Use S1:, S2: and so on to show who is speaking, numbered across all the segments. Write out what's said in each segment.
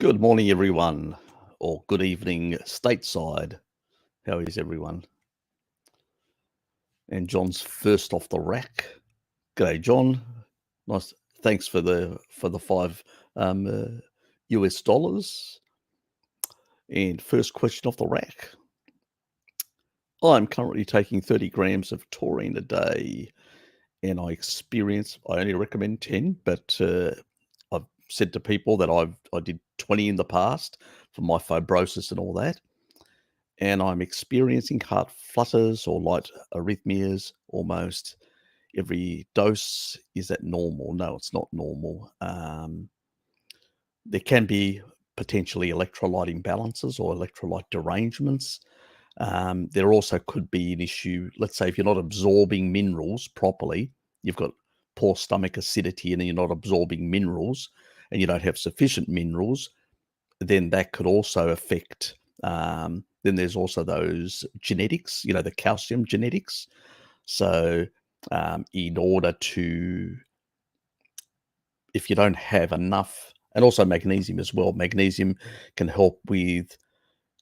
S1: Good morning, everyone, or good evening, stateside. How is everyone? And John's first off the rack. G'day, John. Nice. Thanks for the five US dollars. And first question off the rack. I'm currently taking 30 grams of taurine a day, and I only recommend 10, but I've said to people that I did 20 in the past for my fibrosis and all that. And I'm experiencing heart flutters or light arrhythmias almost every dose. Is that normal? No, it's not normal. There can be potentially electrolyte imbalances or electrolyte derangements. There also could be an issue, let's say if you're not absorbing minerals properly, you've got poor stomach acidity and you're not absorbing minerals and you don't have sufficient minerals, then that could also affect. Then there's also those genetics, the calcium genetics. So in order to, if you don't have enough, and also magnesium as well, magnesium can help with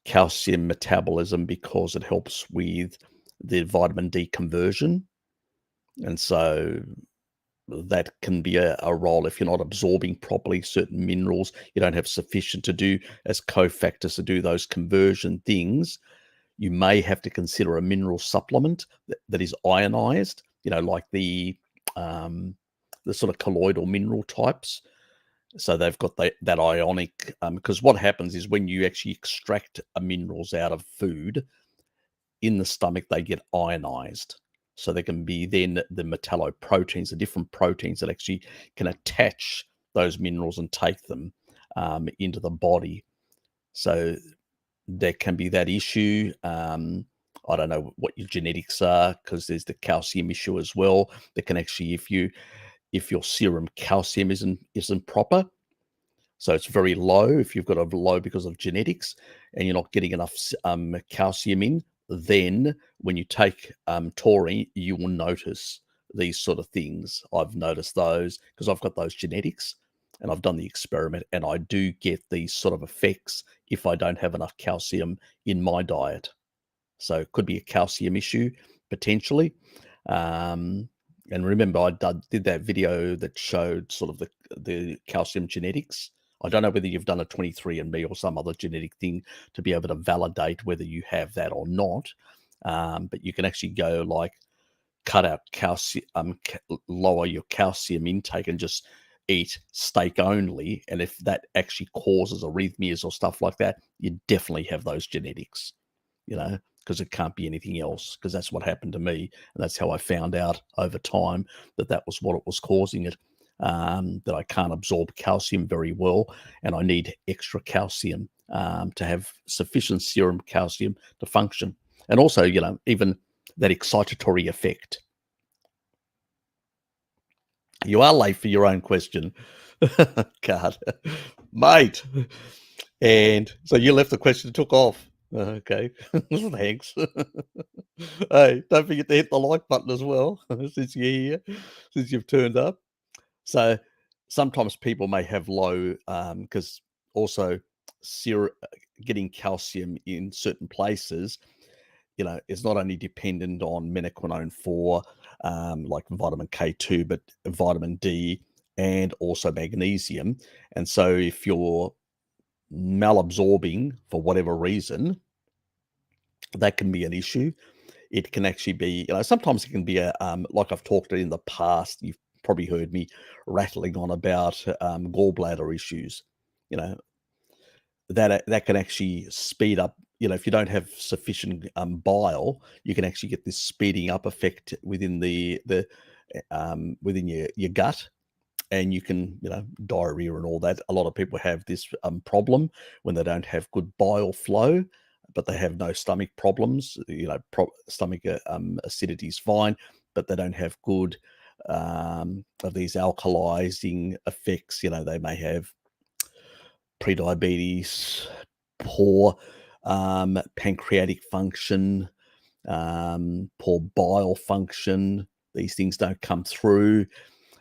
S1: calcium metabolism because it helps with the vitamin D conversion. And so that can be a role if you're not absorbing properly certain minerals, you don't have sufficient to do as cofactors to do those conversion things. You may have to consider a mineral supplement that is ionized, like the sort of colloidal mineral types. So they've got that ionic, because what happens is when you actually extract minerals out of food in the stomach, they get ionized. So there can be then the metalloproteins, the different proteins that actually can attach those minerals and take them into the body. So there can be that issue. I don't know what your genetics are, because there's the calcium issue as well. That can actually, if your serum calcium isn't proper, so it's very low. If you've got a low because of genetics and you're not getting enough calcium in, then when you take taurine, you will notice these sort of things. I've noticed those because I've got those genetics and I've done the experiment, and I do get these sort of effects if I don't have enough calcium in my diet. So it could be a calcium issue potentially. And remember, I did that video that showed sort of the calcium genetics. I don't know whether you've done a 23andMe or some other genetic thing to be able to validate whether you have that or not. But you can actually go like cut out calcium, lower your calcium intake and just eat steak only. And if that actually causes arrhythmias or stuff like that, you definitely have those genetics, because it can't be anything else, because that's what happened to me. And that's how I found out over time that was what it was causing it. That I can't absorb calcium very well, and I need extra calcium to have sufficient serum calcium to function. And also, even that excitatory effect. You are late for your own question. God, mate. And so you left the question and took off. Okay, thanks. Hey, don't forget to hit the like button as well, since you're here, since you've turned up. So sometimes people may have low, because also getting calcium in certain places, is not only dependent on menaquinone 4, like vitamin K2, but vitamin D and also magnesium. And so if you're malabsorbing for whatever reason, that can be an issue. It can actually be, sometimes it can be like I've talked in the past, you've probably heard me rattling on about gallbladder issues. That can actually speed up. If you don't have sufficient bile, you can actually get this speeding up effect within within your gut, and you can, diarrhea and all that. A lot of people have this problem when they don't have good bile flow, but they have no stomach problems. Stomach acidity is fine, but they don't have good of these alkalizing effects. They may have prediabetes, poor pancreatic function, poor bile function. These things don't come through.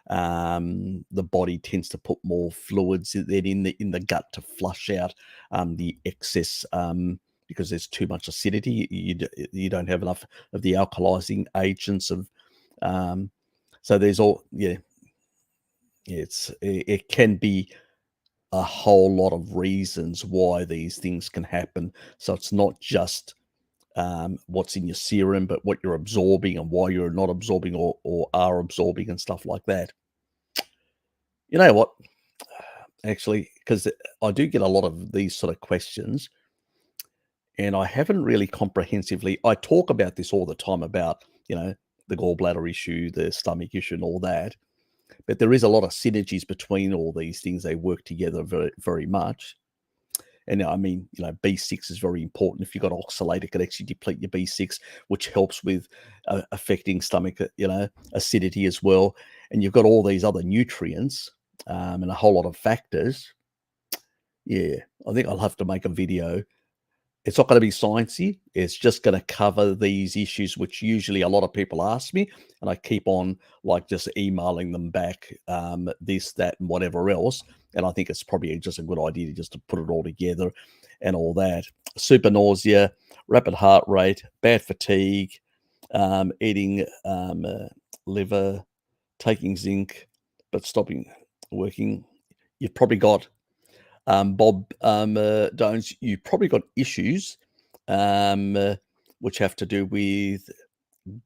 S1: The body tends to put more fluids in the gut to flush out the excess because there's too much acidity. You don't have enough of the alkalizing agents of so there's all it can be a whole lot of reasons why these things can happen. So it's not just what's in your serum, but what you're absorbing and why you're not absorbing or are absorbing and stuff like that. You know what? Actually, because I do get a lot of these sort of questions, and I haven't really comprehensively. I talk about this all the time about, the gallbladder issue, the stomach issue, and all that. But there is a lot of synergies between all these things. They work together very, very much. And I mean, B6 is very important. If you've got oxalate, it can actually deplete your B6, which helps with affecting stomach, acidity as well. And you've got all these other nutrients and a whole lot of factors. Yeah, I think I'll have to make a video. It's not going to be sciencey. It's just going to cover these issues, which usually a lot of people ask me, and I keep on just emailing them back, this, that, and whatever else. And I think it's probably just a good idea just to put it all together and all that. Super nausea, rapid heart rate, bad fatigue, eating liver, taking zinc, but stopping working. You've probably got Bob Jones, you probably got issues which have to do with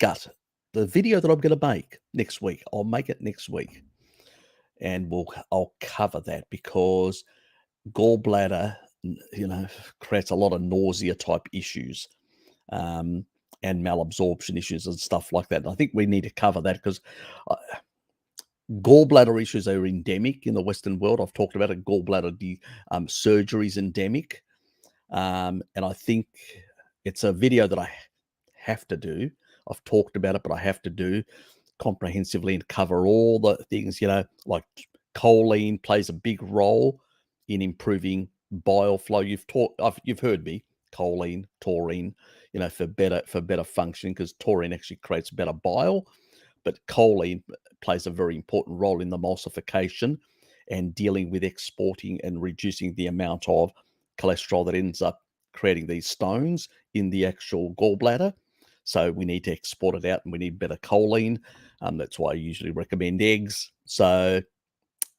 S1: gut. The video that I'm going to make next week, I'll make it next week, and I'll cover that because gallbladder, creates a lot of nausea type issues and malabsorption issues and stuff like that. And I think we need to cover that because gallbladder issues are endemic in the Western world. I've talked about it. Gallbladder surgery is endemic. And I think it's a video that I have to do. I've talked about it, but I have to do comprehensively and cover all the things, like choline plays a big role in improving bile flow. You've heard me, choline, taurine, for better function, because taurine actually creates better bile. But choline plays a very important role in the emulsification and dealing with exporting and reducing the amount of cholesterol that ends up creating these stones in the actual gallbladder. So we need to export it out, and we need better choline. That's why I usually recommend eggs. So,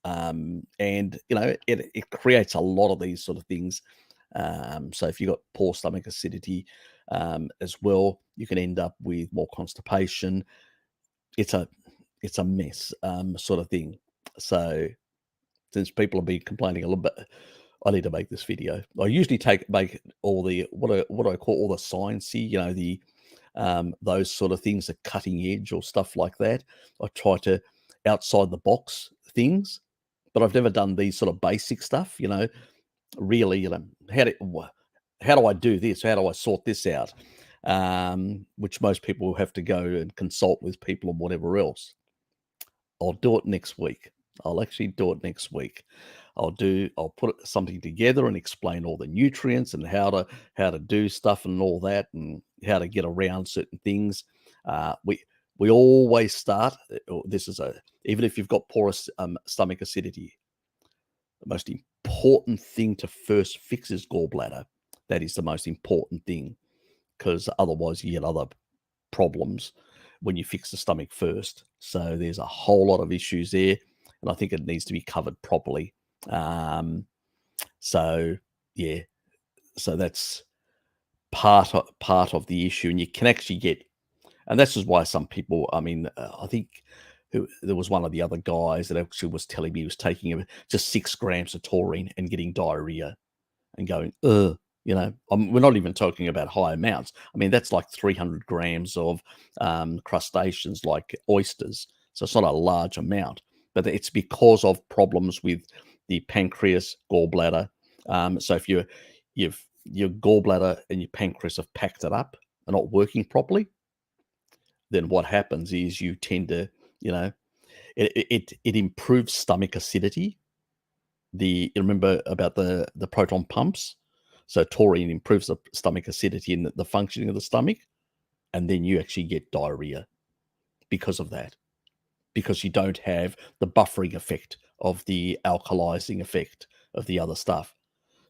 S1: it creates a lot of these sort of things. So if you've got poor stomach acidity as well, you can end up with more constipation. It's a mess sort of thing. So since people have been complaining a little bit, I need to make this video. I usually make all the what I call all the sciencey, the those sort of things, the cutting edge or stuff like that. I try to outside the box things, but I've never done these sort of basic stuff. Really, how do I do this? How do I sort this out? Which most people will have to go and consult with people and whatever else. I'll do it next week. I'll actually do it next week. I'll put something together and explain all the nutrients and how to do stuff and all that, and how to get around certain things. We always start. Even if you've got porous stomach acidity, the most important thing to first fix is gallbladder. That is the most important thing, because otherwise you get other problems when you fix the stomach first. So there's a whole lot of issues there, and I think it needs to be covered properly. So that's part of the issue, and you can actually get, and this is why some people, I think there was one of the other guys that actually was telling me he was taking just 6 grams of taurine and getting diarrhea and going, we're not even talking about high amounts. I mean, that's like 300 grams of crustaceans like oysters. So it's not a large amount, but it's because of problems with the pancreas, gallbladder. So if your gallbladder and your pancreas have packed it up and not working properly, then what happens is you tend to, it improves stomach acidity. Remember about the proton pumps? So taurine improves the stomach acidity and the functioning of the stomach, and then you actually get diarrhea because of that. because you don't have the buffering effect of the alkalizing effect of the other stuff.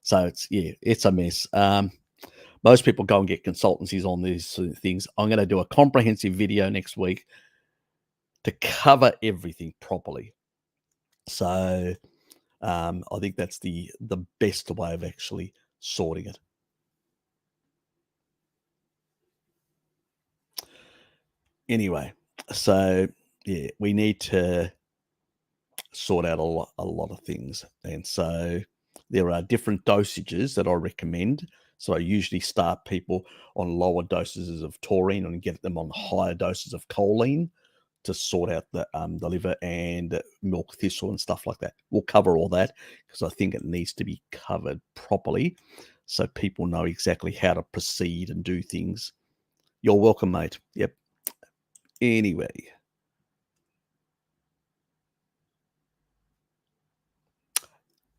S1: So it's a mess. Most people go and get consultancies on these sort of things. I'm going to do a comprehensive video next week to cover everything properly. So I think that's the best way of actually sorting it. Anyway, so yeah, we need to sort out a lot of things, and so there are different dosages that I recommend. So I usually start people on lower doses of taurine and get them on higher doses of choline to sort out the liver and milk thistle and stuff like that. We'll cover all that because I think it needs to be covered properly so people know exactly how to proceed and do things. You're welcome, mate. Yep. Anyway.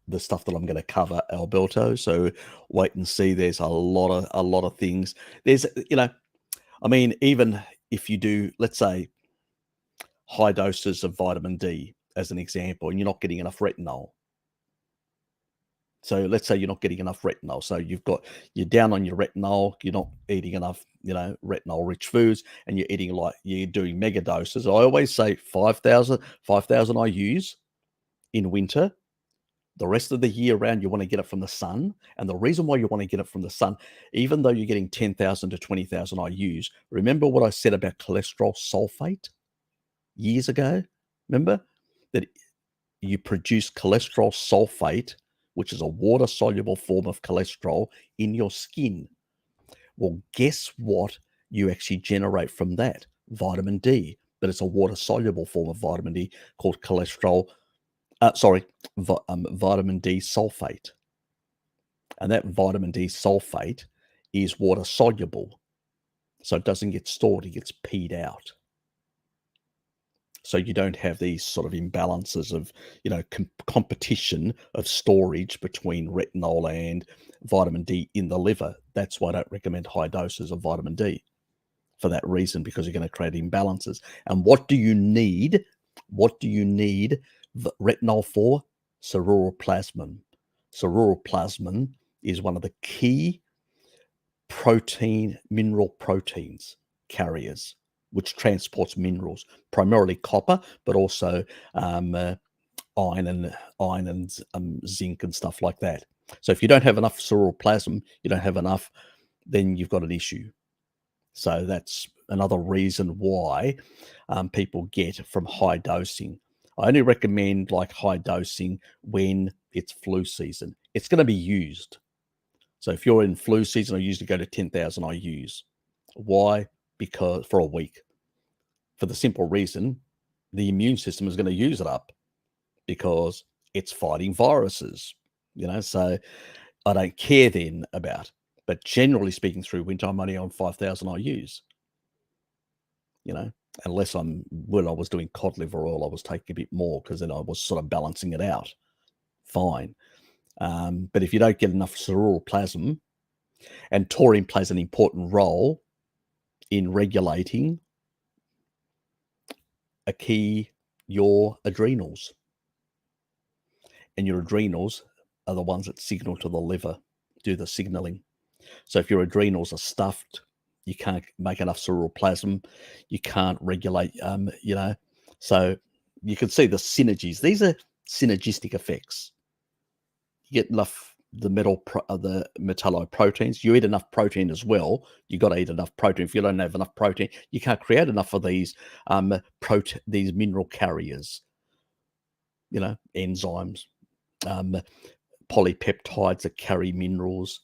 S1: The stuff that I'm going to cover, Alberto. So wait and see. There's a lot of things. There's, I mean, even if you do, let's say, high doses of vitamin D as an example, and you're not getting enough retinol. So let's say you're not getting enough retinol. So you're down on your retinol. You're not eating enough, retinol-rich foods, and you're doing mega doses. I always say 5,000 IUs in winter. The rest of the year round, you want to get it from the sun. And the reason why you want to get it from the sun, even though you're getting 10,000 to 20,000 IUs, remember what I said about cholesterol sulfate years ago? Remember that you produce cholesterol sulfate, which is a water-soluble form of cholesterol, in your skin. Well, guess what you actually generate from that? Vitamin D. But it's a water-soluble form of vitamin D called vitamin D sulfate. And that vitamin D sulfate is water soluble. So it doesn't get stored, it gets peed out. So you don't have these sort of imbalances of, competition of storage between retinol and vitamin D in the liver. That's why I don't recommend high doses of vitamin D for that reason, because you're going to create imbalances. And what do you need? What do you need retinol for? Ceruloplasmin. Ceruloplasmin is one of the key mineral proteins carriers, which transports minerals, primarily copper, but also iron and zinc and stuff like that. So if you don't have enough ceruloplasmin, you don't have enough, then you've got an issue. So that's another reason why people get from high dosing. I only recommend high dosing when it's flu season. It's going to be used. So if you're in flu season, I usually go to 10,000 IUs. Why? Because for a week. For the simple reason, the immune system is going to use it up because it's fighting viruses. So I don't care then about. But generally speaking, through winter, I'm only on 5,000 IUs. Unless when I was doing cod liver oil, I was taking a bit more because then I was sort of balancing it out. Fine. But if you don't get enough ceruloplasmin, and taurine plays an important role in regulating your adrenals. And your adrenals are the ones that signal to the liver, do the signaling. So if your adrenals are stuffed, you can't make enough ceruloplasmin, you can't regulate, so you can see the synergies. These are synergistic effects. You get enough the metalloproteins, you eat enough protein as well. You got to eat enough protein. If you don't have enough protein, you can't create enough of these these mineral carriers, enzymes, polypeptides that carry minerals.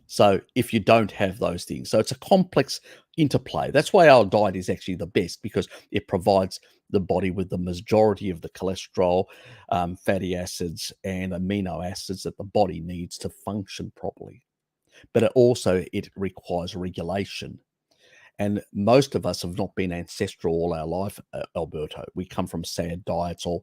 S1: So if you don't have those things, so it's a complex interplay. That's why our diet is actually the best, because it provides the body with the majority of the cholesterol, fatty acids, and amino acids that the body needs to function properly. But it requires regulation. And most of us have not been ancestral all our life, Alberto. We come from sad diets or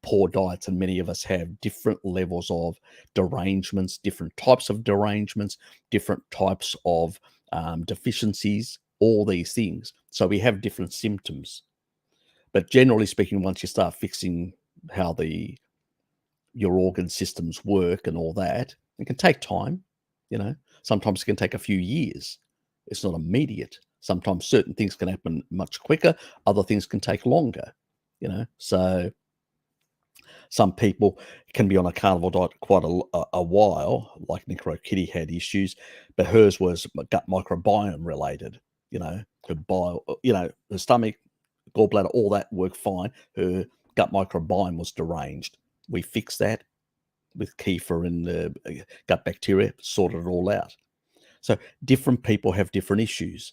S1: poor diets, and many of us have different levels of derangements, different types of derangements, different types of deficiencies, all these things. So we have different symptoms. But generally speaking, once you start fixing how your organ systems work and all that, it can take time. Sometimes it can take a few years. It's not immediate. Sometimes certain things can happen much quicker. Other things can take longer. So some people can be on a carnivore diet quite a while, like Necro Kitty had issues, but hers was gut microbiome related. Her bile, her stomach, gallbladder, all that worked fine. Her gut microbiome was deranged. We fixed that with kefir and gut bacteria, sorted it all out. So different people have different issues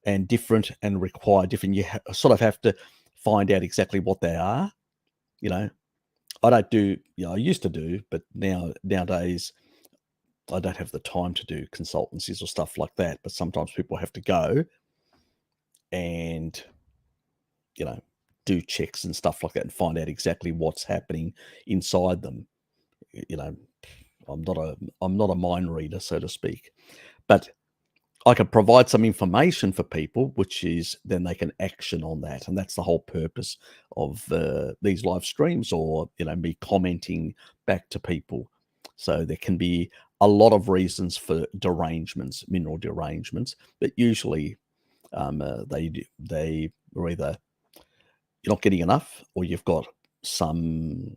S1: and require different. You sort of have to find out exactly what they are. I don't do, I used to do, but nowadays I don't have the time to do consultancies or stuff like that. But sometimes people have to go and, do checks and stuff like that and find out exactly what's happening inside them. I'm not a mind reader, so to speak, but I can provide some information for people, which is then they can action on that. And that's the whole purpose of these live streams, or, me commenting back to people. So there can be a lot of reasons for derangements, mineral derangements, but usually they are either you're not getting enough, or you've got some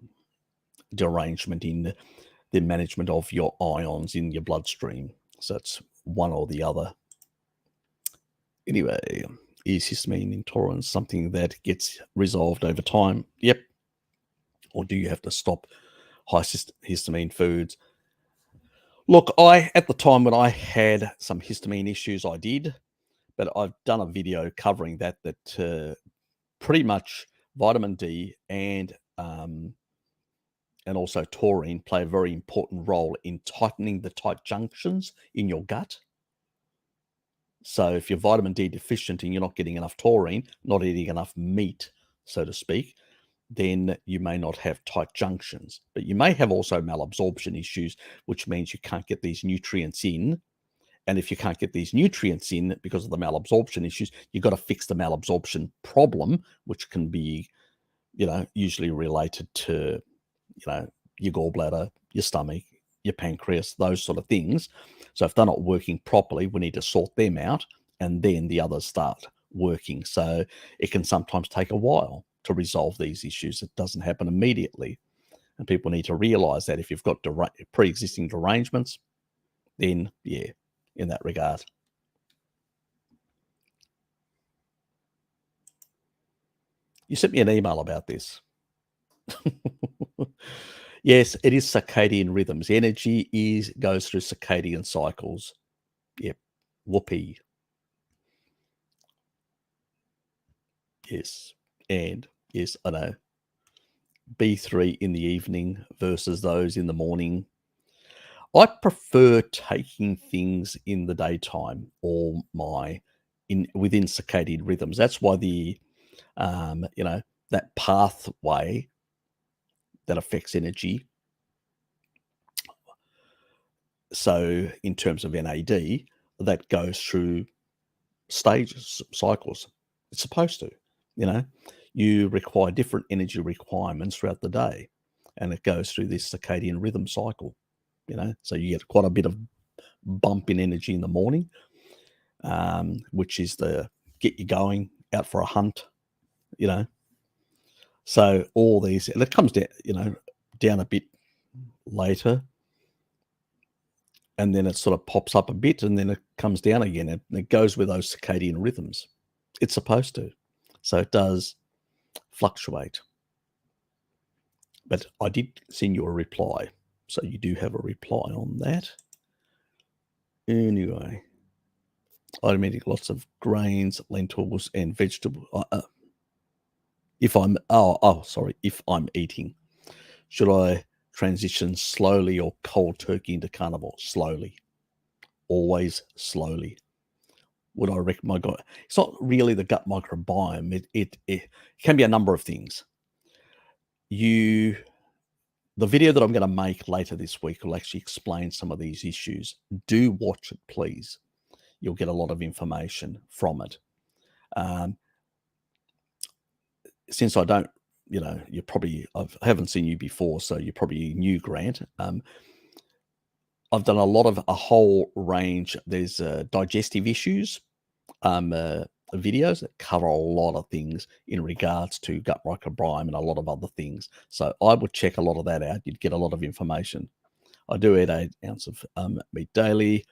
S1: derangement in the management of your ions in your bloodstream. So it's one or the other. Anyway, is histamine intolerance something that gets resolved over time? Yep. Or do you have to stop high histamine foods? Look, at the time when I had some histamine issues, I did, but I've done a video covering that pretty much vitamin D and also taurine play a very important role in tightening the tight junctions in your gut. So if you're vitamin D deficient and you're not getting enough taurine, not eating enough meat, so to speak, then you may not have tight junctions. But you may have also malabsorption issues, which means you can't get these nutrients in. And if you can't get these nutrients in because of the malabsorption issues, you've got to fix the malabsorption problem, which can be, usually related to, your gallbladder, your stomach, your pancreas, those sort of things. So if they're not working properly, we need to sort them out, and then the others start working. So it can sometimes take a while to resolve these issues. It doesn't happen immediately. And people need to realize that if you've got pre-existing derangements, then yeah, in that regard. You sent me an email about this. Yes, it is circadian rhythms. Energy goes through circadian cycles. Yep. Whoopee. Yes. And yes, I know. B3 in the evening versus those in the morning. I prefer taking things in the daytime or within circadian rhythms. That's why that pathway that affects energy. So in terms of NAD, that goes through stages, cycles. It's supposed to, you require different energy requirements throughout the day, and it goes through this circadian rhythm cycle, so you get quite a bit of bump in energy in the morning, which is the get you going out for a hunt, so all these, and it comes down, down a bit later, and then it sort of pops up a bit, and then it comes down again, and it goes with those circadian rhythms. It's supposed to. So it does fluctuate. But I did send you a reply. So you do have a reply on that. Anyway, I'm eating lots of grains, lentils, and vegetables. If I'm eating, should I transition slowly or cold turkey into carnivore? Slowly. Always slowly. Would I recommend? It's not really the gut microbiome. It can be a number of things. The video that I'm going to make later this week will actually explain some of these issues. Do watch it, please. You'll get a lot of information from it. since I don't, I haven't seen you before, so you're probably new, Grant. I've done a whole range. There's digestive issues, videos that cover a lot of things in regards to gut microbiome and a lot of other things. So I would check a lot of that out. You'd get a lot of information. I do eat 8 ounces of meat daily,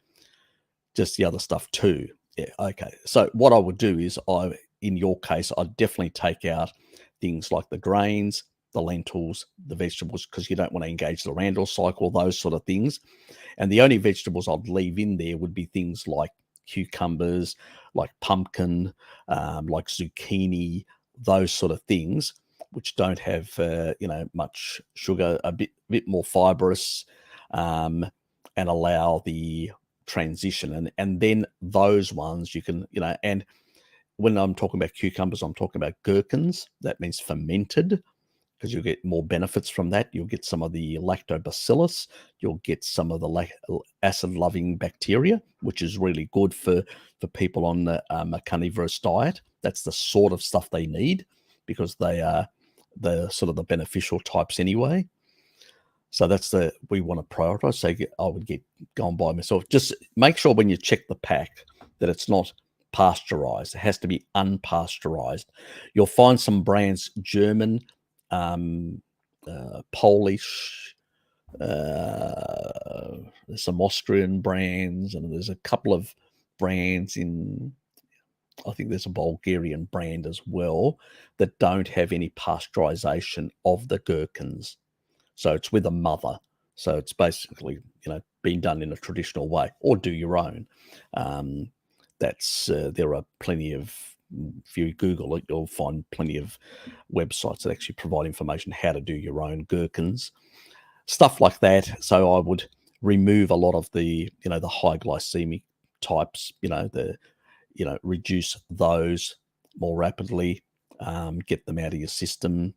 S1: just the other stuff too. Yeah, okay. So what I would do is in your case, I'd definitely take out things like the grains, the lentils, the vegetables, because you don't want to engage the Randall cycle, those sort of things. And the only vegetables I'd leave in there would be things like cucumbers, like pumpkin, like zucchini, those sort of things, which don't have much sugar, a bit more fibrous, and allow the transition. And then those ones you can, and when I'm talking about cucumbers, I'm talking about gherkins. That means fermented, because you'll get more benefits from that. You'll get some of the lactobacillus. You'll get some of the acid-loving bacteria, which is really good for people on a carnivorous diet. That's the sort of stuff they need, because they are the sort of the beneficial types anyway. So we want to prioritize. So I would get going by myself. Just make sure when you check the pack that it's not pasteurized. It has to be unpasteurized. You'll find some brands, German, Polish, there's some Austrian brands, and there's a couple of brands I think there's a Bulgarian brand as well, that don't have any pasteurization of the gherkins. So it's with a mother. So it's basically, being done in a traditional way, or do your own. There are plenty of, if you Google it, you'll find plenty of websites that actually provide information how to do your own gherkins, stuff like that. So I would remove a lot of the, the high glycemic types, reduce those more rapidly, get them out of your system.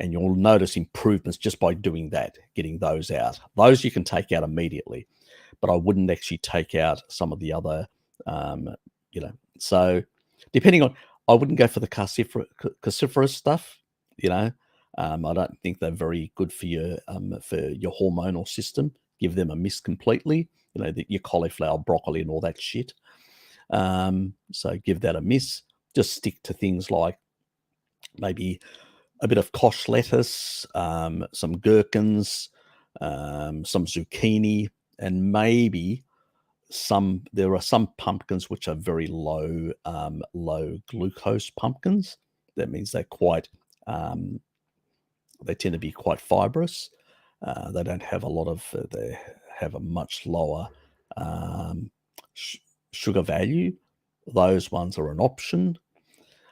S1: And you'll notice improvements just by doing that, getting those out. Those you can take out immediately, but I wouldn't actually take out some of the other, So depending on, I wouldn't go for the cruciferous stuff. I don't think they're very good for your hormonal system. Give them a miss completely. Your cauliflower, broccoli, and all that shit. So give that a miss. Just stick to things like maybe a bit of kosh lettuce, some gherkins, some zucchini, and maybe there are some pumpkins which are very low glucose pumpkins. That means they're quite, they tend to be quite fibrous. They don't have a lot of, they have a much lower sugar value. Those ones are an option.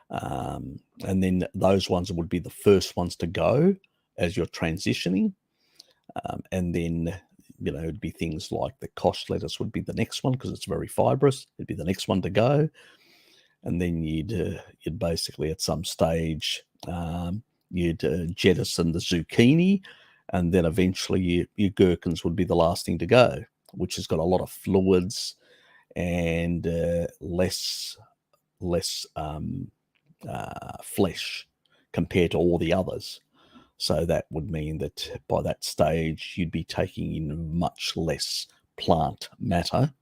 S1: And then those ones would be the first ones to go as you're transitioning. And then, it'd be things like the kosh lettuce would be the next one, because it's very fibrous. It'd be the next one to go. And then you'd basically at some stage, you'd jettison the zucchini, and then eventually your gherkins would be the last thing to go, which has got a lot of fluids and less flesh compared to all the others. So that would mean that by that stage, you'd be taking in much less plant matter,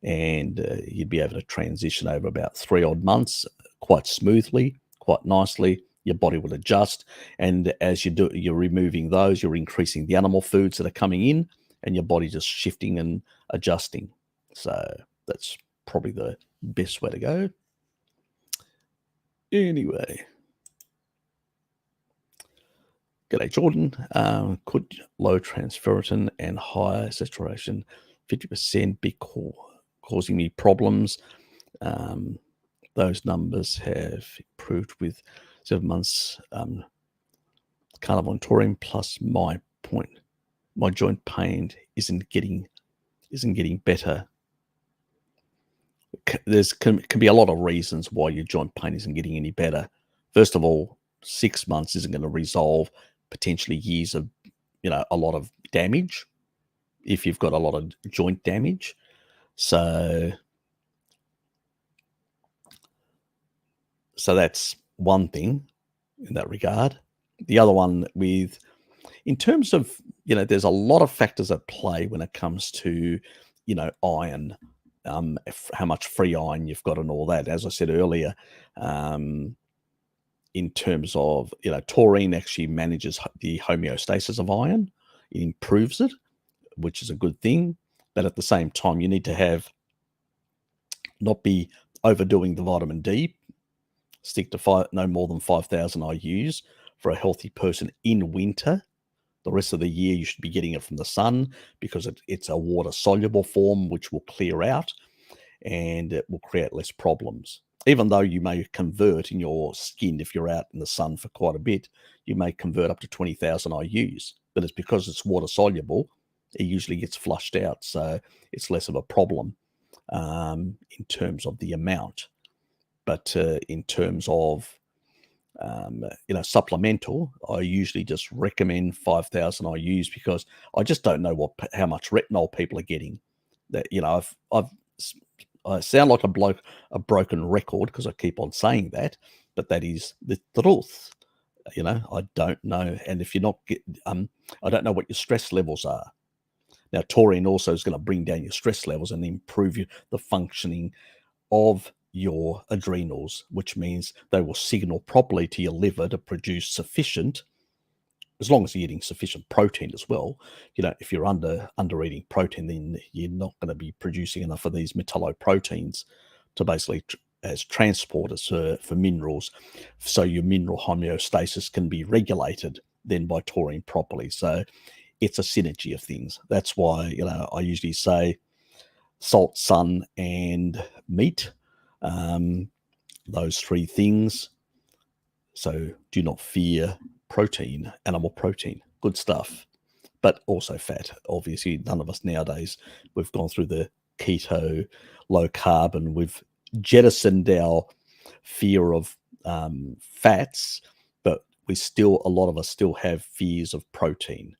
S1: and you'd be able to transition over about 3 odd months quite smoothly, quite nicely. Your body will adjust. And as you're removing those, you're increasing the animal foods that are coming in, and your body just shifting and adjusting. So that's probably the best way to go. Anyway. G'day, Jordan. Could low transferrin and high saturation 50% be causing me problems? Those numbers have improved with 7 months Carnivore and Taurine, plus my joint pain isn't getting better. Can be a lot of reasons why your joint pain isn't getting any better. First of all, 6 months isn't going to resolve potentially years of, a lot of damage if you've got a lot of joint damage. So that's one thing. in that regard. The other one in terms of, there's a lot of factors at play when it comes to, iron, how much free iron you've got and all that. As I said earlier, in terms of, taurine actually manages the homeostasis of iron. It improves it, which is a good thing. But at the same time, you need to not be overdoing the vitamin D. Stick to no more than 5,000 IUs for a healthy person in winter. The rest of the year, you should be getting it from the sun because it's a water-soluble form, which will clear out and it will create less problems. Even though you may convert in your skin, if you're out in the sun for quite a bit, you may convert up to 20,000 IUs. But it's because it's water-soluble, it usually gets flushed out. So it's less of a problem in terms of the amount. But in terms of supplemental, I usually just recommend 5,000 IUs because I just don't know how much retinol people are getting. That I sound like a broken record because I keep on saying that, but that is the truth. I don't know, and if you're not I don't know what your stress levels are. Now, taurine also is going to bring down your stress levels and improve the functioning of your adrenals, which means they will signal properly to your liver to produce sufficient, as long as you're eating sufficient protein as well. If you're under eating protein, then you're not going to be producing enough of these metalloproteins to basically as transporters for minerals, so your mineral homeostasis can be regulated then by taurine properly. So it's a synergy of things. That's why I usually say salt, sun, and meat. Those three things. So do not fear protein, animal protein, good stuff, but also fat. Obviously, none of us nowadays, we've gone through the keto, low carb, and we've jettisoned our fear of fats, but a lot of us still have fears of protein.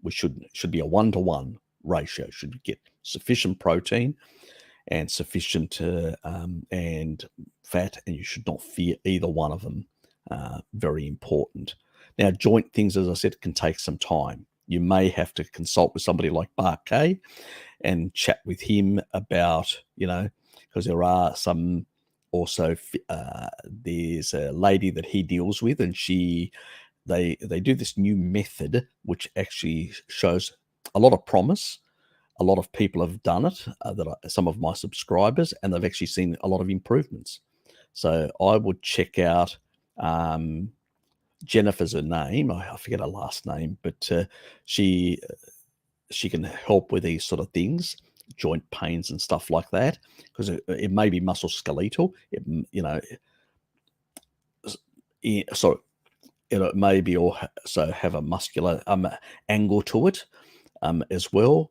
S1: We should be a 1-to-1 ratio. Should get sufficient protein and sufficient and fat, and you should not fear either one of them. Very important. Now, joint things, as I said, can take some time. You may have to consult with somebody like Barkay and chat with him about, because there are some also, there's a lady that he deals with, and they do this new method, which actually shows a lot of promise. A lot of people have done it, some of my subscribers, and they've actually seen a lot of improvements. So I would check out Jennifer's her name. I forget her last name, but she can help with these sort of things, joint pains and stuff like that, because it may be musculoskeletal. So it may be also have a muscular angle to it as well.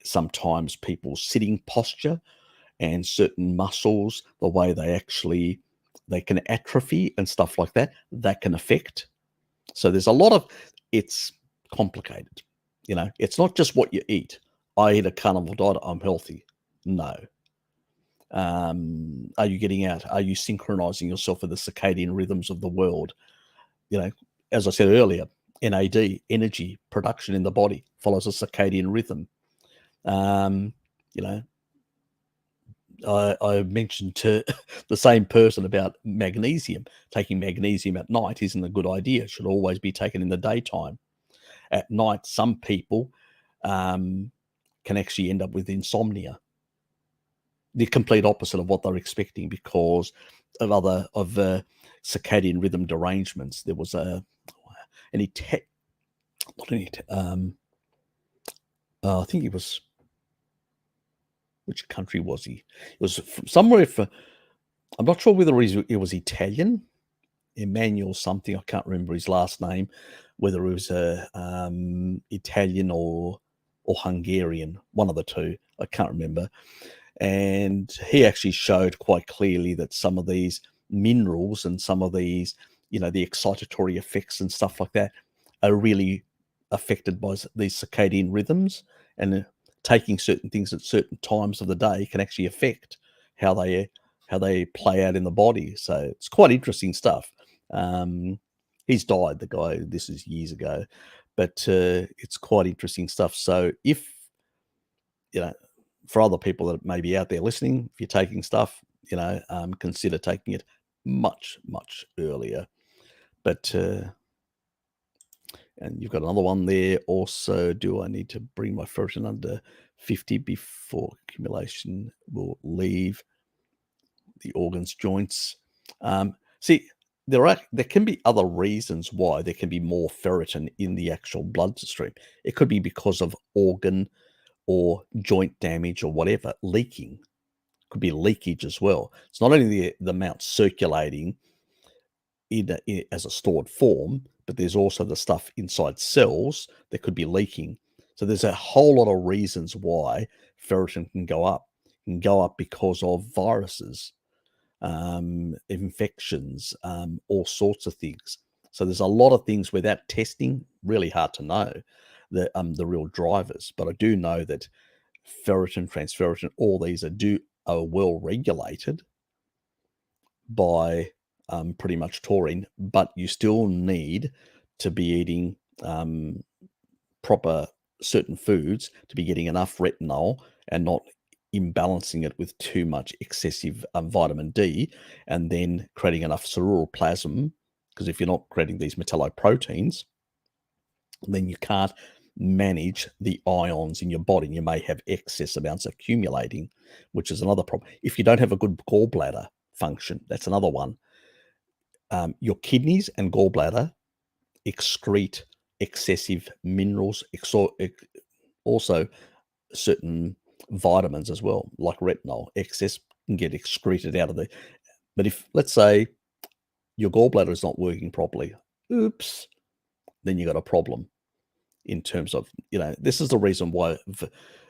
S1: Sometimes people's sitting posture and certain muscles, the way they can atrophy and stuff like that can affect. So there's a lot of, it's complicated. It's not just what you eat. I eat a carnivore diet, I'm healthy. No. Are you getting out? Are you synchronizing yourself with the circadian rhythms of the world? As I said earlier, NAD, energy production in the body, follows a circadian rhythm. I mentioned to the same person about magnesium. Taking magnesium at night isn't a good idea. It should always be taken in the daytime. At night, some people can actually end up with insomnia. The complete opposite of what they're expecting because of circadian rhythm derangements. There was I think it was, which country was he? It was somewhere I'm not sure whether it was Italian, Emmanuel something. I can't remember his last name, whether it was Italian or Hungarian, one of the two. I can't remember. And he actually showed quite clearly that some of these minerals and some of these, the excitatory effects and stuff like that are really affected by these circadian rhythms, and taking certain things at certain times of the day can actually affect how they play out in the body. So it's quite interesting stuff. He's died, the guy. This is years ago, but it's quite interesting stuff. So if, for other people that may be out there listening, if you're taking stuff, consider taking it much, much earlier. But and you've got another one there also. Do I need to bring my ferritin under 50 before accumulation will leave the organs, joints? See, there can be other reasons why there can be more ferritin in the actual bloodstream. It could be because of organ or joint damage or whatever, leaking. Could be leakage as well. It's not only the amount circulating as a stored form, but there's also the stuff inside cells that could be leaking. So there's a whole lot of reasons why ferritin can go up. It can go up because of viruses, infections, all sorts of things. So there's a lot of things without testing, really hard to know the real drivers. But I do know that ferritin, transferritin, all these are well regulated by pretty much taurine, but you still need to be eating proper certain foods to be getting enough retinol and not imbalancing it with too much excessive vitamin D, and then creating enough ceruloplasmin, because if you're not creating these metalloproteins, then you can't manage the ions in your body. You may have excess amounts accumulating, which is another problem. If you don't have a good gallbladder function, that's another one. Your kidneys and gallbladder excrete excessive minerals, also certain vitamins as well, like retinol. Excess can get excreted out of the. But if, let's say, your gallbladder is not working properly, oops, then you got a problem in terms of, this is the reason why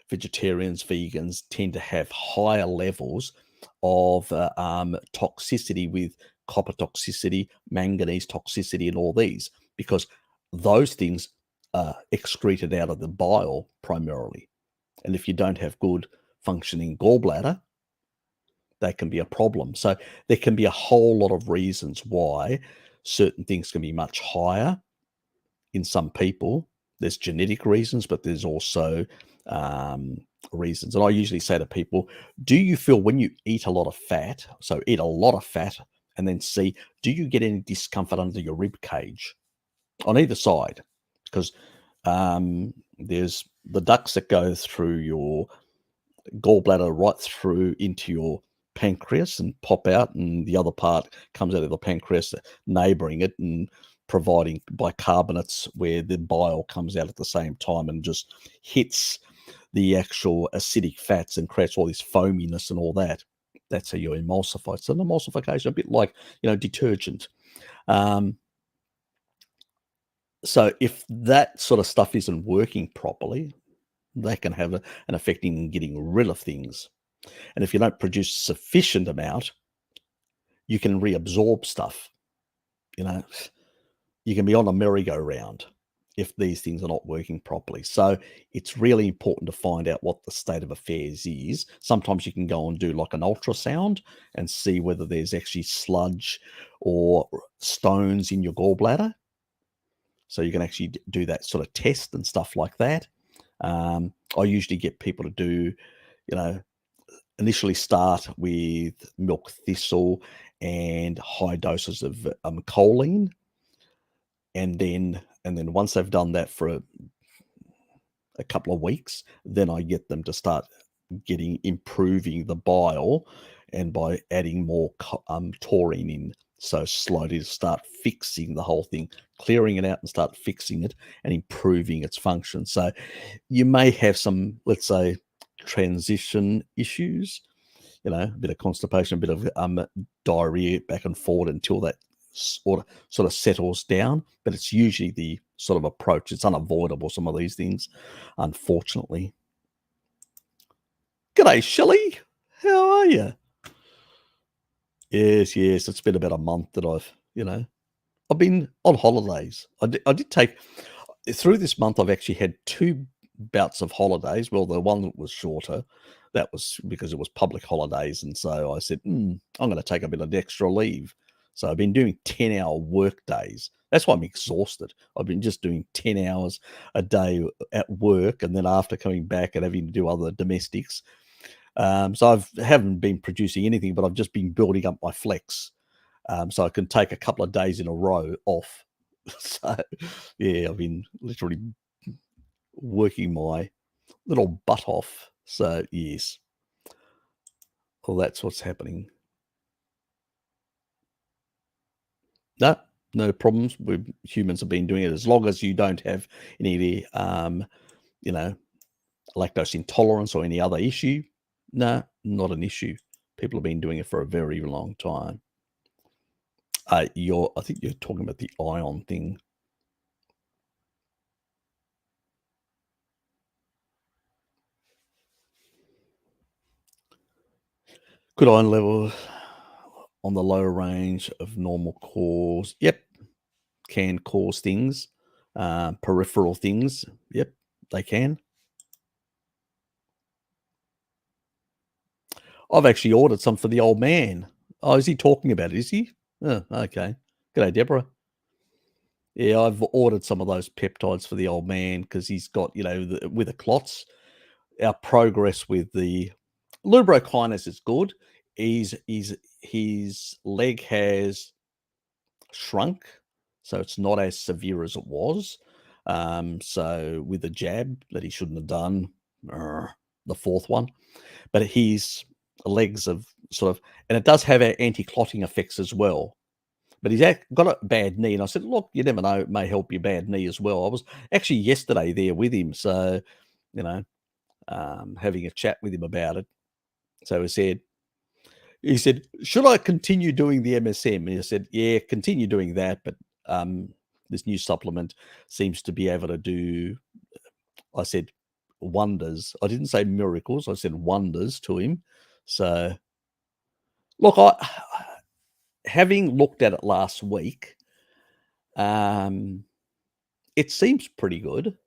S1: vegetarians, vegans tend to have higher levels of toxicity, with copper toxicity, manganese toxicity, and all these, because those things are excreted out of the bile primarily. And if you don't have good functioning gallbladder, that can be a problem. So there can be a whole lot of reasons why certain things can be much higher in some people. There's genetic reasons, but there's also reasons. And I usually say to people, do you feel when you eat a lot of fat, so eat a lot of fat, and then see, do you get any discomfort under your rib cage on either side? Because there's the ducts that go through your gallbladder right through into your pancreas and pop out, and the other part comes out of the pancreas neighboring it and providing bicarbonates, where the bile comes out at the same time and just hits the actual acidic fats and creates all this foaminess and all that. That's how you emulsify. It's an emulsification, a bit like, detergent. So if that sort of stuff isn't working properly, that can have an effect in getting rid of things. And if you don't produce sufficient amount, you can reabsorb stuff. You can be on a merry-go-round if these things are not working properly. So it's really important to find out what the state of affairs is. Sometimes you can go and do like an ultrasound and see whether there's actually sludge or stones in your gallbladder. So you can actually do that sort of test and stuff like that. I usually get people to do, initially start with milk thistle and high doses of choline. And then once they've done that for a couple of weeks, then I get them to start improving the bile, and by adding more taurine in, so slowly to start fixing the whole thing, clearing it out and start fixing it and improving its function. So you may have some, let's say, transition issues, a bit of constipation, a bit of diarrhea back and forward until that sort of settles down. But it's usually the sort of approach. It's unavoidable, some of these things, unfortunately. G'day, Shelley. How are you? Yes. It's been about a month that I've been on holidays. I did take, through this month, I've actually had 2 bouts of holidays. Well, the one that was shorter, that was because it was public holidays. And so I said, I'm going to take a bit of extra leave. So I've been doing 10-hour work days. That's why I'm exhausted. I've been just doing 10 hours a day at work, and then after coming back and having to do other domestics. So I haven't been producing anything, but I've just been building up my flex. So I can take a couple of days in a row off. So yeah, I've been literally working my little butt off. So yes, well, that's what's happening. No, no problems. Humans have been doing it as long as you don't have any, you know, lactose intolerance or any other issue. No, not an issue. People have been doing it for a very long time. I think you're talking about the ion thing. Good iron level on the lower range of normal cause. Yep, can cause things, peripheral things. Yep, they can. I've actually ordered some for the old man. Oh, is he talking about it? Is he? Oh, okay. G'day, Deborah. Yeah, I've ordered some of those peptides for the old man because he's got, with the clots. Our progress with the lubrockinase is good. His leg has shrunk, so it's not as severe as it was. So with the jab that he shouldn't have done, the fourth one, but his legs have sort of, and it does have anti-clotting effects as well. But he's got a bad knee, and I said, "Look, you never know; it may help your bad knee as well." I was actually yesterday there with him, so you know, having a chat with him about it. So he said, "Should I continue doing the MSM?" And I said, "Yeah, continue doing that, but this new supplement seems to be able to do." I said, "Wonders." I didn't say miracles. I said wonders to him. So look, I having looked at it last week, um, it seems pretty good.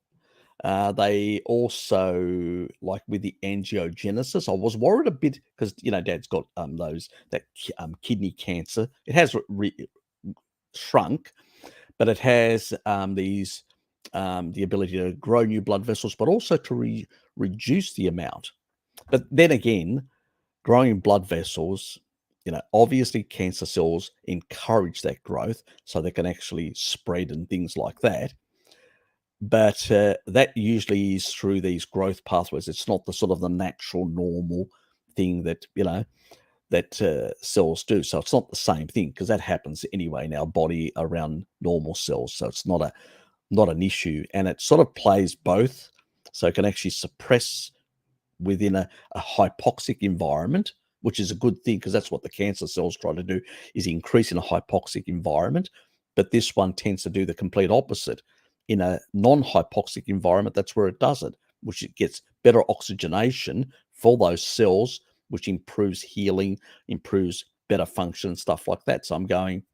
S1: They also, like with the angiogenesis, I was worried a bit because Dad's got kidney cancer. It has shrunk, but it has the ability to grow new blood vessels, but also to reduce the amount. But then again, growing blood vessels, obviously cancer cells encourage that growth, so they can actually spread and things like that. But that usually is through these growth pathways. It's not the sort of the natural, normal thing that cells do. So it's not the same thing because that happens anyway in our body around normal cells. So it's not an issue, and it sort of plays both. So it can actually suppress within a hypoxic environment, which is a good thing because that's what the cancer cells try to do, is increase in a hypoxic environment. But this one tends to do the complete opposite. In a non-hypoxic environment, that's where it does it, which it gets better oxygenation for those cells, which improves healing, improves better function, stuff like that. So I'm going,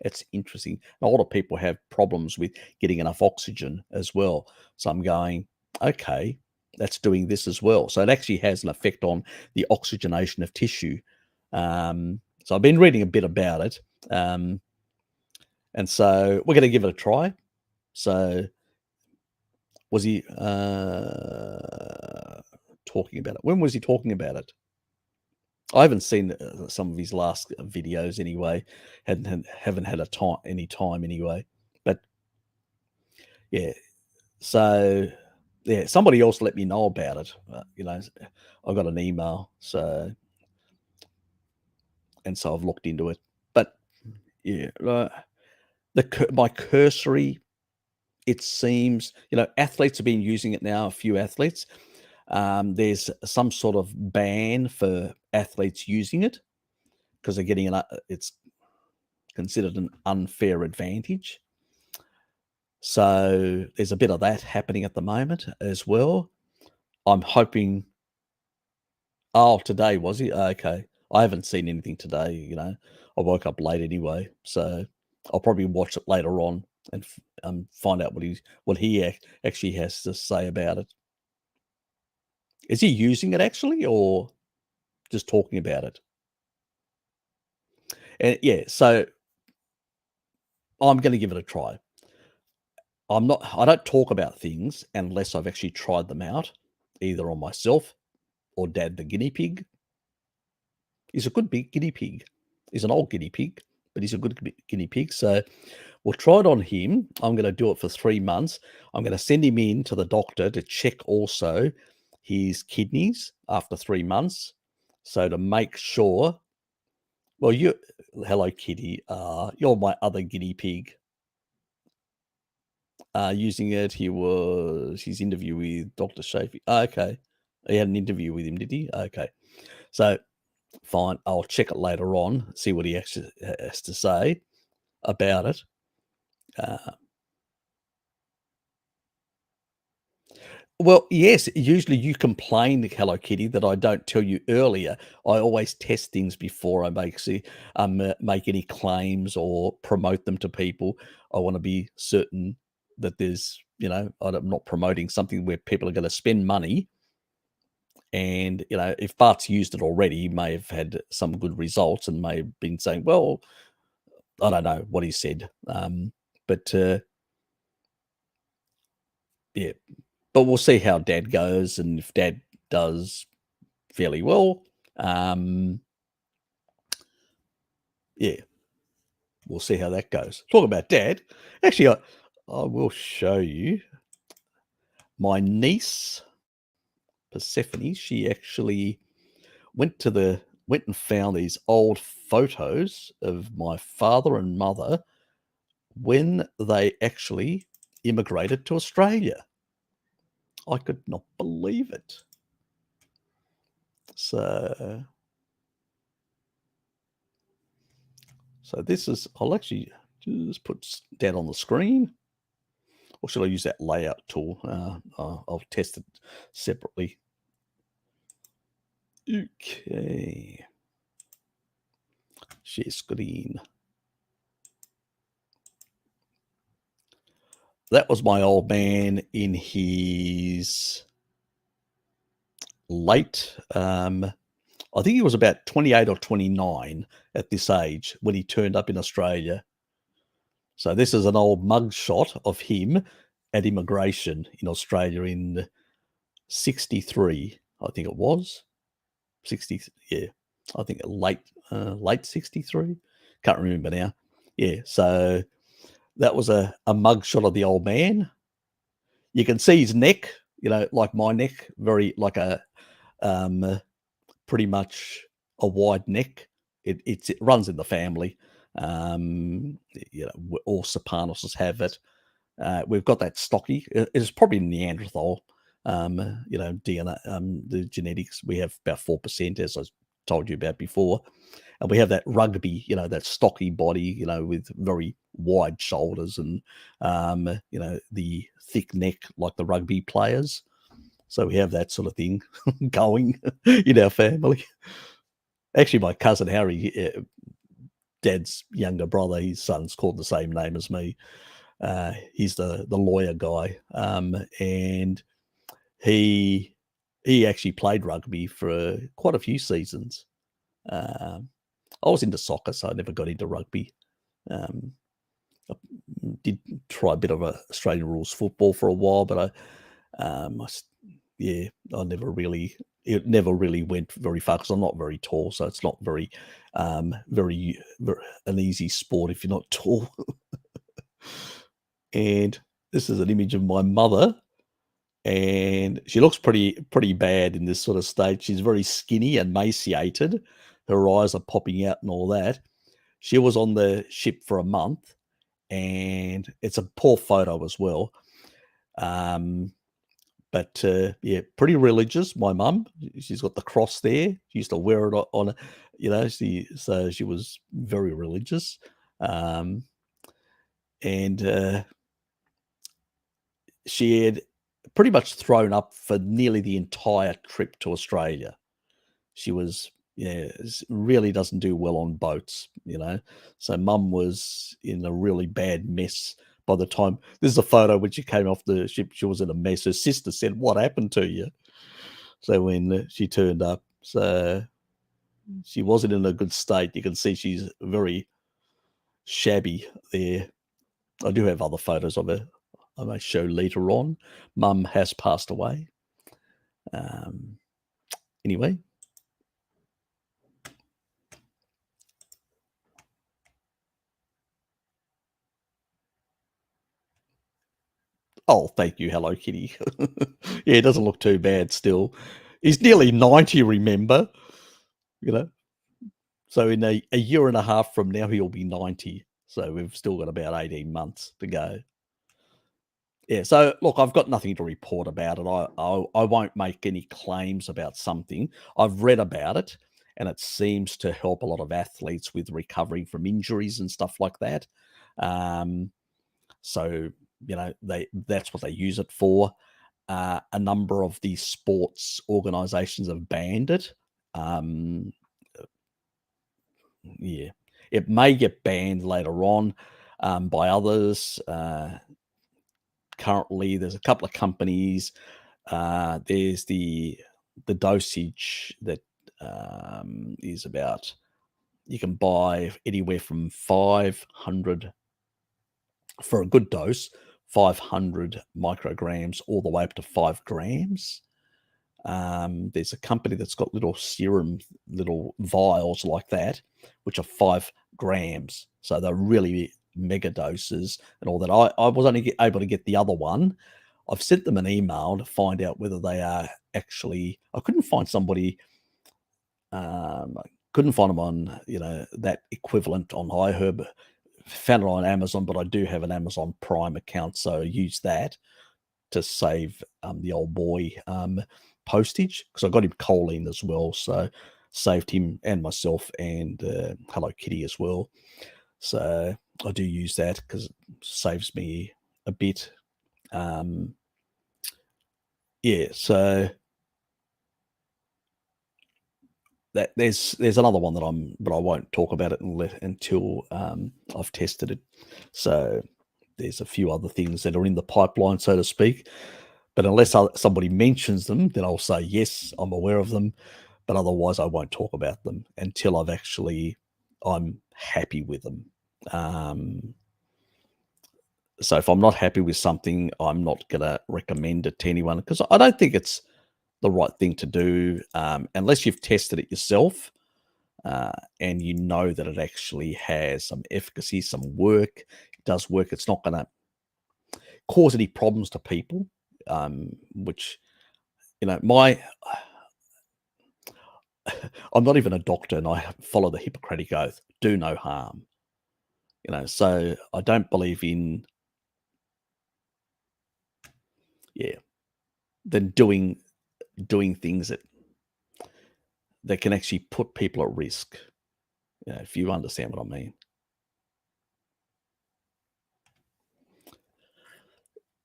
S1: it's interesting. A lot of people have problems with getting enough oxygen as well. So I'm going, okay, that's doing this as well. So it actually has an effect on the oxygenation of tissue. So I've been reading a bit about it. And so we're going to give it a try. So was he talking about it? When was he talking about it? I haven't seen some of his last videos anyway. Haven't had any time anyway. But yeah, so yeah, somebody else let me know about it. I got an email, and so I've looked into it. But yeah, my cursory, it seems athletes have been using it now. A few athletes. There's some sort of ban for athletes using it because they're getting it's considered an unfair advantage. So there's a bit of that happening at the moment as well. I'm hoping. Oh, today was it? Okay. I haven't seen anything today. I woke up late anyway, so I'll probably watch it later on and find out what he actually has to say about it. Is he using it actually, or just talking about it? And yeah, so I'm going to give it a try. I don't talk about things unless I've actually tried them out, either on myself or Dad the guinea pig. He's a good big guinea pig. He's an old guinea pig, but he's a good guinea pig. So we'll try it on him. I'm going to do it for 3 months. I'm going to send him in to the doctor to check also his kidneys after 3 months. So to make sure, well, hello, kitty. You're my other guinea pig. Using it, his interview with Dr. Shafi. Okay. He had an interview with him, did he? Okay. So fine. I'll check it later on, see what he actually has to say about it. Well, yes, usually you complain, Hello Kitty, that I don't tell you earlier. I always test things before I make any claims or promote them to people. I want to be certain that I'm not promoting something where people are going to spend money. And, if Bart's used it already, he may have had some good results and may have been saying, well, I don't know what he said. But yeah, but we'll see how Dad goes, and if Dad does fairly well, yeah, we'll see how that goes. Talk about Dad. Actually, I will show you my niece, Persephone. She actually went and found these old photos of my father and mother when they actually immigrated to Australia. I could not believe it. So this is, I'll actually just put that on the screen. Or should I use that layout tool? I'll test it separately. Okay. Share screen. That was my old man in his late, I think he was about 28 or 29 at this age when he turned up in Australia. So this is an old mugshot of him at immigration in Australia in 63, I think it was. 60, yeah. I think late 63. Can't remember now. Yeah, so that was a mugshot of the old man. You can see his neck, like my neck, very like a pretty much a wide neck. It runs in the family. All Serpanos have it. We've got that stocky. It's probably Neanderthal. DNA, the genetics. We have about 4%, as I told you about before, and we have that rugby. That stocky body. With very wide shoulders and the thick neck like the rugby players. So we have that sort of thing going in our family. Actually, my cousin Harry, Dad's younger brother, his son's called the same name as me. He's the lawyer guy, and he actually played rugby for quite a few seasons. I was into soccer, so I never got into rugby. I did try a bit of Australian rules football for a while, but it never really went very far because I'm not very tall, so it's not very an easy sport if you're not tall. And this is an image of my mother, and she looks pretty bad in this sort of state. She's very skinny and emaciated. Her eyes are popping out and all that. She was on the ship for a month, and it's a poor photo as well. But yeah, pretty religious. My mum, she's got the cross there. She used to wear it on so she was very religious. And she had pretty much thrown up for nearly the entire trip to Australia. She was, really doesn't do well on boats, So mum was in a really bad mess by the time. This is a photo when she came off the ship. She was in a mess. Her sister said, "What happened to you?" So when she turned up, so She wasn't in a good state. You can see she's very shabby there. I do have other photos of her I may show later on. Mum has passed away. Anyway. Oh, thank you. Hello, Kitty. Yeah, it doesn't look too bad still. He's nearly 90, remember? You know? So in a year and a half from now, he'll be 90. So we've still got about 18 months to go. Yeah, so look, I've got nothing to report about it. I won't make any claims about something. I've read about it, and it seems to help a lot of athletes with recovering from injuries and stuff like that. So, that's what they use it for. A number of these sports organizations have banned it. Yeah, it may get banned later on by others. Currently, there's a couple of companies. There's the dosage that is about. You can buy anywhere from 500 for a good dose, 500 micrograms, all the way up to 5 grams. There's a company that's got little serum, little vials like that, which are 5 grams. So they're really mega doses and all that. I was only able to get the other one. I've sent them an email to find out whether they are actually. I couldn't find somebody. I couldn't find them on that equivalent on iHerb. Found it on Amazon, but I do have an Amazon Prime account, so I use that to save the old boy postage, because I got him choline as well, so saved him and myself and Hello Kitty as well. So I do use that because it saves me a bit. Yeah, so that there's another one but I won't talk about it until I've tested it. So there's a few other things that are in the pipeline, so to speak. But unless somebody mentions them, then I'll say, yes, I'm aware of them. But otherwise, I won't talk about them until I'm happy with them. So if I'm not happy with something, I'm not going to recommend it to anyone, because I don't think it's the right thing to do unless you've tested it yourself and you know that it actually has some efficacy, some work. It does work. It's not going to cause any problems to people, which, I'm not even a doctor, and I follow the Hippocratic Oath, do no harm. So I don't believe in, then doing things that can actually put people at risk. If you understand what I mean.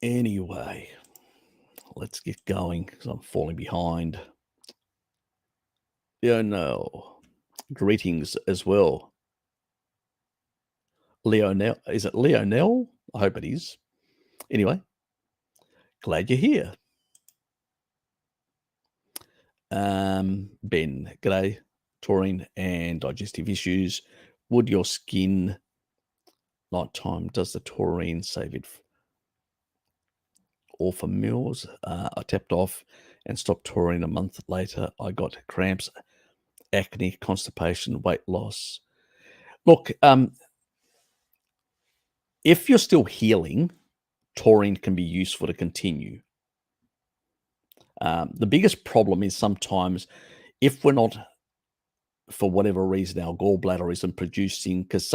S1: Anyway, let's get going because I'm falling behind. Yeah, no. Greetings as well. Leonel, is it Leonel? I hope it is. Anyway, glad you're here. Ben, g'day. Taurine and digestive issues. Would your skin nighttime? Does the taurine save it all for meals? I tapped off and stopped taurine a month later. I got cramps, acne, constipation, weight loss. Look, if you're still healing, taurine can be useful to continue. The biggest problem is sometimes if we're not, for whatever reason, our gallbladder isn't producing, because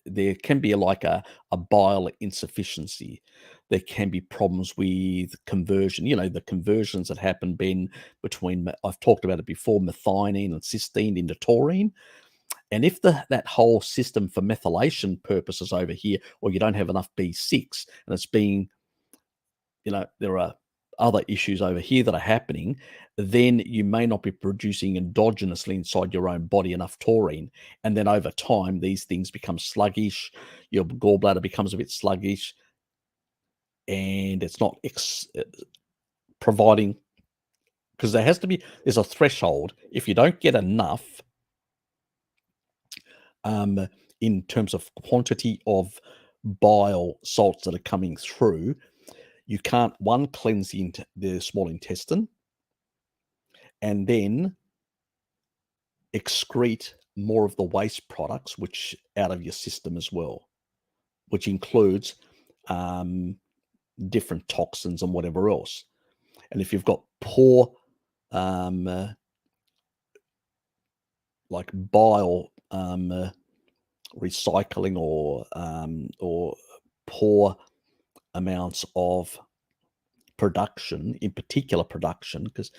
S1: there can be like a bile insufficiency. There can be problems with conversion. The conversions that happen, Ben, between, I've talked about it before, methionine and cysteine into taurine. And if that whole system for methylation purposes over here, or you don't have enough B6 and it's being, there are other issues over here that are happening, then you may not be producing endogenously inside your own body enough taurine. And then over time, these things become sluggish. Your gallbladder becomes a bit sluggish, and it's not providing, because there's a threshold. If you don't get enough, in terms of quantity of bile salts that are coming through, you can't, one, cleanse the small intestine and then excrete more of the waste products which out of your system as well, which includes different toxins and whatever else. And if you've got poor like bile recycling or poor amounts of production, in particular production, because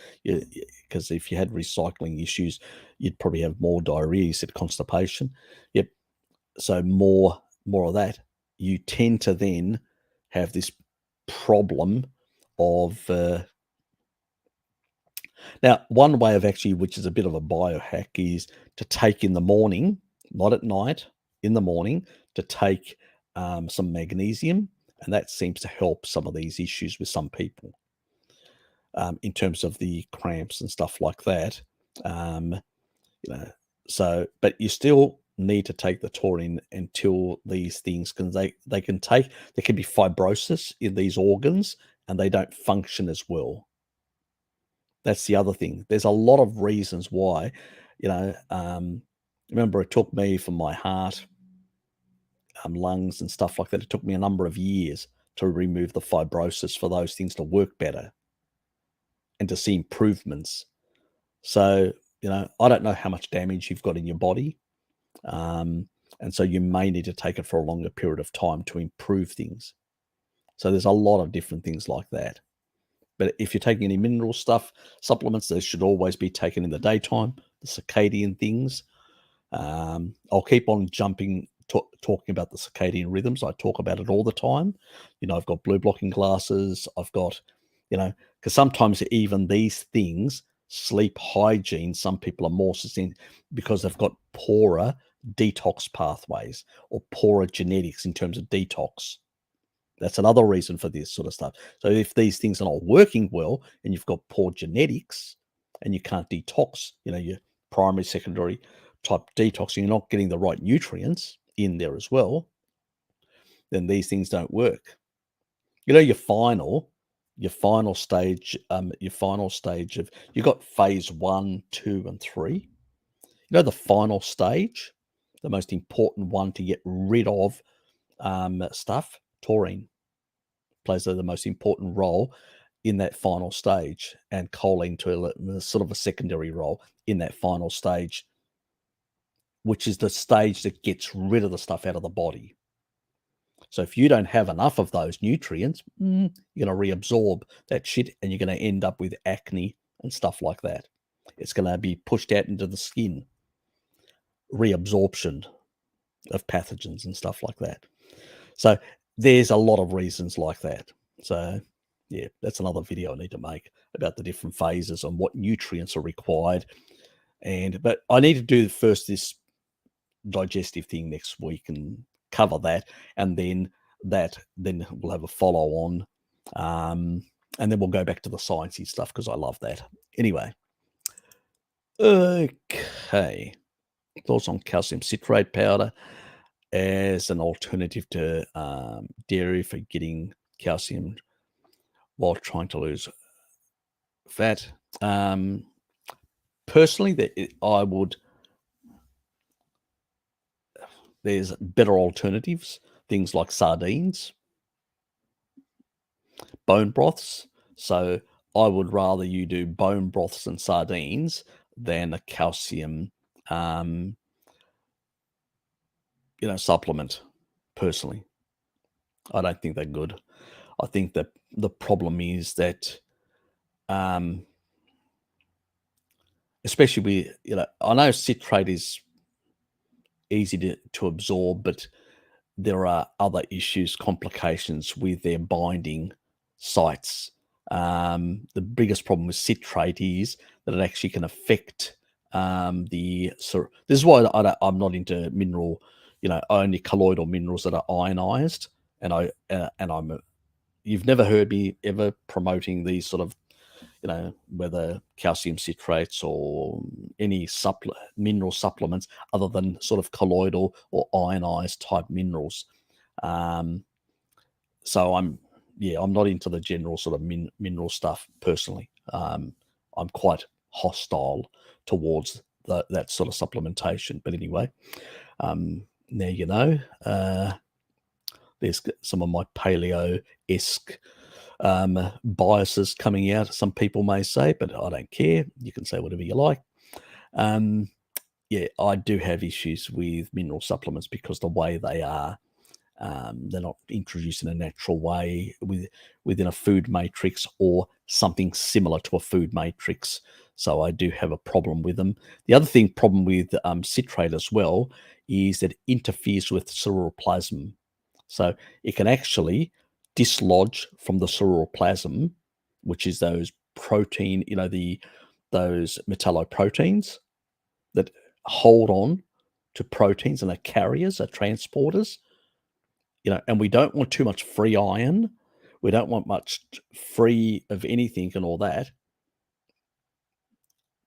S1: if you had recycling issues, you'd probably have more diarrhea. You said constipation. Yep. So more of that, you tend to then have this problem of now, one way of actually, which is a bit of a biohack, is to take in the morning, not at night, in the morning, to take some magnesium, and that seems to help some of these issues with some people in terms of the cramps and stuff like that. So, but you still need to take the taurine until these things there can be fibrosis in these organs and they don't function as well. That's the other thing. There's a lot of reasons why, remember it took me for my heart, lungs and stuff like that. It took me a number of years to remove the fibrosis for those things to work better and to see improvements. So, I don't know how much damage you've got in your body. And so you may need to take it for a longer period of time to improve things. So there's a lot of different things like that. But if you're taking any mineral stuff, supplements, they should always be taken in the daytime, the circadian things. I'll keep on talking about the circadian rhythms. I talk about it all the time. I've got blue blocking glasses. I've got, because sometimes even these things, sleep hygiene, some people are more sustained because they've got poorer detox pathways or poorer genetics in terms of detox. That's another reason for this sort of stuff. So if these things are not working well and you've got poor genetics and you can't detox, your primary, secondary type detox, and you're not getting the right nutrients in there as well, then these things don't work. Your final stage of, you got phase 1, 2, and 3. The final stage, the most important one to get rid of stuff, taurine plays the most important role in that final stage, and choline to sort of a secondary role in that final stage, which is the stage that gets rid of the stuff out of the body. So if you don't have enough of those nutrients, you're going to reabsorb that shit and you're going to end up with acne and stuff like that. It's going to be pushed out into the skin, reabsorption of pathogens and stuff like that. So there's a lot of reasons like that. So yeah, that's another video I need to make about the different phases and what nutrients are required. But I need to do first this digestive thing next week and cover that, and then we'll have a follow on, and then we'll go back to the sciencey stuff because I love that. Anyway, okay, thoughts on calcium citrate powder as an alternative to dairy for getting calcium while trying to lose fat. Personally, there's better alternatives, things like sardines, bone broths. So I would rather you do bone broths and sardines than a calcium, supplement. Personally, I don't think they're good. I think that the problem is that, especially with, I know citrate is easy to absorb, but there are other issues, complications with their binding sites. The biggest problem with citrate is that it actually can affect this is why I'm not into mineral, only colloidal minerals that are ionized. And you've never heard me ever promoting these sort of, whether calcium citrates or any mineral supplements other than sort of colloidal or ionized type minerals. So I'm not into the general sort of mineral stuff personally. I'm quite hostile towards that sort of supplementation. But anyway, now there's some of my paleo-esque biases coming out, some people may say, but I don't care. You can say whatever you like. I do have issues with mineral supplements because the way they are, they're not introduced in a natural way within a food matrix or something similar to a food matrix. So I do have a problem with them. The other problem with citrate as well is that it interferes with ceruloplasm. So it can actually dislodge from the ceruloplasm, which is those protein, those metalloproteins that hold on to proteins and are carriers, are transporters. And we don't want too much free iron. We don't want much free of anything and all that,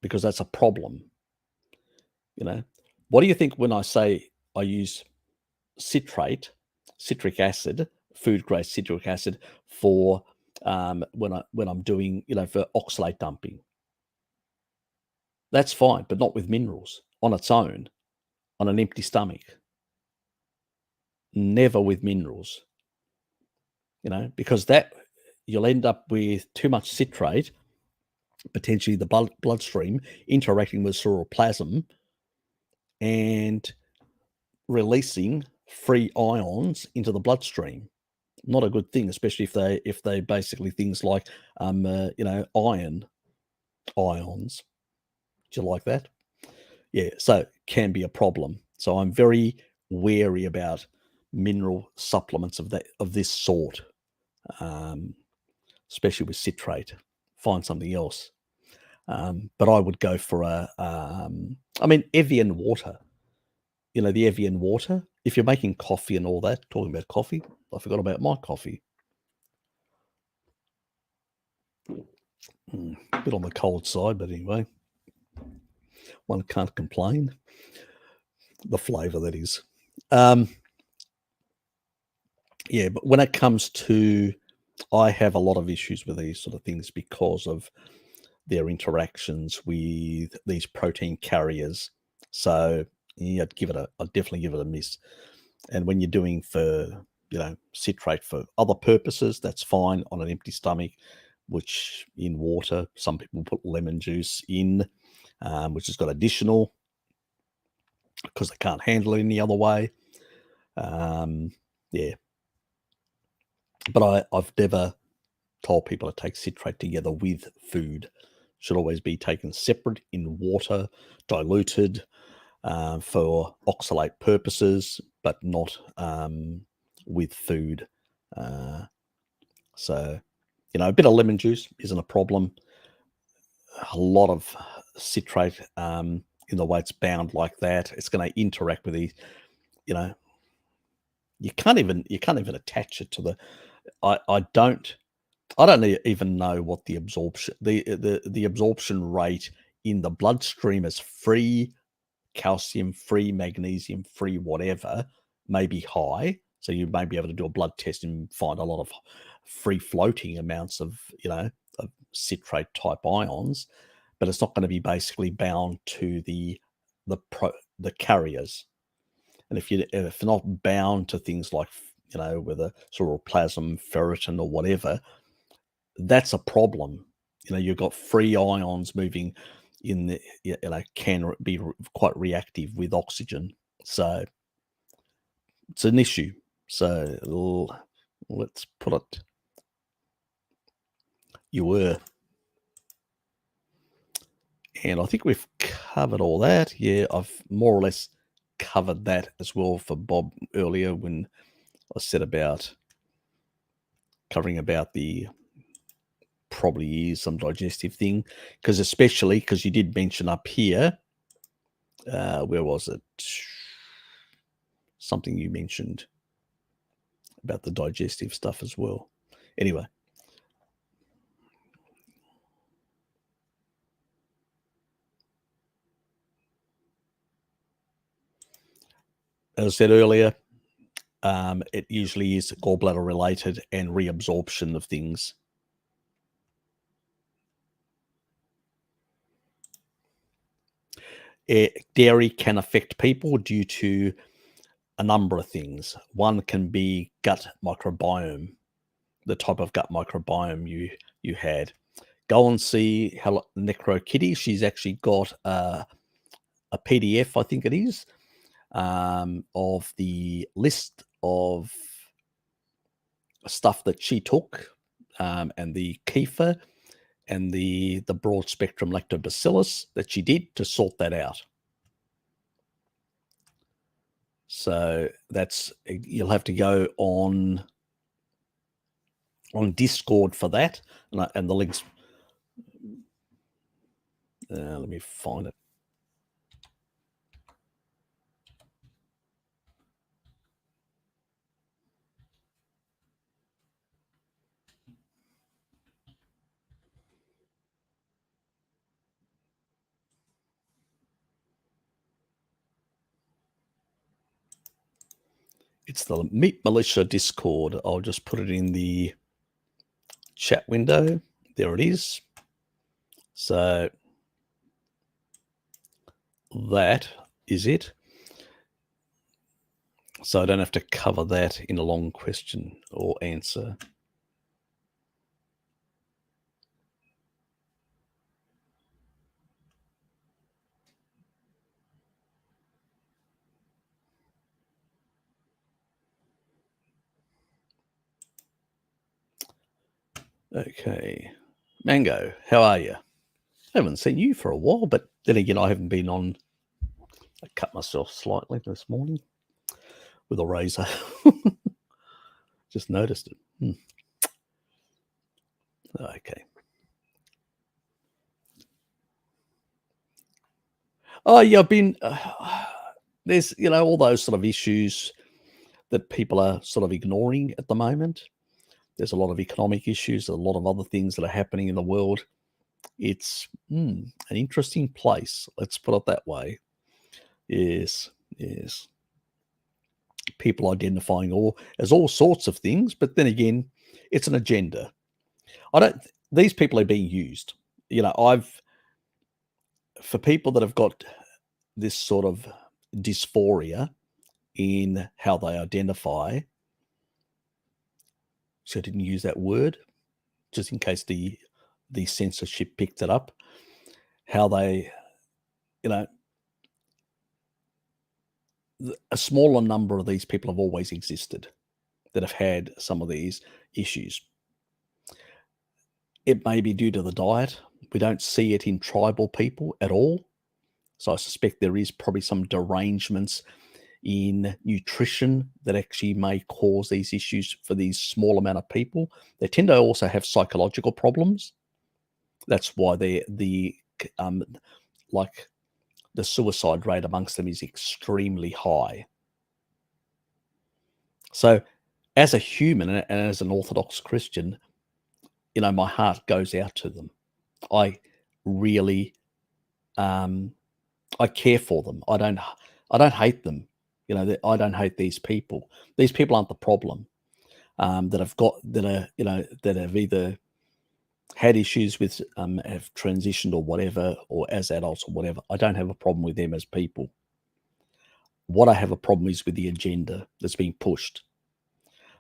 S1: because that's a problem. What do you think when I say I use citric acid, food grade citric acid for when I'm doing, for oxalate dumping? That's fine, but not with minerals on its own, on an empty stomach. Never with minerals, because that you'll end up with too much citrate, potentially the bloodstream interacting with ceruloplasm and releasing free ions into the bloodstream. Not a good thing, especially if they basically things like iron ions. Do you like that? Yeah, so can be a problem. So I'm very wary about mineral supplements of this sort, especially with citrate. Find something else. But I would go for Evian water. The Evian water. If you're making coffee and all that, talking about coffee, I forgot about my coffee. A bit on the cold side, but anyway, one can't complain. The flavour, that is. But when it comes to, I have a lot of issues with these sort of things because of their interactions with these protein carriers. So I'd definitely give it a miss. And when you're doing for, citrate for other purposes, that's fine on an empty stomach, which in water, some people put lemon juice in, which has got additional because they can't handle it any other way. But I've never told people to take citrate together with food. Should always be taken separate in water, diluted for oxalate purposes, but not with food. So, a bit of lemon juice isn't a problem. A lot of citrate in the way it's bound like that, it's going to interact with these. You can't even attach it to the. I don't even know what the absorption the absorption rate in the bloodstream is. Free calcium, free magnesium, free whatever may be high. So you may be able to do a blood test and find a lot of free floating amounts of of citrate type ions, but it's not going to be basically bound to the carriers. And if you're not bound to things like whether ceruloplasm, ferritin, or whatever, that's a problem. You've got free ions moving in the, can be quite reactive with oxygen. So it's an issue. So let's put it, you were. And I think we've covered all that. Yeah, I've more or less covered that as well for Bob earlier when I said about covering about the probably is some digestive thing, especially because you did mention up here, where was it? Something you mentioned about the digestive stuff as well. Anyway, as I said earlier, it usually is gallbladder related and reabsorption of things. Dairy can affect people due to a number of things. One can be gut microbiome, the type of gut microbiome you had. Go and see Necro Kitty. She's actually got a PDF, I think it is, of the list of stuff that she took, and the kefir and the broad spectrum lactobacillus that she did to sort that out. So that's, you'll have to go on Discord for that, and the links. Let me find it. It's the Meat Militia Discord. I'll just put it in the chat window. There it is. So that is it. So I don't have to cover that in a long question or answer. Okay. Mango, how are you? I haven't seen you for a while, but then again, I haven't been on. I cut myself slightly this morning with a razor. Just noticed it. Okay. Oh, yeah, I've been. There's, all those sort of issues that people are sort of ignoring at the moment. There's a lot of economic issues, a lot of other things that are happening in the world. It's an interesting place. Let's put it that way. Yes. People identifying as all sorts of things, but then again, it's an agenda. These people are being used. For people that have got this sort of dysphoria in how they identify, so I didn't use that word, just in case the censorship picked it up, how they, a smaller number of these people have always existed that have had some of these issues. It may be due to the diet. We don't see it in tribal people at all. So I suspect there is probably some derangements in nutrition that actually may cause these issues for these small amount of people. They tend to also have psychological problems. That's why the suicide rate amongst them is extremely high. So as a human and as an Orthodox Christian, my heart goes out to them. I really, I care for them. I don't hate them. I don't hate these people. These people aren't the problem. That have either had issues with, have transitioned or whatever, or as adults or whatever. I don't have a problem with them as people. What I have a problem is with the agenda that's being pushed.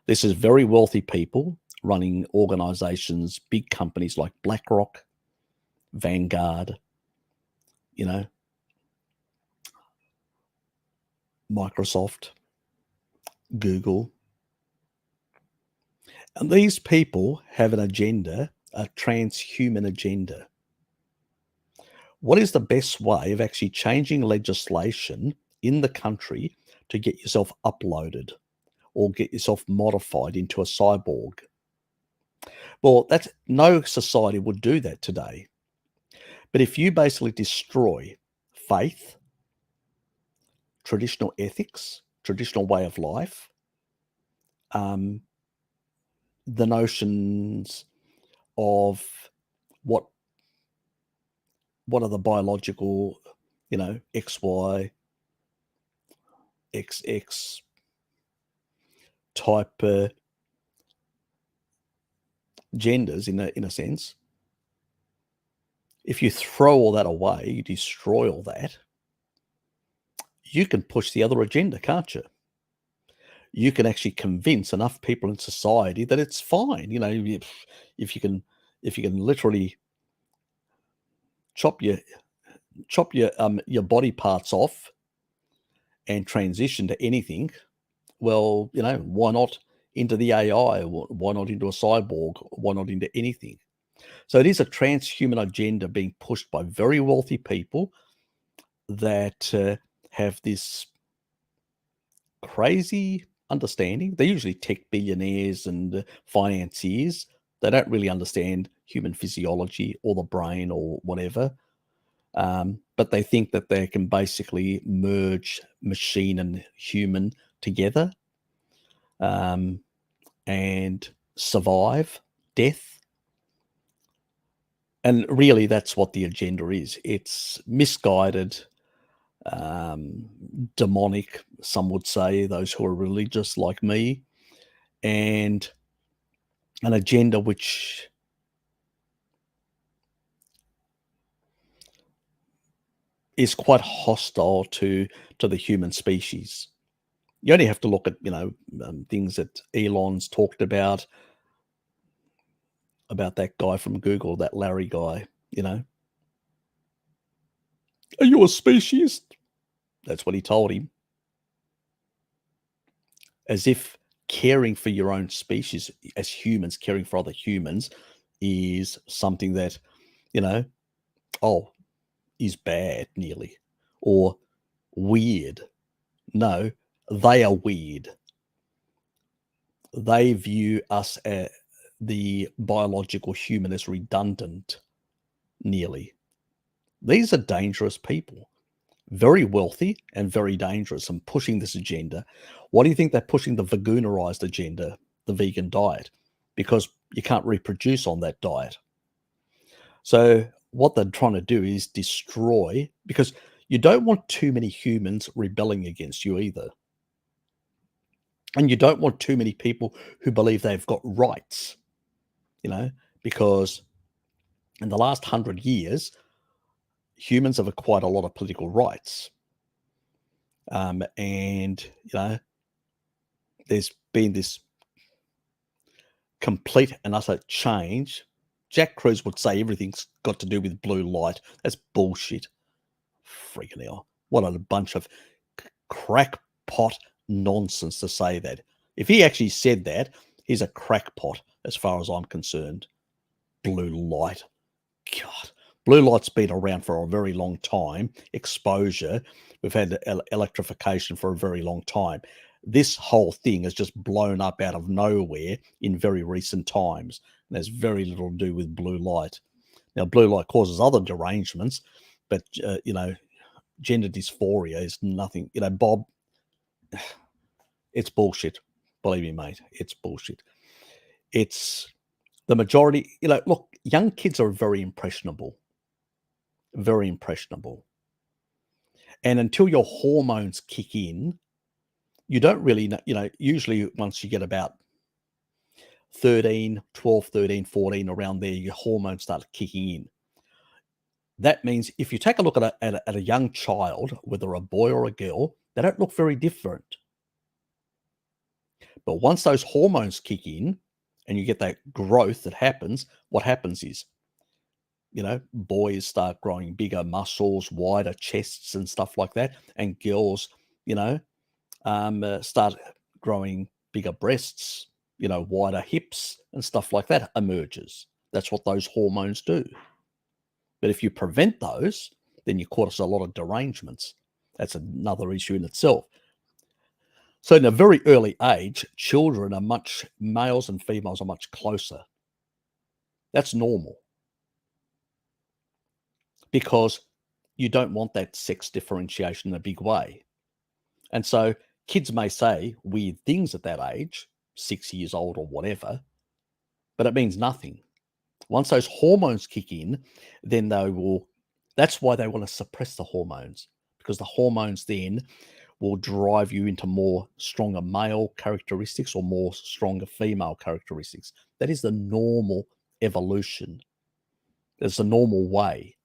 S1: This is very wealthy people running organizations, big companies like BlackRock, Vanguard, Microsoft, Google. And these people have an agenda, a transhuman agenda. What is the best way of actually changing legislation in the country to get yourself uploaded or get yourself modified into a cyborg? Well, no society would do that today. But if you basically destroy faith, traditional ethics, traditional way of life, the notions of what are the biological, X, Y, XX type genders in a sense. If you throw all that away, you destroy all that, you can push the other agenda, can't you? You can actually convince enough people in society that it's fine. You know, if you can literally chop your body parts off and transition to anything, well, you know, why not into the AI? Why not into a cyborg? Why not into anything? So it is a transhuman agenda being pushed by very wealthy people that have this crazy understanding. They're usually tech billionaires and financiers. They don't really understand human physiology or the brain or whatever. But they think that they can basically merge machine and human together and survive death. And really, that's what the agenda is. It's misguided, demonic, some would say, those who are religious like me, and an agenda which is quite hostile to the human species. You only have to look at, you know, things that Elon's talked about that guy from Google, that Larry guy, you know. Are you a species? That's what he told him. As if caring for your own species as humans, caring for other humans is something that, you know, oh, is bad nearly or weird. No, they are weird. They view us as the biological human as redundant nearly. These are dangerous people, very wealthy and very dangerous and pushing this agenda. Why do you think they're pushing the veganerized agenda, the vegan diet? Because you can't reproduce on that diet. So what they're trying to do is destroy, because you don't want too many humans rebelling against you either. And you don't want too many people who believe they've got rights, you know, because in the last 100 years, humans have acquired a lot of political rights. And, you know, there's been this complete and utter change. Jack Cruz would say everything's got to do with blue light. That's bullshit. Freaking hell. What a bunch of crackpot nonsense to say that. If he actually said that, he's a crackpot as far as I'm concerned. Blue light. God. Blue light's been around for a very long time. Exposure. We've had electrification for a very long time. This whole thing has just blown up out of nowhere in very recent times. And there's very little to do with blue light. Now, blue light causes other derangements, but, you know, gender dysphoria is nothing. You know, Bob, it's bullshit. Believe me, mate, it's bullshit. It's the majority. You know, look, young kids are very impressionable. Very impressionable. And until your hormones kick in, you don't really know, you know, usually once you get about 13, 12, 13, 14, around there, your hormones start kicking in. That means if you take a look at a young child, whether a boy or a girl, they don't look very different. But once those hormones kick in and you get that growth that happens, what happens is, you know, boys start growing bigger muscles, wider chests and stuff like that. And girls, you know, start growing bigger breasts, you know, wider hips and stuff like that emerges. That's what those hormones do. But if you prevent those, then you cause a lot of derangements. That's another issue in itself. So in a very early age, children are males and females are much closer. That's normal because you don't want that sex differentiation in a big way. And so kids may say weird things at that age, 6 years old or whatever, but it means nothing. Once those hormones kick in, then that's why they want to suppress the hormones, because the hormones then will drive you into more stronger male characteristics or more stronger female characteristics. That is the normal evolution. It's the normal way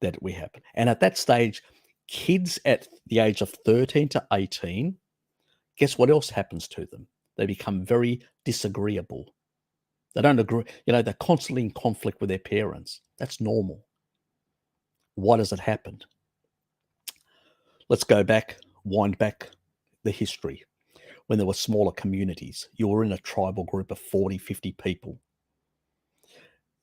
S1: that we happen. And at that stage, kids at the age of 13 to 18, guess what else happens to them? They become very disagreeable. They don't agree. They're constantly in conflict with their parents. That's normal. Why does it happen? Let's go back, wind back the history. When there were smaller communities, you were in a tribal group of 40, 50 people.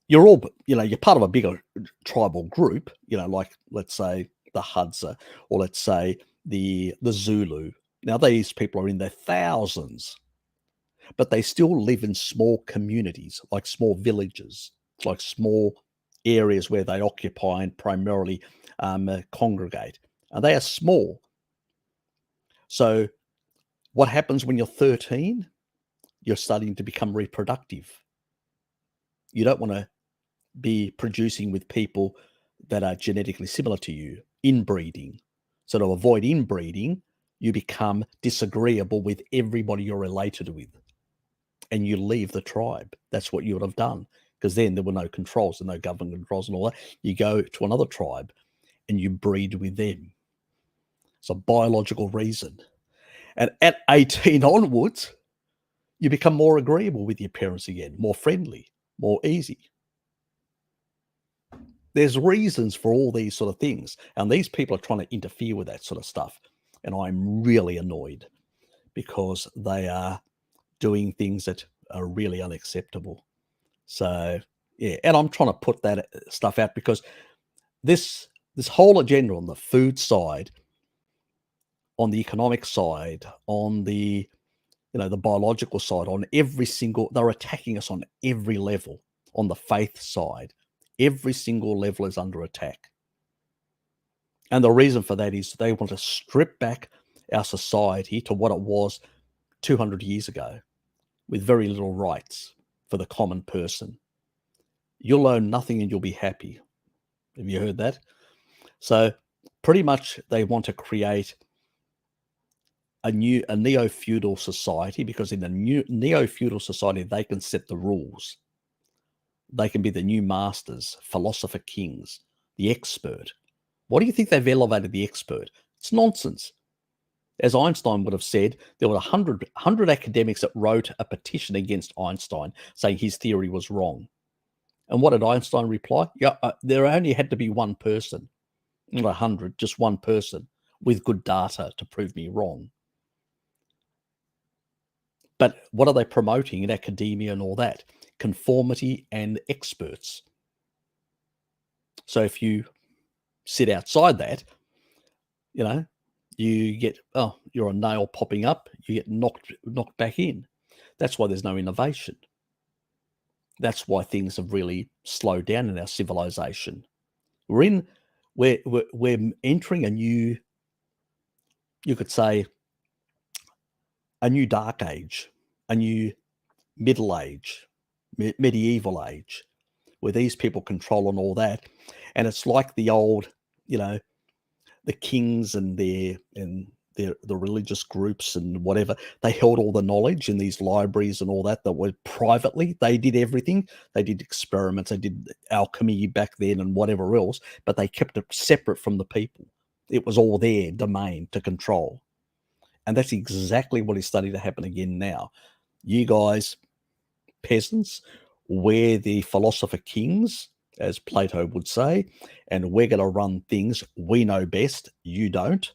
S1: You're all, you're part of a bigger tribal group, like let's say the Hadza, or let's say the Zulu. Now these people are in their thousands, but they still live in small communities, like small villages, like small areas where they occupy and primarily congregate. And they are small. So what happens when you're 13? You're starting to become reproductive. You don't want to be producing with people that are genetically similar to you, inbreeding. So to avoid inbreeding, you become disagreeable with everybody you're related with, and you leave the tribe. That's what you would have done, because then there were no controls and no government controls and all that. You go to another tribe and you breed with them. It's a biological reason. And at 18 onwards, you become more agreeable with your parents again, more friendly, more easy. There's reasons for all these sort of things, and these people are trying to interfere with that sort of stuff. And I'm really annoyed because they are doing things that are really unacceptable. So, yeah, and I'm trying to put that stuff out because this whole agenda on the food side, on the economic side, on the the biological side, on every single, they're attacking us on every level. On the faith side, every single level is under attack. And the reason for that is they want to strip back our society to what it was 200 years ago, with very little rights for the common person. You'll own nothing and you'll be happy. Have you heard that? So pretty much they want to create a neo-feudal society, because in the neo-feudal society, they can set the rules. They can be the new masters, philosopher kings, the expert. What do you think they've elevated the expert? It's nonsense. As Einstein would have said, there were 100 academics that wrote a petition against Einstein saying his theory was wrong. And what did Einstein reply? Yeah, there only had to be one person, not 100, just one person with good data to prove me wrong. But what are they promoting in academia and all that? Conformity and experts. So if you sit outside that, you get, you're a nail popping up, you get knocked back in. That's why there's no innovation. That's why things have really slowed down in our civilization. We're entering a new, you could say, a new dark age, a new middle age, medieval age, where these people control and all that. And it's like the old, the kings and the religious groups and whatever. They held all the knowledge in these libraries and all that were privately. They did everything. They did experiments. They did alchemy back then and whatever else, but they kept it separate from the people. It was all their domain to control. And that's exactly what is starting to happen again now. You guys, peasants, we're the philosopher kings, as Plato would say, and we're going to run things. We know best. You don't.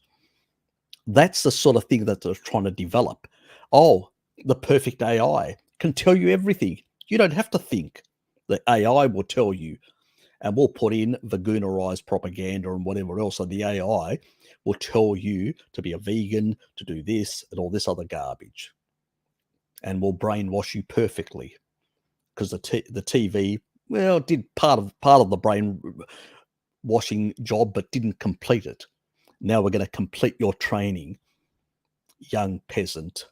S1: That's the sort of thing that they're trying to develop. Oh, the perfect AI can tell you everything. You don't have to think. The AI will tell you, and we'll put in vagunarized propaganda and whatever else. So the AI will tell you to be a vegan, to do this and all this other garbage, and will brainwash you perfectly, because the TV, well, did part of the brain washing job, but didn't complete it. Now we're going to complete your training, young peasant.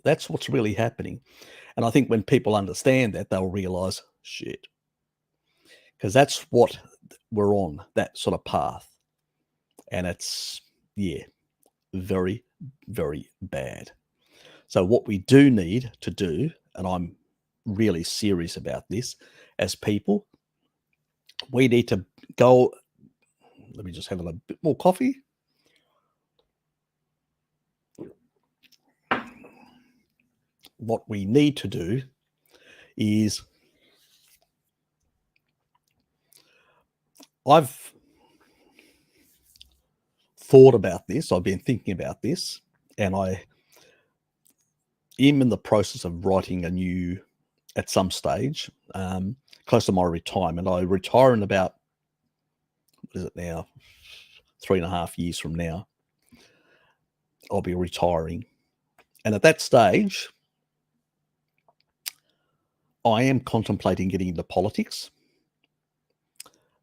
S1: That's what's really happening. And I think when people understand that, they'll realize, shit, because that's what we're on, that sort of path. And it's, yeah, very, very bad. So what we do need to do, and I'm really serious about this, as people, we need to go. Let me just have a bit more coffee. What we need to do is, I've thought about this, I've been thinking about this, and I am in the process of writing a new, at some stage, close to my retirement. I retire in about, what is it now, 3.5 years from now, I'll be retiring. And at that stage, I am contemplating getting into politics.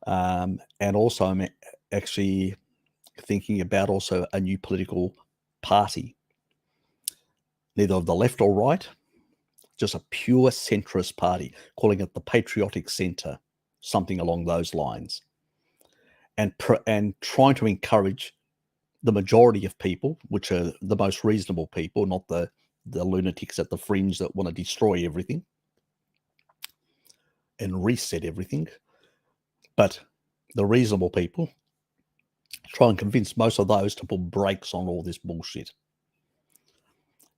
S1: And also I'm actually thinking about also a new political party, neither of the left or right, just a pure centrist party, calling it the Patriotic Centre, something along those lines, and trying to encourage the majority of people, which are the most reasonable people, not the lunatics at the fringe that want to destroy everything and reset everything, but the reasonable people, try and convince most of those to put brakes on all this bullshit.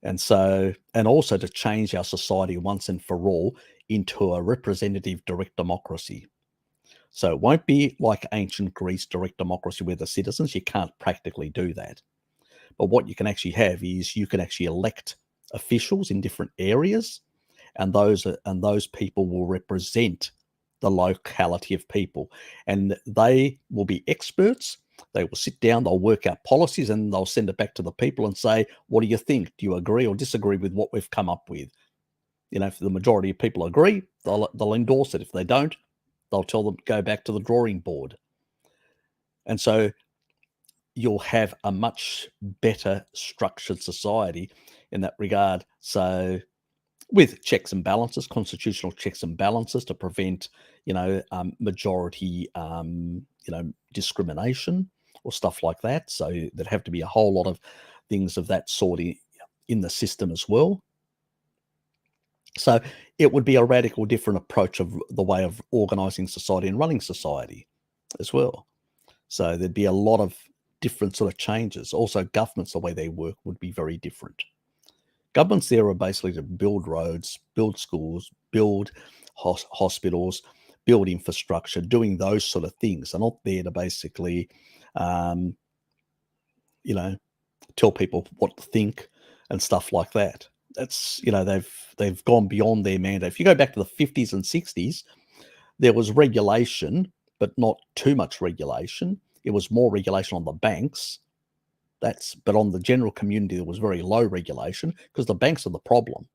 S1: And so, and also to change our society once and for all into a representative direct democracy. So it won't be like ancient Greece direct democracy where the citizens, you can't practically do that. But what you can actually have is you can actually elect officials in different areas, and those people will represent the locality of people, and they will be experts. They will sit down, they'll work out policies, and they'll send it back to the people and say, what do you think? Do you agree or disagree with what we've come up with? You know, if the majority of people agree, they'll endorse it. If they don't, they'll tell them go back to the drawing board. And so you'll have a much better structured society in that regard. So with checks and balances, constitutional checks and balances to prevent, majority, discrimination or stuff like that. So there'd have to be a whole lot of things of that sort in the system as well. So it would be a radical different approach of the way of organizing society and running society as well. So there'd be a lot of different sort of changes. Also, governments, the way they work would be very different. Governments there are basically to build roads, build schools, build hospitals, build infrastructure, doing those sort of things. They're not there to basically, tell people what to think and stuff like that. That's, they've gone beyond their mandate. If you go back to the 50s and 60s, there was regulation, but not too much regulation. It was more regulation on the banks. But on the general community, there was very low regulation because the banks are the problem.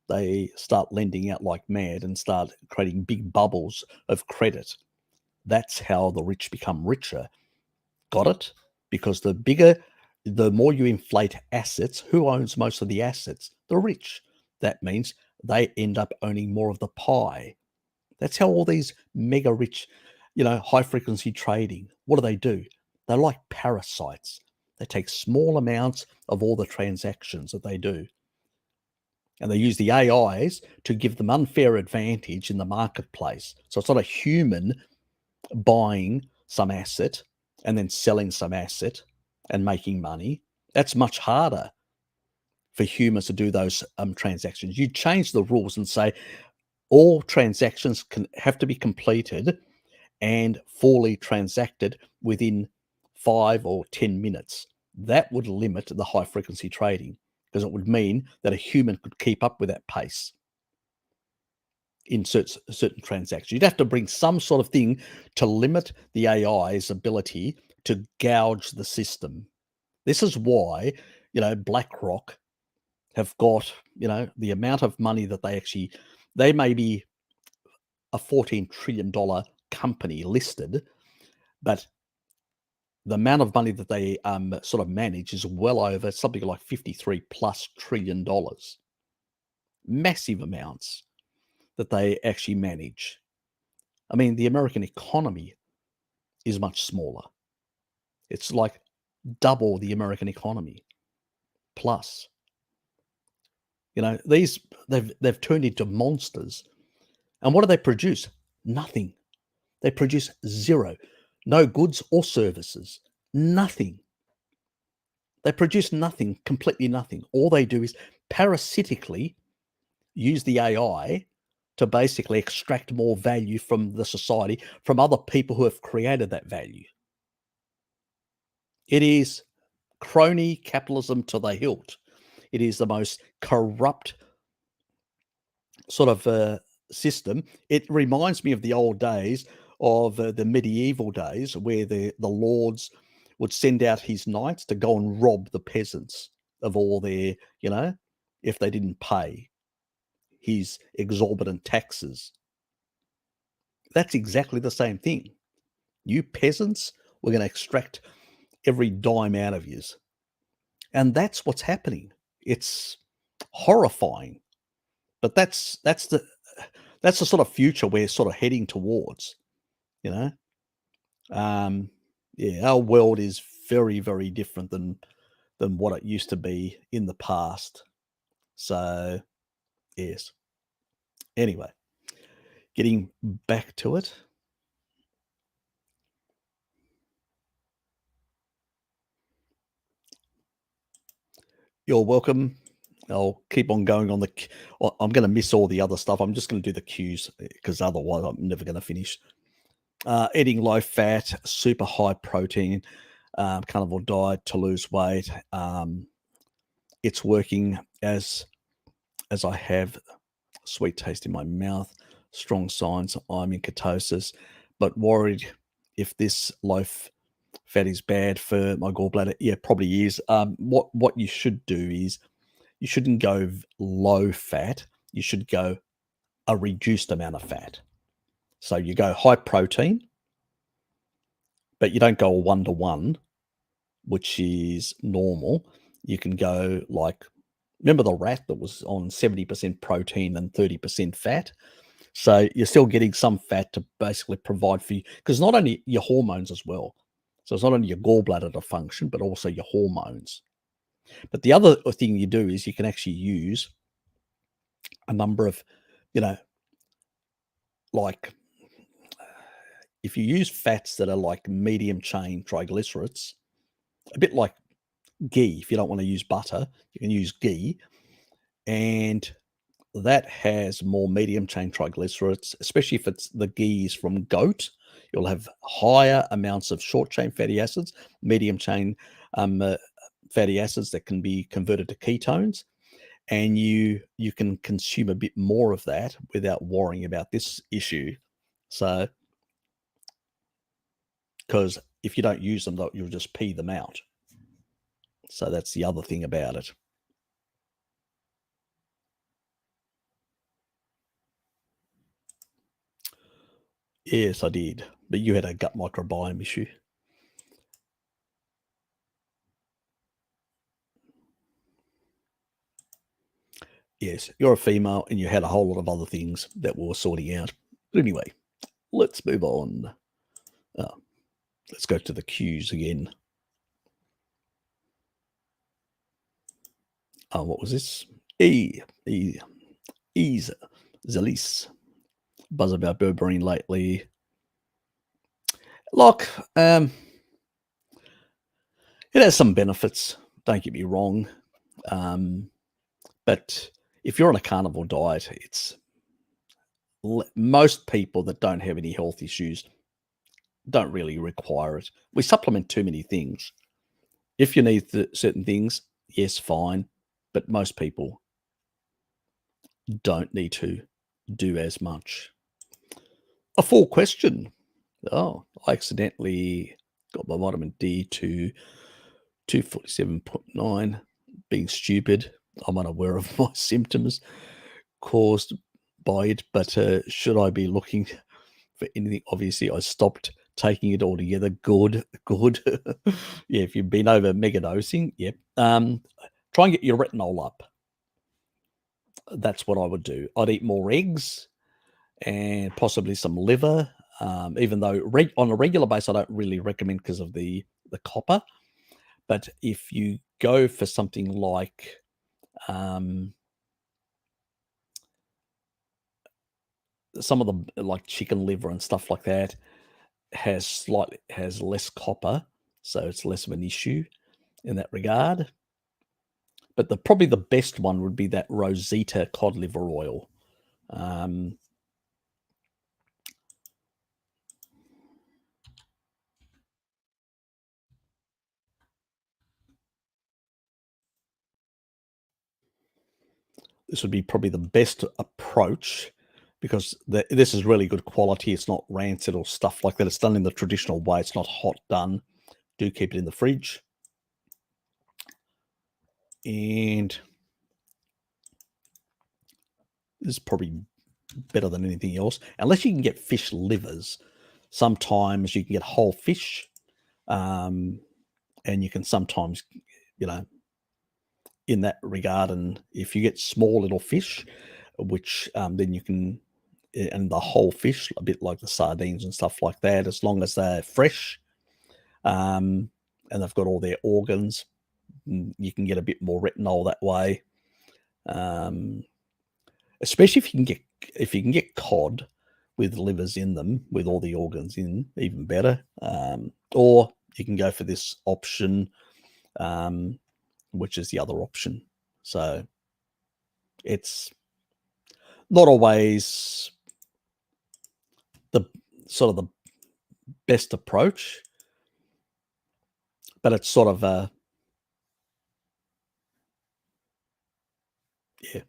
S1: They start lending out like mad and start creating big bubbles of credit. That's how the rich become richer. Got it? Because the more you inflate assets, who owns most of the assets? The rich. That means they end up owning more of the pie. That's how all these mega rich, high frequency trading, what do? They're like parasites. They take small amounts of all the transactions that they do. And they use the AIs to give them unfair advantage in the marketplace. So it's not a human buying some asset and then selling some asset and making money. That's much harder for humans to do those transactions. You change the rules and say all transactions have to be completed and fully transacted within 5 or 10 minutes. That would limit the high frequency trading because it would mean that a human could keep up with that pace in certain transactions. You'd have to bring some sort of thing to limit the AI's ability to gouge the system. This is why, BlackRock have got, the amount of money that they may be a $14 trillion company listed, but the amount of money that they sort of manage is well over something like $53+ trillion. Massive amounts that they actually manage. I mean, the American economy is much smaller. It's like double the American economy. plus. You know, they've turned into monsters. And what do they produce? Nothing. They produce zero. No goods or services. Nothing. They produce nothing, completely nothing. All they do is parasitically use the AI to basically extract more value from the society, from other people who have created that value. It is crony capitalism to the hilt. It is the most corrupt sort of system. It reminds me of the old days of the medieval days where the lords would send out his knights to go and rob the peasants of all their, you know, if they didn't pay his exorbitant taxes. That's exactly the same thing. You peasants, we're going to extract every dime out of you. And that's what's happening. It's horrifying. But that's the sort of future we're sort of heading towards, you know. Yeah, our world is very, very different than what it used to be in the past. So, yes. Anyway, getting back to it. You're welcome. I'll keep on going on I'm going to miss all the other stuff. I'm just going to do the cues because otherwise I'm never going to finish. Eating low fat, super high protein, carnivore diet to lose weight. It's working as I have sweet taste in my mouth, strong signs I'm in ketosis, but worried if this low fat is bad for my gallbladder. Yeah, probably is. What you should do is you shouldn't go low fat. You should go a reduced amount of fat. So you go high protein, but you don't go a 1-to-1, which is normal. You can go like, remember the rat that was on 70% protein and 30% fat? So you're still getting some fat to basically provide for you, because not only your hormones as well. So it's not only your gallbladder to function, but also your hormones. But the other thing you do is you can actually use a number of, you know, like if you use fats that are like medium chain triglycerides, a bit like ghee. If you don't want to use butter, you can use ghee. And that has more medium chain triglycerides, especially if it's the ghee is from goat. You'll have higher amounts of short chain fatty acids, medium chain fatty acids that can be converted to ketones. And you can consume a bit more of that without worrying about this issue. So, because if you don't use them, you'll just pee them out. So that's the other thing about it. Yes, I did. But you had a gut microbiome issue. Yes, you're a female and you had a whole lot of other things that we were sorting out. But anyway, let's move on. Let's go to the cues again. What was this? Zalis. Buzz about berberine lately. Look, it has some benefits. Don't get me wrong. But if you're on a carnivore diet, it's most people that don't have any health issues don't really require it. We supplement too many things. If you need certain things, yes, fine. But most people don't need to do as much. A full question. Oh, I accidentally got my vitamin D to 247.9. Being stupid. I'm unaware of my symptoms caused by it, but should I be looking for anything? Obviously, I stopped taking it altogether. Good. Yeah, if you've been over megadosing, yep. Try and get your retinol up. That's what I would do. I'd eat more eggs and possibly some liver, even though on a regular basis I don't really recommend because of the copper. But if you go for something like some of the like chicken liver and stuff like that has less copper, so it's less of an issue in that regard. But probably the best one would be that Rosita cod liver oil. This would be probably the best approach because this is really good quality. It's not rancid or stuff like that. It's done in the traditional way. It's not hot done. Do keep it in the fridge. And this is probably better than anything else. Unless you can get fish livers, sometimes you can get whole fish, and you can sometimes, in that regard, and if you get small little fish, which then you can, and the whole fish, a bit like the sardines and stuff like that, as long as they're fresh, and they've got all their organs, you can get a bit more retinol that way. Especially if you can get cod with livers in them, with all the organs in, even better. Or you can go for this option, which is the other option. So it's not always the sort of the best approach, but it's sort of yeah.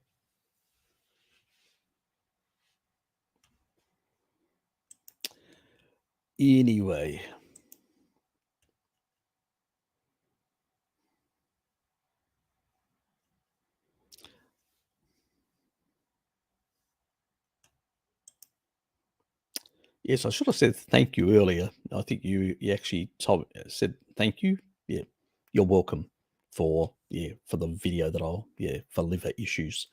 S1: Anyway. Yes, I should have said thank you earlier. I think you actually said thank you. Yeah, you're welcome for the video that for liver issues.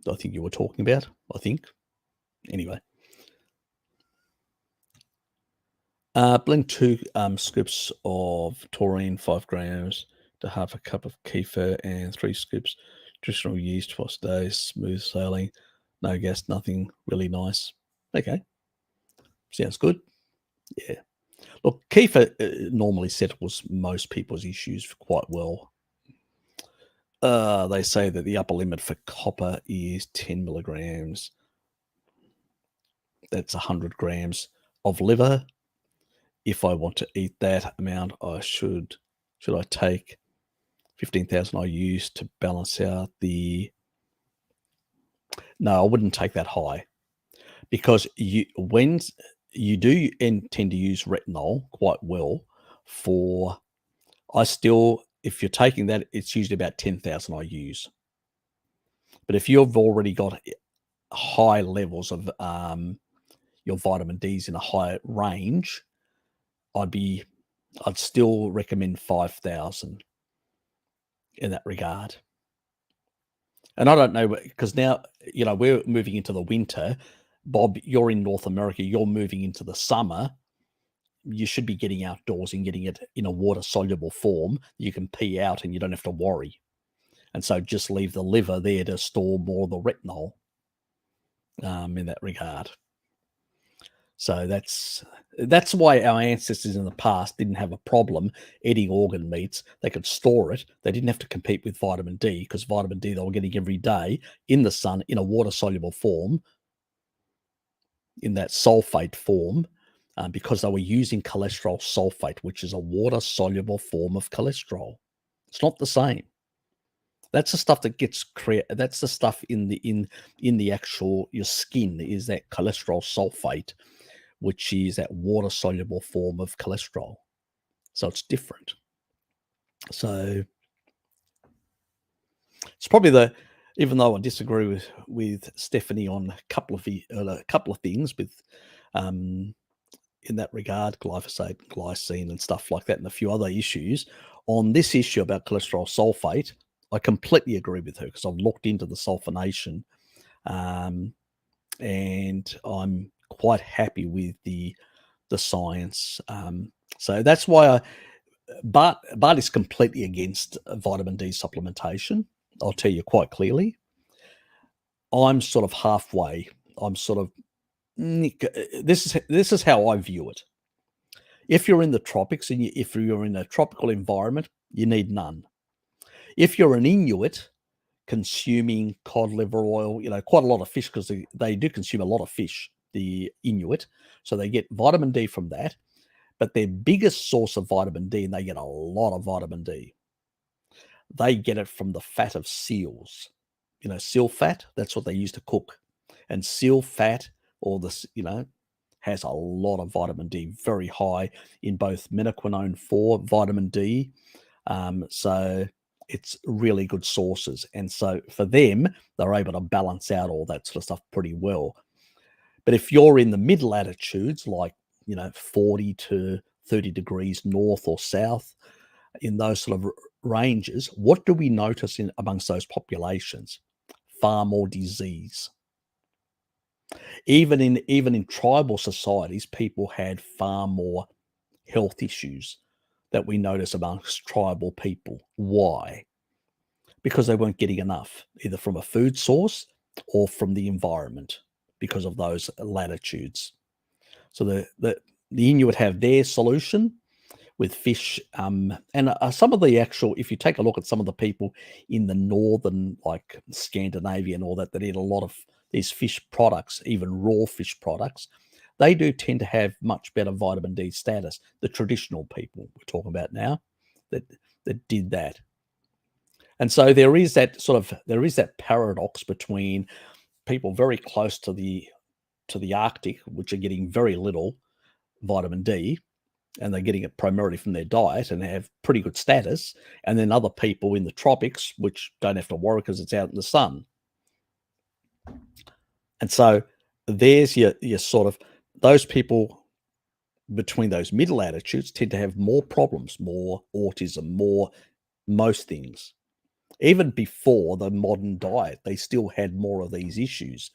S1: I think you were talking about. I think anyway. Blend 2 scoops of taurine, 5 grams to half a cup of kefir, and 3 scoops traditional yeast twice a day. Smooth sailing, no gas, nothing. Really nice. Okay, sounds good. Yeah. Look, kefir normally settles most people's issues quite well. They say that the upper limit for copper is 10 milligrams. That's 100 grams of liver. If I want to eat that amount, should I take 15,000 IUs to balance out the... No, I wouldn't take that high, because when you do tend to use retinol quite well for... if you're taking that, it's usually about 10,000 IUs. But if you've already got high levels of your vitamin D's in a high range, I'd still recommend 5,000 in that regard. And I don't know, because now, we're moving into the winter. Bob, you're in North America, you're moving into the summer. You should be getting outdoors and getting it in a water-soluble form. You can pee out and you don't have to worry. And so just leave the liver there to store more of the retinol in that regard. So that's why our ancestors in the past didn't have a problem eating organ meats. They could store it. They didn't have to compete with vitamin D, because vitamin D they were getting every day in the sun in a water-soluble form, in that sulfate form, because they were using cholesterol sulfate, which is a water-soluble form of cholesterol. It's not the same. That's the stuff that gets created. That's the stuff in the actual your skin, is that cholesterol sulfate, which is that water-soluble form of cholesterol. So it's different. So it's probably even though I disagree with Stephanie on a couple of things with in that regard, glyphosate, glycine, and stuff like that, and a few other issues. On this issue about cholesterol sulfate, I completely agree with her, because I've looked into the sulfonation, and I'm quite happy with the science. So that's why Bart is completely against vitamin D supplementation. I'll tell you quite clearly. I'm sort of halfway. I'm sort of this is how I view it. If you're in the tropics and if you're in a tropical environment, you need none. If you're an Inuit consuming cod liver oil, quite a lot of fish, because they do consume a lot of fish, the Inuit, so they get vitamin D from that. But their biggest source of vitamin D, and they get a lot of vitamin D, they get it from the fat of seals. Seal fat, that's what they use to cook. And seal fat, or this, has a lot of vitamin D, very high in both menaquinone 4, vitamin D. So it's really good sources. And so for them, they're able to balance out all that sort of stuff pretty well. But if you're in the mid latitudes, like, 40 to 30 degrees north or south, in those sort of ranges, what do we notice amongst those populations? Far more disease. Even in tribal societies, people had far more health issues that we notice amongst tribal people. Why? Because they weren't getting enough, either from a food source or from the environment, because of those latitudes. So the Inuit have their solution with fish, and some of the actual, if you take a look at some of the people in the northern, like Scandinavia and all that eat a lot of these fish products, even raw fish products, they do tend to have much better vitamin D status. The traditional people we're talking about now that did that. And so there is that paradox between people very close to the Arctic, which are getting very little vitamin D, and they're getting it primarily from their diet and they have pretty good status, and then other people in the tropics, which don't have to worry because it's out in the sun. And so there's your sort of, those people between those middle latitudes tend to have more problems, more autism, more most things. Even before the modern diet, they still had more of these issues,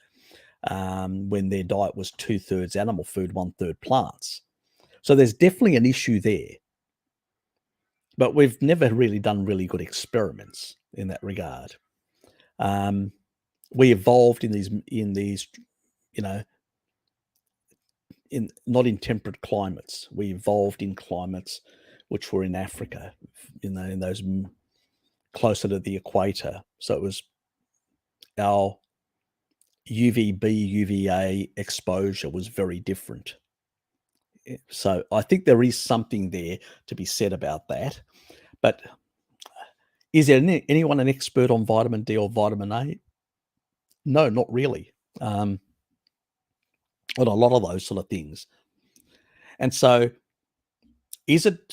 S1: when their diet was 2/3 animal food, 1/3 plants. So there's definitely an issue there. But we've never really done really good experiments in that regard. We evolved in these, not in temperate climates. We evolved in climates which were in Africa, in those closer to the equator. So it was our UVB, UVA exposure was very different. So I think there is something there to be said about that. But is there anyone an expert on vitamin D or vitamin A? No, not really. On a lot of those sort of things. And so do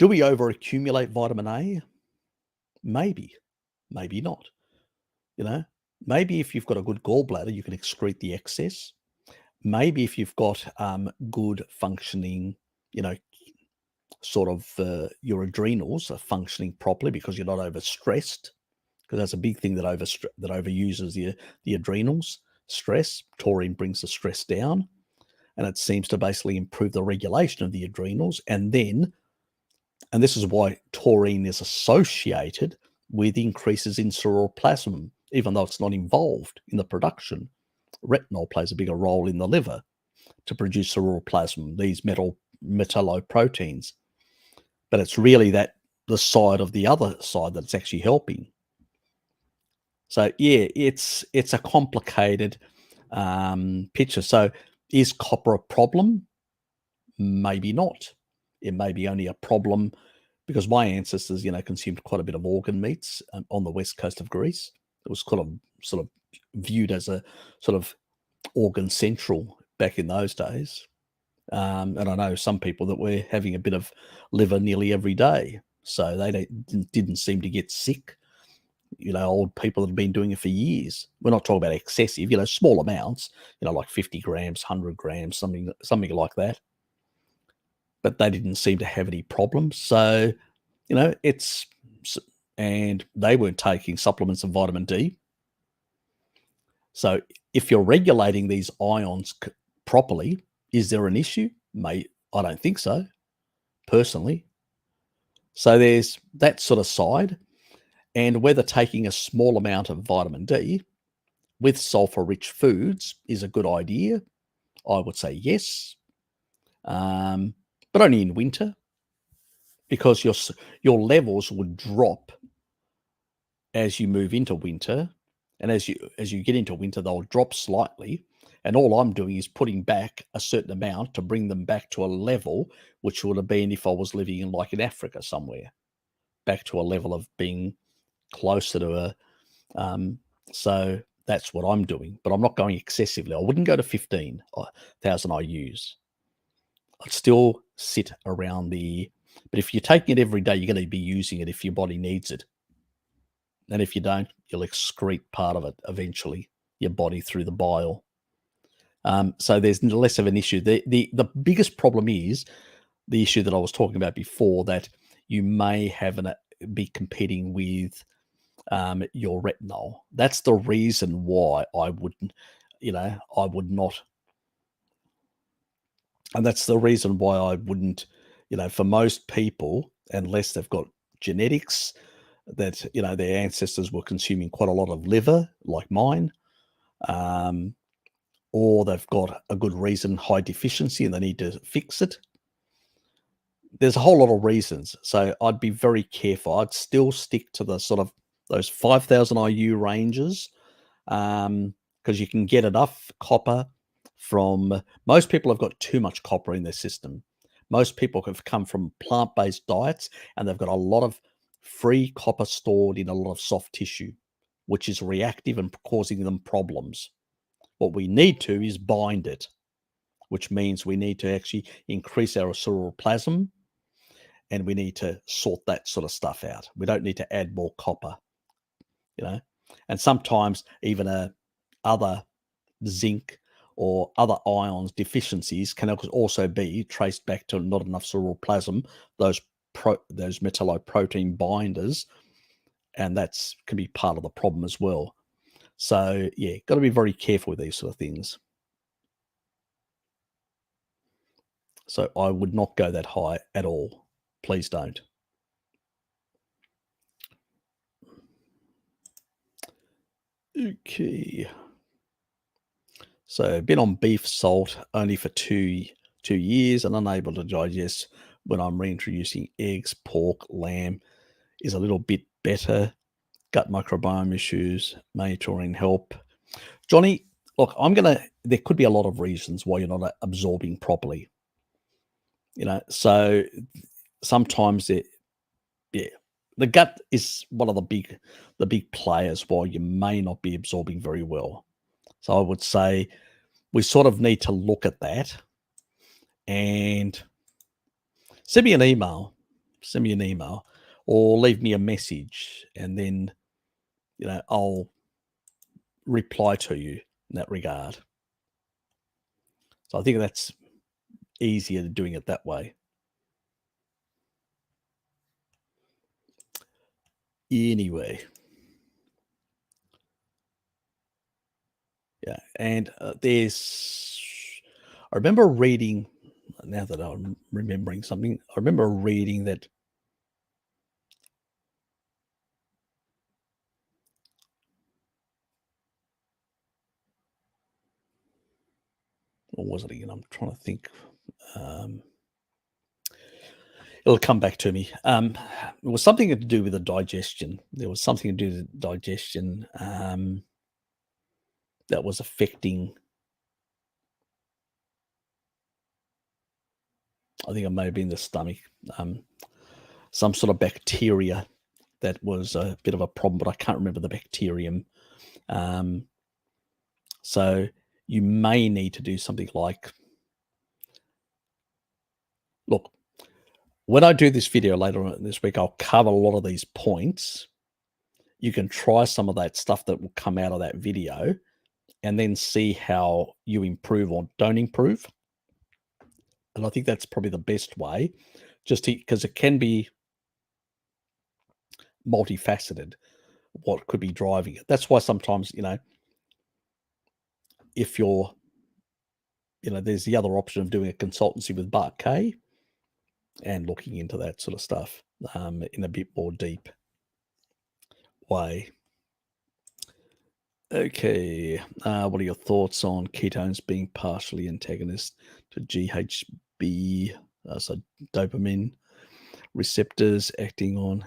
S1: we overaccumulate vitamin A? Maybe, maybe not. Maybe if you've got a good gallbladder, you can excrete the excess. Maybe if you've got good functioning, sort of your adrenals are functioning properly because you're not overstressed, because that's a big thing that overuses the adrenals. Stress, taurine brings the stress down, and it seems to basically improve the regulation of the adrenals. And this is why taurine is associated with increases in ceruloplasmin, even though it's not involved in the production. Retinol plays a bigger role in the liver to produce ceruloplasmin, these metalloproteins. But it's really the side of the other side that's actually helping. So yeah, it's a complicated picture. So is copper a problem? Maybe not. It may be only a problem because my ancestors, consumed quite a bit of organ meats on the west coast of Greece. It was sort of viewed as a sort of organ central back in those days. And I know some people that were having a bit of liver nearly every day, so they didn't seem to get sick. Old people that have been doing it for years. We're not talking about excessive, small amounts, like 50 grams, 100 grams, something like that. But they didn't seem to have any problems. So, and they weren't taking supplements of vitamin D. So if you're regulating these ions properly, is there an issue? I don't think so. personally. So there's that sort of side, and whether taking a small amount of vitamin D with sulfur-rich foods is a good idea, I would say yes, but only in winter, because your levels would drop as you move into winter, and as you get into winter, they'll drop slightly. And all I'm doing is putting back a certain amount to bring them back to a level which would have been if I was living in Africa somewhere, back to a level of being closer to a. So that's what I'm doing, but I'm not going excessively. I wouldn't go to 15,000 IUs. I'd still sit around but if you're taking it every day, you're going to be using it if your body needs it. And if you don't, you'll excrete part of it eventually, your body through the bile. So there's less of an issue. The biggest problem is the issue that I was talking about before, that you may be competing with your retinol. That's the reason why I wouldn't, I would not. And that's the reason why I wouldn't, for most people, unless they've got genetics that, their ancestors were consuming quite a lot of liver like mine, or they've got a good reason, high deficiency, and they need to fix it. There's a whole lot of reasons. So I'd be very careful. I'd still stick to the sort of those 5,000 IU ranges, because you can get enough copper from, most people have got too much copper in their system. Most people have come from plant-based diets, and they've got a lot of free copper stored in a lot of soft tissue, which is reactive and causing them problems. What we need to is bind it, which means we need to actually increase our ceruloplasm, and we need to sort that sort of stuff out. We don't need to add more copper, and sometimes even other zinc or other ions deficiencies can also be traced back to not enough ceruloplasm, those metalloprotein binders, and that's can be part of the problem as well. So yeah, got to be very careful with these sort of things. So I would not go that high at all. Please don't. Okay. So been on beef salt only for two years and unable to digest when I'm reintroducing eggs, pork, lamb is a little bit better. Gut microbiome issues, may taurine help. Johnny, look, there could be a lot of reasons why you're not absorbing properly. So sometimes the gut is one of the big players why you may not be absorbing very well. So I would say we sort of need to look at that, and send me an email or leave me a message, and then I'll reply to you in that regard. So I think that's easier than doing it that way. Anyway. Yeah, and I remember reading, now that I'm remembering something, I remember reading that what was it again? I'm trying to think. It'll come back to me. It was something to do with the digestion. There was something to do with the digestion that was affecting. I think it may have been the stomach. Some sort of bacteria that was a bit of a problem, but I can't remember the bacterium. So you may need to do something like, look, when I do this video later on this week, I'll cover a lot of these points. You can try some of that stuff that will come out of that video and then see how you improve or don't improve. And I think that's probably the best way, just because it can be multifaceted, what could be driving it. That's why sometimes, if you're, there's the other option of doing a consultancy with Bart K. and looking into that sort of stuff in a bit more deep way. Okay, what are your thoughts on ketones being partially antagonist to GHB, so dopamine receptors acting on?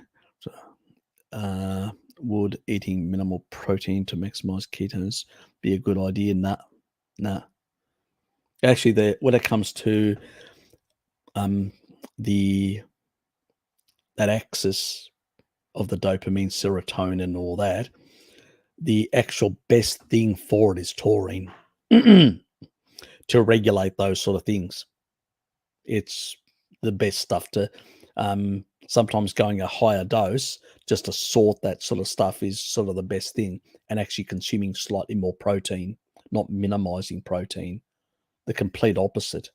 S1: Would eating minimal protein to maximize ketones be a good idea? Nah. Actually, when it comes to that axis of the dopamine, serotonin, and all that, the actual best thing for it is taurine to regulate those sort of things. It's the best stuff to sometimes going a higher dose just to sort that sort of stuff is sort of the best thing, and actually consuming slightly more protein, not minimizing protein, the complete opposite.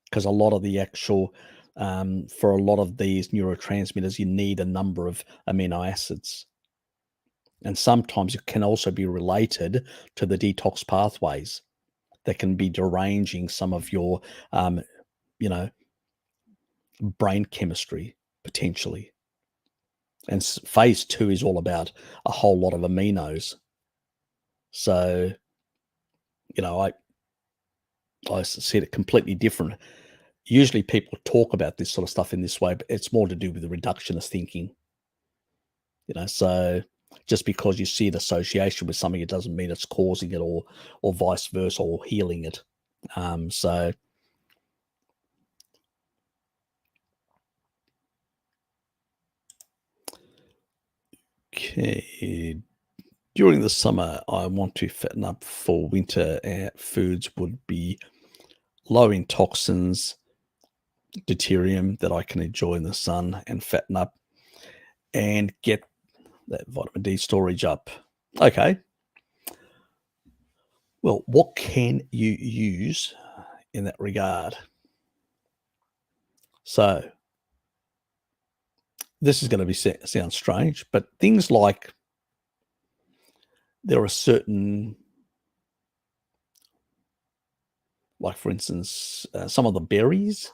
S1: Because a lot of the actual for a lot of these neurotransmitters, you need a number of amino acids. And sometimes it can also be related to the detox pathways that can be deranging some of your, brain chemistry potentially. And phase 2 is all about a whole lot of aminos. So, I see it completely different. Usually people talk about this sort of stuff in this way, but it's more to do with the reductionist thinking. So just because you see an association with something, it doesn't mean it's causing it or vice versa or healing it. So okay. During the summer, I want to fatten up for winter. Foods would be low in toxins, deuterium that I can enjoy in the sun and fatten up and get that vitamin D storage up. Okay. Well, what can you use in that regard? So this is going to sound strange, but things like there are certain, like for instance, some of the berries,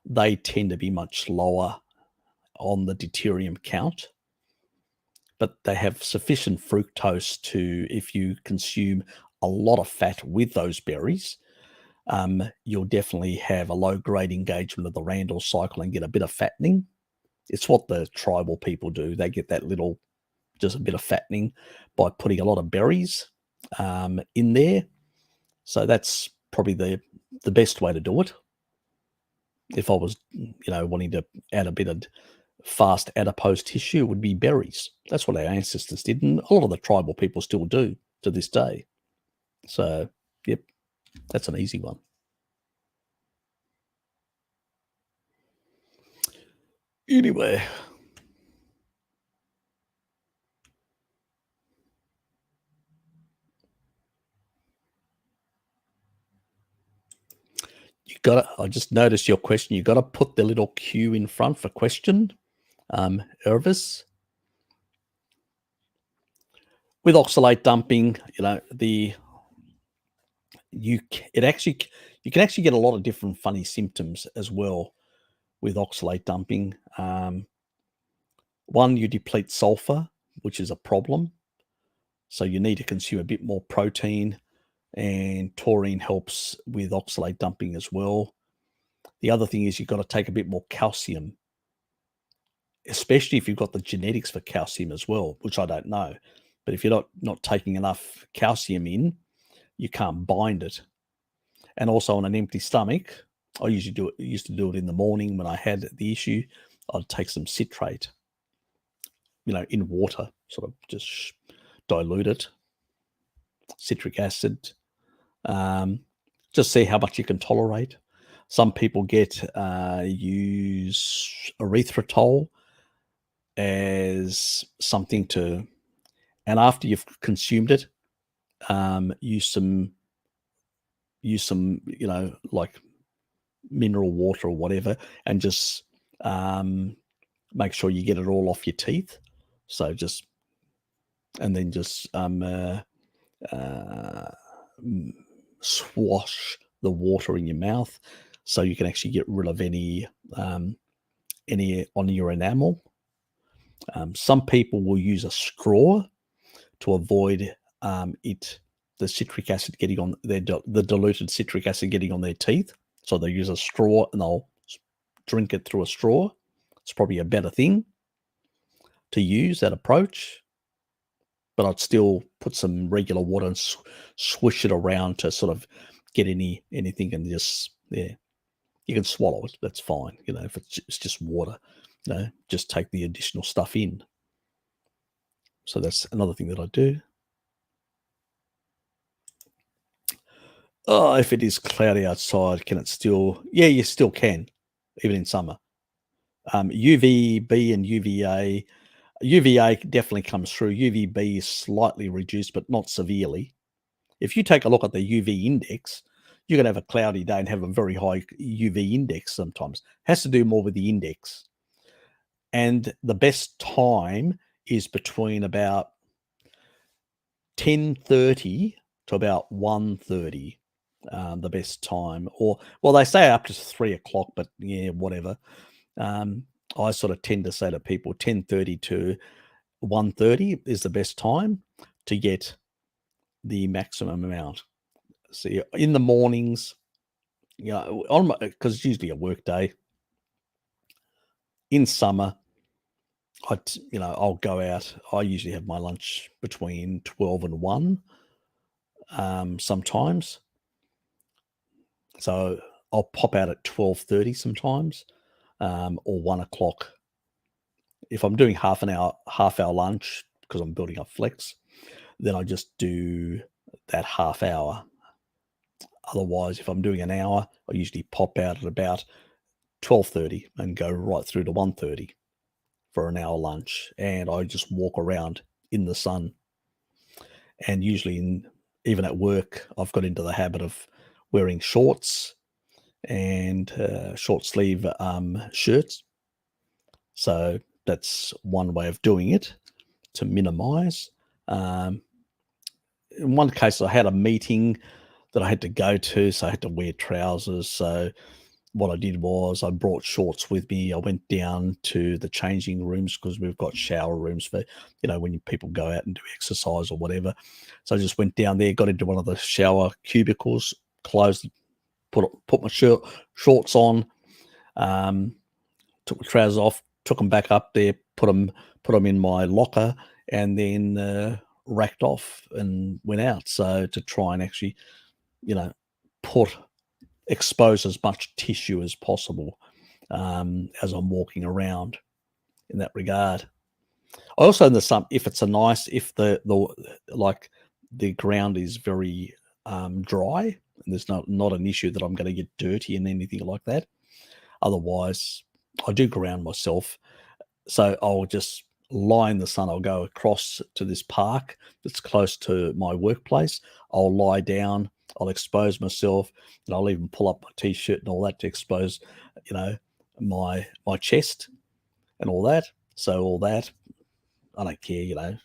S1: they tend to be much lower on the deuterium count, but they have sufficient fructose to, if you consume a lot of fat with those berries, you'll definitely have a low grade engagement of the Randall cycle and get a bit of fattening. It's what the tribal people do. They get that little, just a bit of fattening by putting a lot of berries in there. So that's probably the best way to do it. If I was, wanting to add a bit of fast adipose tissue, would be berries. That's what our ancestors did, and a lot of the tribal people still do to this day. So, yep, that's an easy one. Anyway, I just noticed your question. You got to put the little Q in front for question, Irvis. With oxalate dumping, you can actually get a lot of different funny symptoms as well with oxalate dumping. One, you deplete sulfur, which is a problem. So you need to consume a bit more protein, and taurine helps with oxalate dumping as well. The other thing is you've got to take a bit more calcium, especially if you've got the genetics for calcium as well, which I don't know. But if you're not taking enough calcium in, you can't bind it. And also on an empty stomach, I used to do it in the morning when I had the issue. I'd take some citrate, in water, sort of just dilute it, citric acid, just see how much you can tolerate. Some people use erythritol as something to, and after you've consumed it, use some, like mineral water or whatever, and just make sure you get it all off your teeth. So and then just swash the water in your mouth. so you can actually get rid of any on your enamel. Some people will use a straw to avoid the citric acid getting on the diluted citric acid getting on their teeth. So they use a straw and they'll drink it through a straw. It's probably a better thing to use, that approach. But I'd still put some regular water and swish it around to sort of get anything, and just, yeah, you can swallow it. That's fine. If it's just water, just take the additional stuff in. So that's another thing that I do. Oh, if it is cloudy outside, can it still? Yeah, you still can, even in summer. UVB and UVA. UVA definitely comes through. UVB is slightly reduced, but not severely. If you take a look at the UV index, you can have a cloudy day and have a very high UV index sometimes. It has to do more with the index. And the best time is between about 10:30 to about 1:30. The best time, well, they say up to 3 o'clock, but yeah, whatever. I sort of tend to say to people 10:30 to 1:30 is the best time to get the maximum amount. See, in the mornings, because it's usually a work day. In summer, I'll go out. I usually have my lunch between 12 and 1, sometimes. So I'll pop out at 12:30 sometimes, or 1 o'clock. If I'm doing half hour lunch, because I'm building up flex, then I just do that half hour. Otherwise, if I'm doing an hour, I usually pop out at about 12:30 and go right through to 1:30 for an hour lunch. And I just walk around in the sun. And usually, even at work, I've got into the habit of wearing shorts and short sleeve shirts. So that's one way of doing it to minimize. In one case, I had a meeting that I had to go to, so I had to wear trousers. So what I did was I brought shorts with me. I went down to the changing rooms, because we've got shower rooms for, when people go out and do exercise or whatever. So I just went down there, got into one of the shower cubicles, closed, put my shorts on, took my trousers off, took them back up there, put them in my locker, and then racked off and went out. So to try and actually, expose as much tissue as possible as I'm walking around in that regard. I also, in the sun, if the ground is very dry, and there's not an issue that I'm going to get dirty and anything like that. Otherwise, I do ground myself. So I'll just lie in the sun. I'll go across to this park that's close to my workplace. I'll lie down. I'll expose myself, and I'll even pull up my t-shirt and all that to expose, my chest and all that. So all that, I don't care,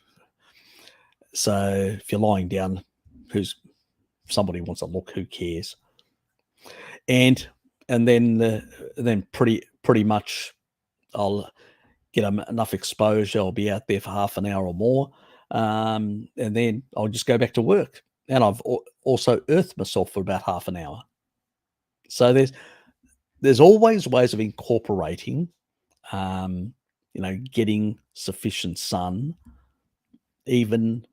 S1: So if you're lying down, somebody wants to look, who cares? And then pretty much I'll get enough exposure. I'll be out there for half an hour or more, and then I'll just go back to work. And I've also earthed myself for about half an hour. So there's always ways of incorporating, getting sufficient sun, even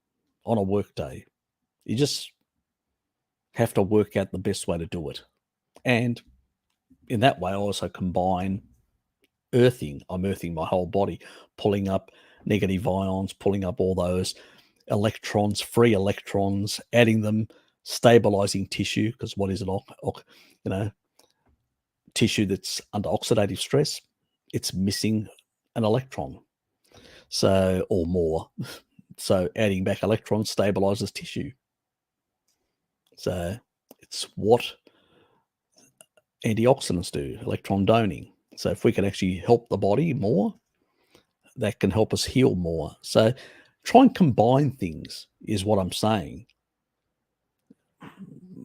S1: on a work day. You just have to work out the best way to do it. And in that way, I also combine earthing. I'm earthing my whole body, pulling up negative ions, pulling up all those electrons, free electrons, adding them, stabilizing tissue, because what is it? Tissue that's under oxidative stress, it's missing an electron, so, or more. So adding back electrons stabilizes tissue. So it's what antioxidants do, electron doning. So if we can actually help the body more, that can help us heal more. So try and combine things is what I'm saying.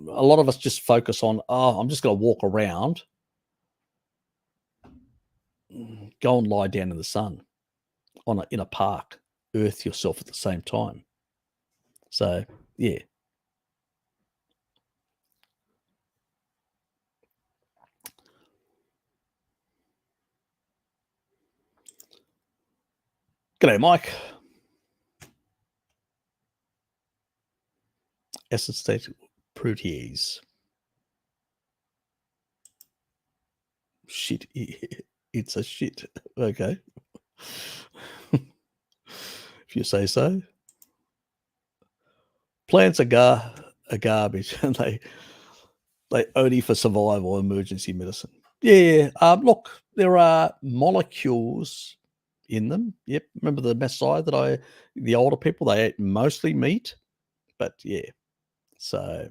S1: a lot of us just focus on, oh, I'm just going to walk around. Go and lie down in the sun in a park. Earth yourself at the same time. So, yeah. G'day, Mike. Acetate protease. Shit. It's a shit. Okay. If you say so. Plants are garbage, and they only for survival emergency medicine. Yeah. Look, there are molecules in them. Yep. Remember the Maasai the older people, they ate mostly meat. But yeah. So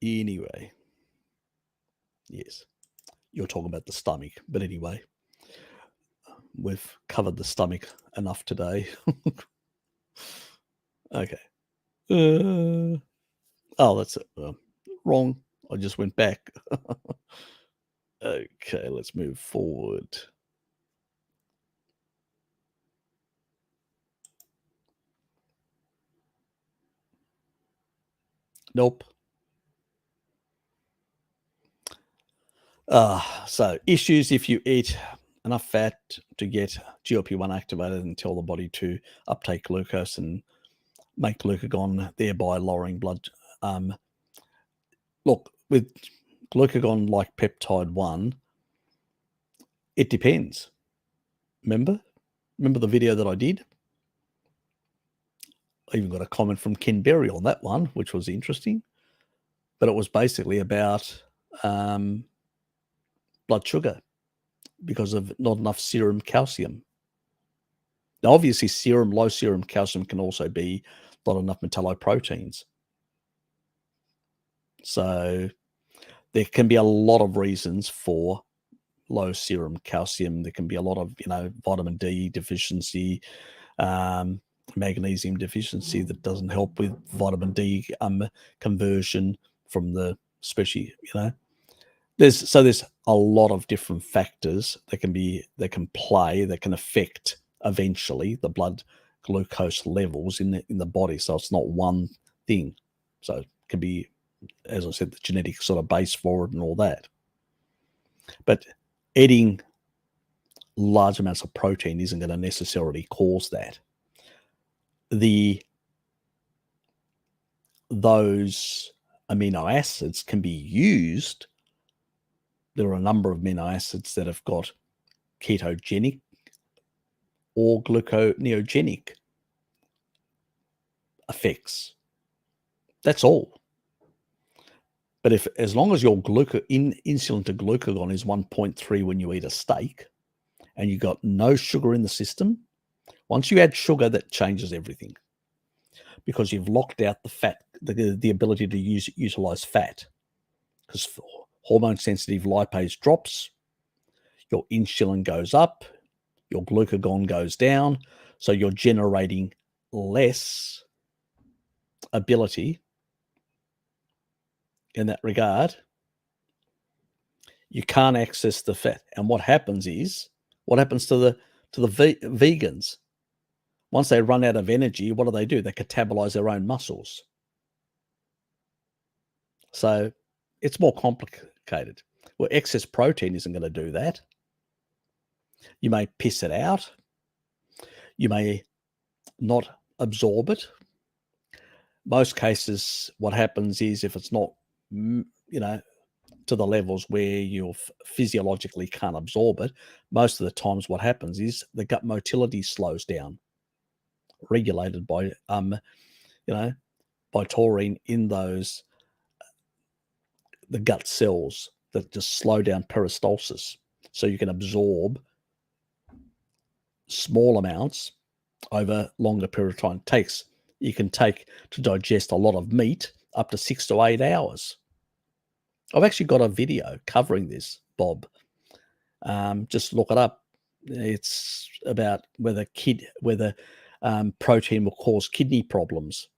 S1: anyway. Yes. You're talking about the stomach. But anyway. We've covered the stomach enough today. Okay. Oh, that's it. Wrong. I just went back. Okay, let's move forward. Nope. So issues if you eat enough fat to get GLP-1 activated and tell the body to uptake glucose and make glucagon, thereby lowering blood. Look, with glucagon like peptide 1, it depends. Remember the video that I did? I even got a comment from Ken Berry on that one, which was interesting. But it was basically about blood sugar because of not enough serum calcium. Now, obviously, low serum calcium can also be not enough metalloproteins. So there can be a lot of reasons for low serum calcium. There can be a lot of, vitamin D deficiency, magnesium deficiency that doesn't help with vitamin D conversion from especially, there's a lot of different factors that can affect eventually the blood glucose levels in the body. So it's not one thing. So it can be, as I said, the genetic sort of base for it and all that. But eating large amounts of protein isn't going to necessarily cause that. Those amino acids can be used. There are a number of amino acids that have got ketogenic or gluconeogenic effects. That's all. But as long as your insulin to glucagon is 1.3 when you eat a steak and you got no sugar in the system, once you add sugar, that changes everything because you've locked out the fat, the ability to utilize fat. Because hormone-sensitive lipase drops, your insulin goes up, your glucagon goes down, so you're generating less ability in that regard. You can't access the fat. And what happens to the vegans? Once they run out of energy, what do? They catabolize their own muscles. So it's more complicated. Well, excess protein isn't going to do that. You may piss it out. You may not absorb it. Most cases, what happens is if it's not, to the levels where you physiologically can't absorb it, most of the times what happens is the gut motility slows down, regulated by, by taurine in the gut cells that just slow down peristalsis. So you can absorb small amounts over longer period of time. You can take to digest a lot of meat up to 6 to 8 hours. I've actually got a video covering this, Bob. Just look it up. It's about whether protein will cause kidney problems.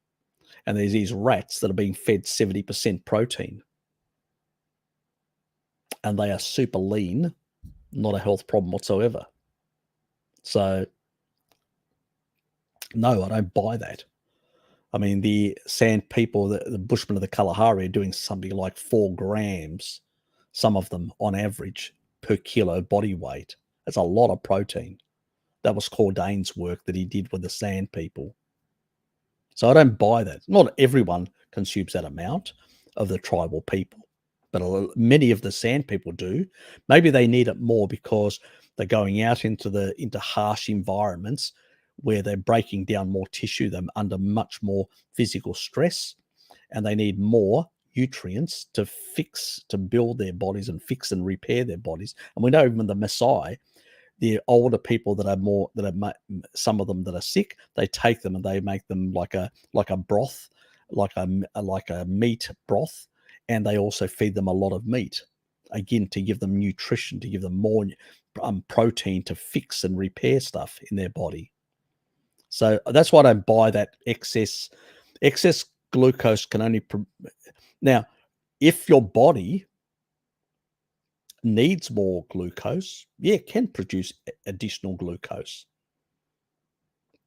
S1: And there's these rats that are being fed 70% protein. And they are super lean, not a health problem whatsoever. So, no, I don't buy that. I mean, the sand people, the Bushmen of the Kalahari are doing something like 4 grams, some of them on average, per kilo body weight. That's a lot of protein. That was Cordain's work that he did with the sand people. So I don't buy that. Not everyone consumes that amount of the tribal people, but many of the sand people do. Maybe they need it more because they're going out into harsh environments where they're breaking down more tissue, they're under much more physical stress, and they need more nutrients to build their bodies and fix and repair their bodies. And we know even the Maasai, the older people some of them that are sick, they take them and they make them like a broth, like a meat broth, and they also feed them a lot of meat, again, to give them nutrition, to give them more protein to fix and repair stuff in their body. So that's why I don't buy that excess glucose can only now, if your body needs more glucose, yeah, it can produce additional glucose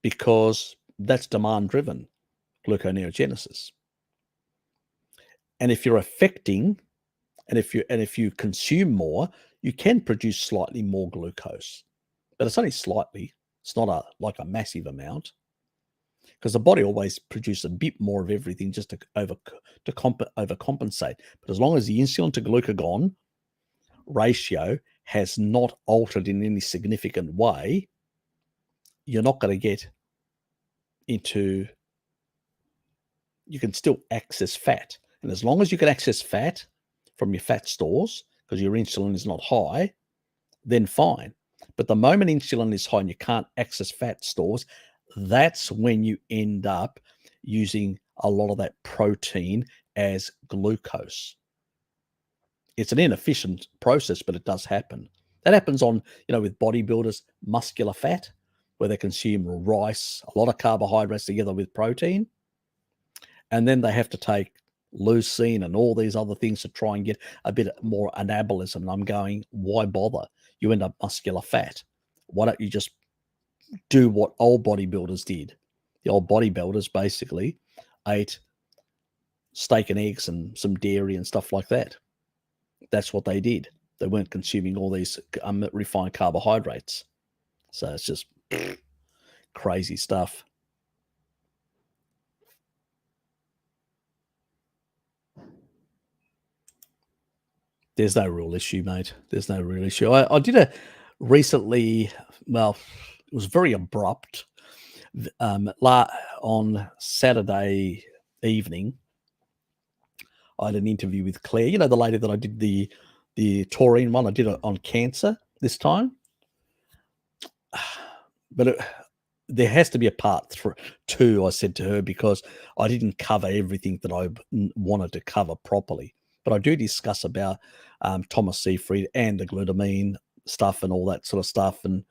S1: because that's demand driven gluconeogenesis. And if you're affecting, and if you consume more, you can produce slightly more glucose, but it's only slightly. It's not like a massive amount, because the body always produces a bit more of everything just to overcompensate. But as long as the insulin to glucagon ratio has not altered in any significant way, you're not going to get into. You can still access fat, and as long as you can access fat from your fat stores because your insulin is not high, then fine. But the moment insulin is high and you can't access fat stores, that's when you end up using a lot of that protein as glucose. It's an inefficient process, but it does happen. That happens with bodybuilders, muscular fat, where they consume rice, a lot of carbohydrates together with protein. And then they have to take leucine and all these other things to try and get a bit more anabolism. And I'm going, why bother? You end up muscular fat. Why don't you just do what old bodybuilders did? The old bodybuilders basically ate steak and eggs and some dairy and stuff like that. That's what they did. They weren't consuming all these refined carbohydrates. So it's just crazy stuff. There's no real issue, mate. There's no real issue. I did a recently, well, it was very abrupt. On Saturday evening, I had an interview with Claire, the lady that I did the Taurine one. I did it on cancer this time. But there has to be a part 2, I said to her, because I didn't cover everything that I wanted to cover properly. But I do discuss about Thomas Seyfried and the glutamine stuff and all that sort of stuff. And,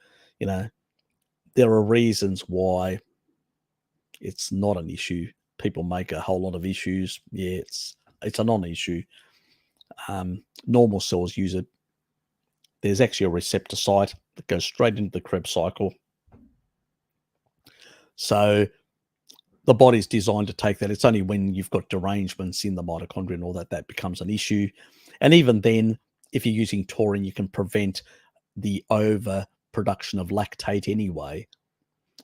S1: there are reasons why it's not an issue. People make a whole lot of issues. Yeah, it's a non-issue. Normal cells use it. There's actually a receptor site that goes straight into the Krebs cycle. So the body's designed to take that. It's only when you've got derangements in the mitochondria and all that becomes an issue. And even then, if you're using taurine, you can prevent the overproduction of lactate anyway.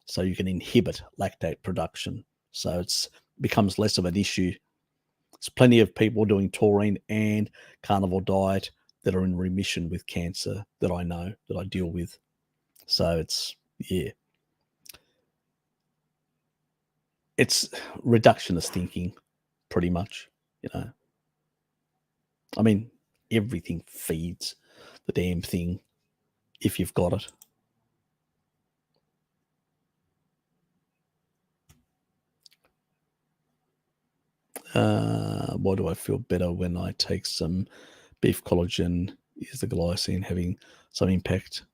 S1: So you can inhibit lactate production. So it becomes less of an issue. There's plenty of people doing taurine and carnivore diet that are in remission with cancer that I know, that I deal with. So it's reductionist thinking, pretty much, I mean, everything feeds the damn thing if you've got it. Why do I feel better when I take some beef collagen? Is the glycine having some impact?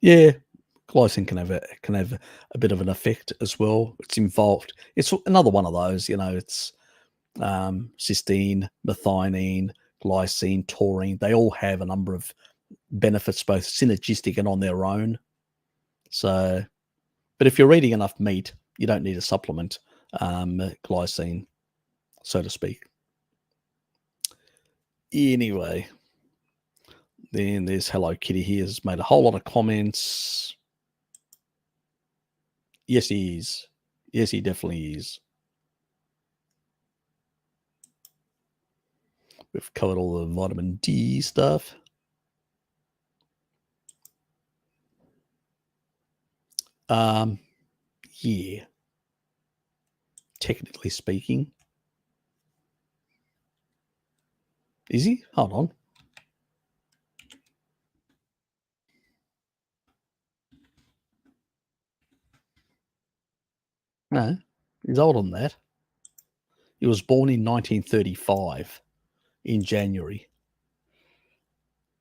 S1: Yeah, glycine can have a bit of an effect as well. It's involved. It's another one of those. It's cysteine, methionine, glycine, taurine. They all have a number of benefits, both synergistic and on their own. So, but if you're eating enough meat, you don't need a supplement glycine, so to speak. Anyway, then there's Hello Kitty here has made a whole lot of comments. Yes, he is. Yes, he definitely is. We've covered all the vitamin D stuff. Yeah. Technically speaking. Is he? Hold on. No, he's older than that. He was born in 1935 in January.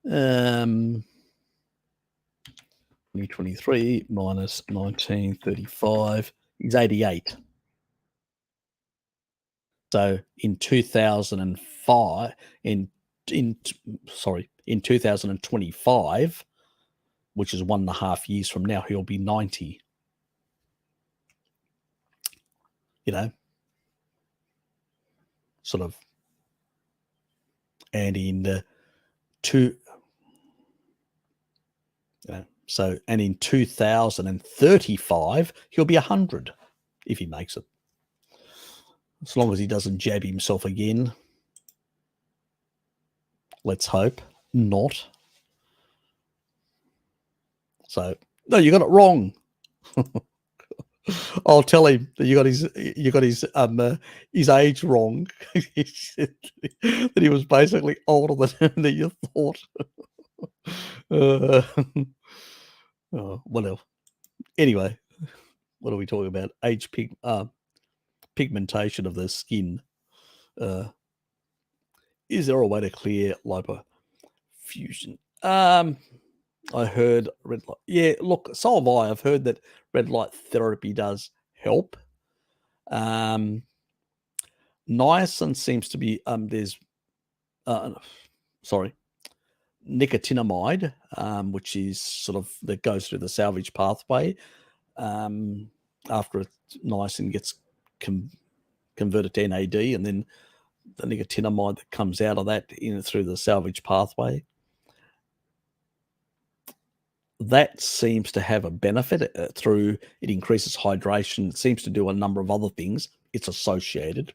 S1: 2023 minus 1935. He's 88. So in 2005, in 2025, which is 1.5 years from now, he'll be 90. Sort of, and in and in 2035 he'll be 100 if he makes it, as long as he doesn't jab himself again. Let's hope not. So no, you got it wrong. I'll tell him that you got his age wrong. That he was basically older than you thought. What else? Anyway, what are we talking about? Pigmentation of the skin. Is there a way to clear lipofusion? I heard red light. Yeah, look, so have I. I've heard that red light therapy does help. Niacin seems to be there's nicotinamide, which is sort of that goes through the salvage pathway after niacin gets converted to NAD, and then the nicotinamide that comes out of that through the salvage pathway. That seems to have a benefit through it increases hydration. It seems to do a number of other things. It's associated.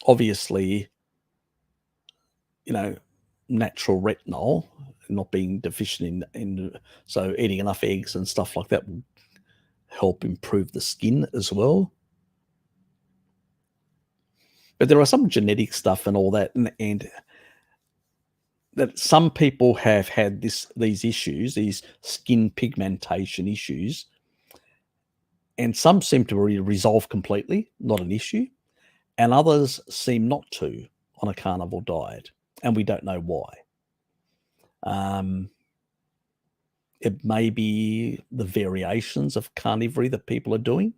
S1: Obviously, natural retinol, not being deficient in so eating enough eggs and stuff like that will help improve the skin as well. But there are some genetic stuff and all that, and that some people have had these issues, these skin pigmentation issues, and some seem to resolve completely, not an issue, and others seem not to on a carnivore diet, and we don't know why. It may be the variations of carnivore that people are doing,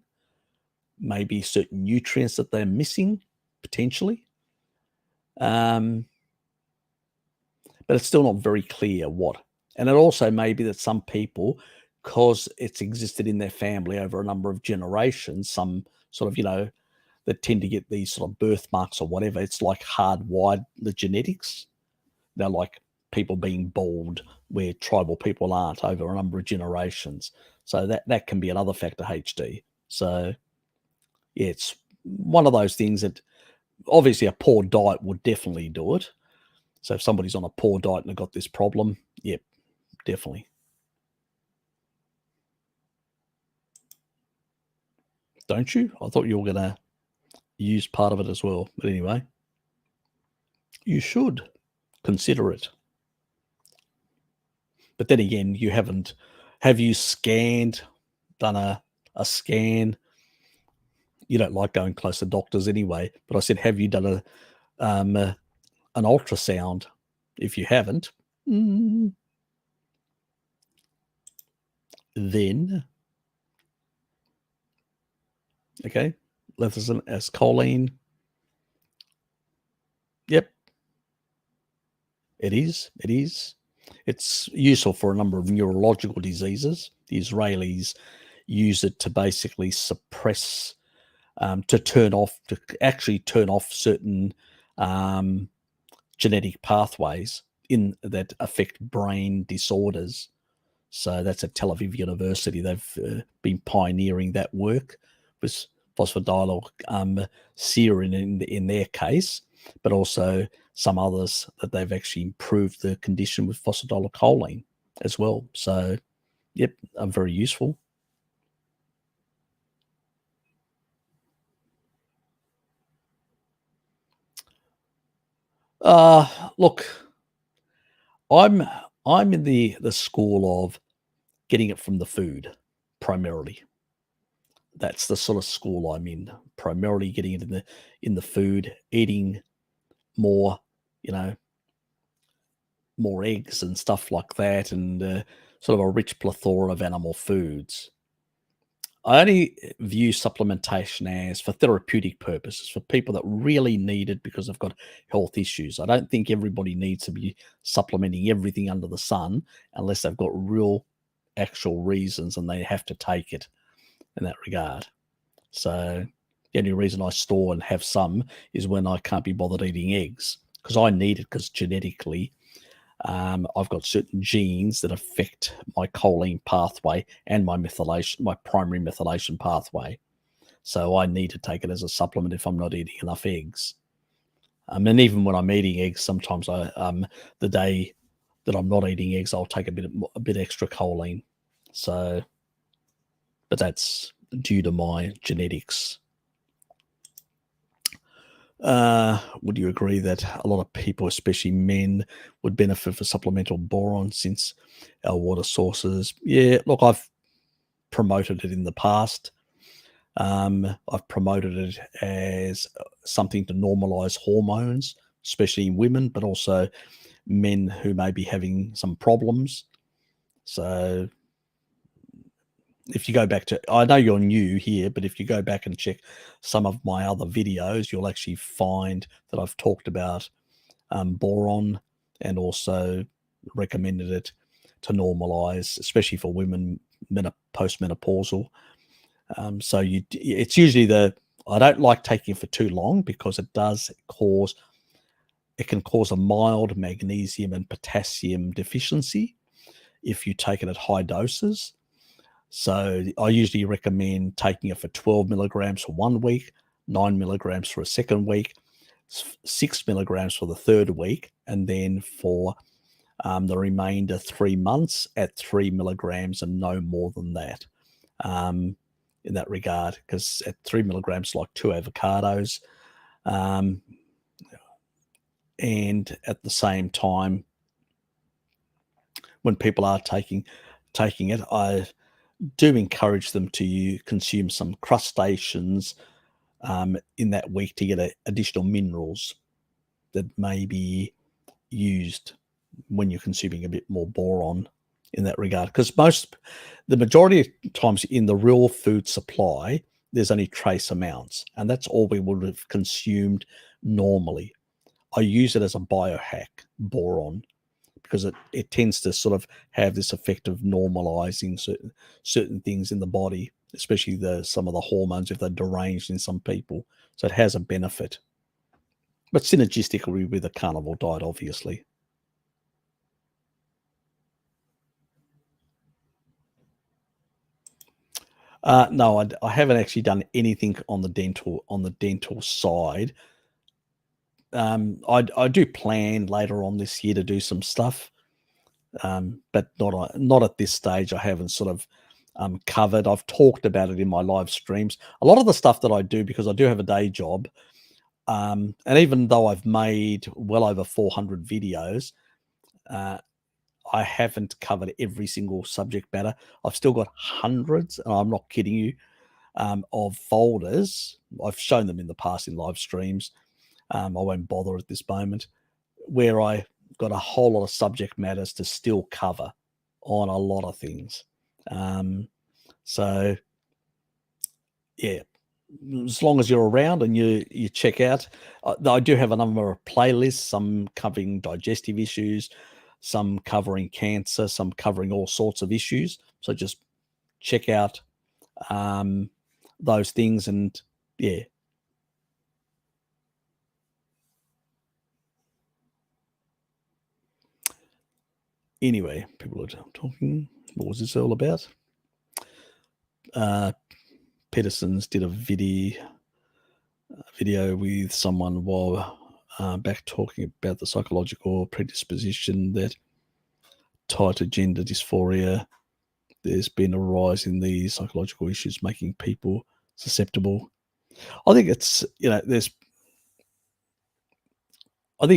S1: maybe certain nutrients that they're missing, potentially. But it's still not very clear what. And it also may be that some people, because it's existed in their family over a number of generations, some sort of, that tend to get these sort of birthmarks or whatever. It's like hardwired, the genetics. They're like people being bald where tribal people aren't over a number of generations. So that can be another factor, HD. So, yeah, it's one of those things that obviously a poor diet would definitely do it. So if somebody's on a poor diet and they've got this problem, yep, definitely. Don't you? I thought you were going to use part of it as well. But anyway, you should consider it. But then again, have you done a scan? You don't like going close to doctors anyway, but I said, have you done an ultrasound? If you haven't, then, okay, lecithin as choline. Yep, it is. It is. It's useful for a number of neurological diseases. The Israelis use it to basically suppress, to actually turn off certain genetic pathways in that affect brain disorders. So that's at Tel Aviv University. They've been pioneering that work with phosphodiol serine in their case, but also some others that they've actually improved the condition with phosphatidylcholine as well. So, yep, very useful. Look, I'm I'm in the school of getting it from the food primarily. That's the sort of school I'm in. Primarily getting it in the food, eating more, you know, more eggs and stuff like that, and sort of a rich plethora of animal foods. I only view supplementation as for therapeutic purposes, for people that really need it because they've got health issues. I don't think everybody needs to be supplementing everything under the sun unless they've got real, actual reasons and they have to take it in that regard. So the only reason I store and have some is when I can't be bothered eating eggs because I need it because genetically I've got certain genes that affect my choline pathway and my primary methylation pathway. So I need to take it as a supplement if I'm not eating enough eggs. And even when I'm eating eggs, sometimes the day that I'm not eating eggs, I'll take a bit extra choline. So, but that's due to my genetics. Would you agree that a lot of people, especially men, would benefit from supplemental boron since our water sources? Yeah, look, I've promoted it in the past. I've promoted it as something to normalize hormones, especially in women, but also men who may be having some problems. So if you go back to, I know you're new here, but if you go back and check some of my other videos, you'll actually find that I've talked about boron and also recommended it to normalize, especially for women postmenopausal. So it's usually I don't like taking it for too long because it can cause a mild magnesium and potassium deficiency if you take it at high doses. So I usually recommend taking it for 12 milligrams for 1 week, 9 milligrams for a second week, 6 milligrams for the third week, and then for the remainder 3 months at 3 milligrams and no more than that in that regard, because at 3 milligrams, like 2 avocados. And at the same time, when people are taking it, I do encourage them to consume some crustaceans in that week to get additional minerals that may be used when you're consuming a bit more boron in that regard. Because the majority of times in the real food supply, there's only trace amounts, and that's all we would have consumed normally. I use it as a biohack, boron, because it tends to sort of have this effect of normalizing certain things in the body, especially some of the hormones if they're deranged in some people. So it has a benefit, but synergistically with a carnivore diet, obviously. No, I haven't actually done anything on the dental side. I do plan later on this year to do some stuff, but not at this stage. I haven't sort of covered. I've talked about it in my live streams. A lot of the stuff that I do, because I do have a day job, and even though I've made well over 400 videos, I haven't covered every single subject matter. I've still got hundreds, and I'm not kidding you, of folders. I've shown them in the past in live streams. I won't bother at this moment, where I got a whole lot of subject matters to still cover on a lot of things. So, yeah, as long as you're around and you check out, I do have a number of playlists, some covering digestive issues, some covering cancer, some covering all sorts of issues. So just check out those things, and yeah. Anyway, people are talking. What was this all about? Peterson's did a video with someone while back talking about the psychological predisposition that tied to gender dysphoria. There's been a rise in these psychological issues making people susceptible. I think it's, I think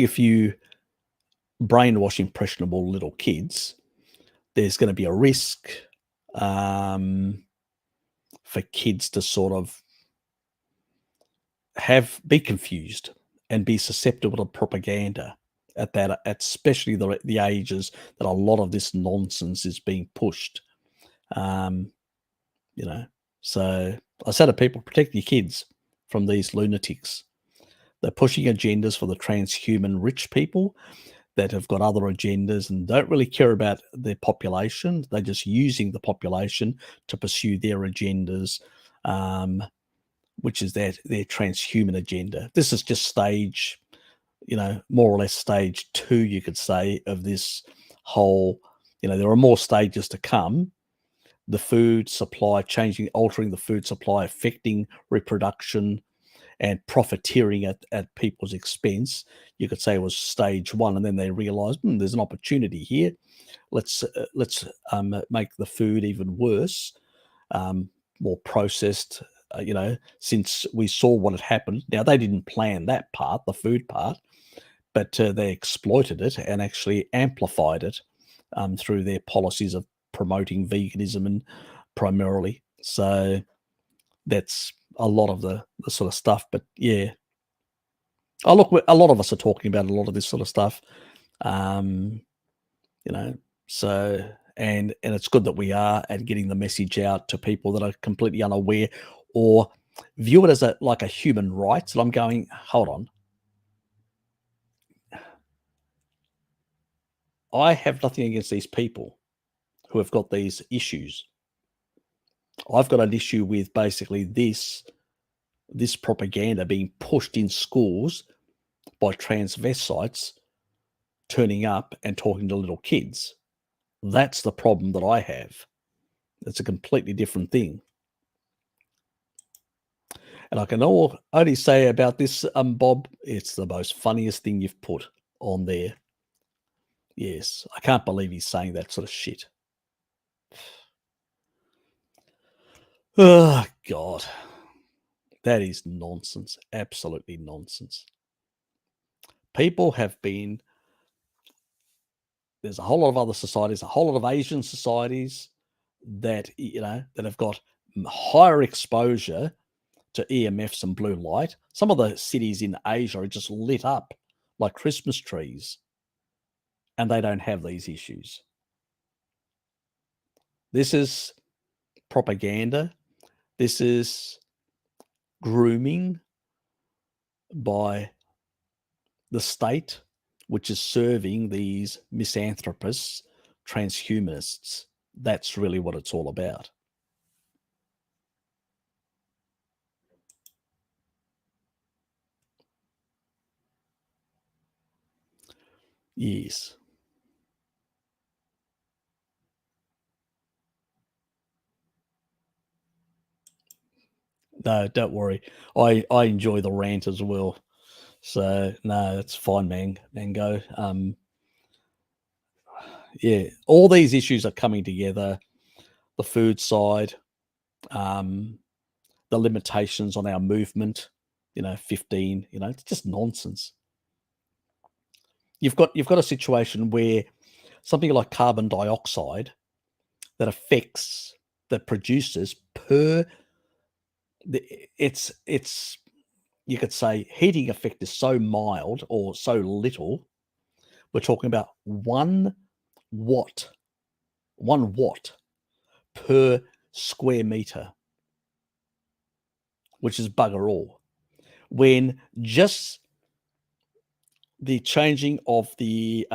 S1: if you brainwash impressionable little kids, there's going to be a risk for kids to sort of be confused and be susceptible to propaganda at especially the ages that a lot of this nonsense is being pushed. So I say to people, protect your kids from these lunatics. They're pushing agendas for the transhuman rich people that have got other agendas and don't really care about their population. They're just using the population to pursue their agendas, which is their transhuman agenda. This is just stage, more or less stage 2, you could say, of this whole, there are more stages to come. The food supply altering the food supply, affecting reproduction, and profiteering at people's expense. You could say it was stage 1, and then they realized there's an opportunity here. Let's make the food even worse, more processed. Since we saw what had happened. Now they didn't plan that part, the food part, but they exploited it and actually amplified it through their policies of promoting veganism and primarily. So that's a lot of the sort of stuff. But yeah, a lot of us are talking about a lot of this sort of stuff. So and it's good that we are at getting the message out to people that are completely unaware or view it as like a human right. And I'm going, hold on. I have nothing against these people who have got these issues. I've got an issue with basically this propaganda being pushed in schools by transvestites turning up and talking to little kids. That's the problem that I have. It's a completely different thing. And I can only say about this, Bob, it's the most funniest thing you've put on there. Yes, I can't believe he's saying that sort of shit. Oh, God. That is nonsense. Absolutely nonsense. People have been... There's a whole lot of other societies, a whole lot of Asian societies that, that have got higher exposure to EMFs and blue light. Some of the cities in Asia are just lit up like Christmas trees, and they don't have these issues. This is propaganda. This is grooming by the state, which is serving these misanthropists, transhumanists. That's really what it's all about. Yes. No, don't worry. I enjoy the rant as well. So no, it's fine, Mango. Yeah, all these issues are coming together. The food side, the limitations on our movement, 15, it's just nonsense. You've got a situation where something like carbon dioxide that produces it's you could say heating effect is so mild or so little. We're talking about 1 watt per square meter, which is bugger all. When just the changing of the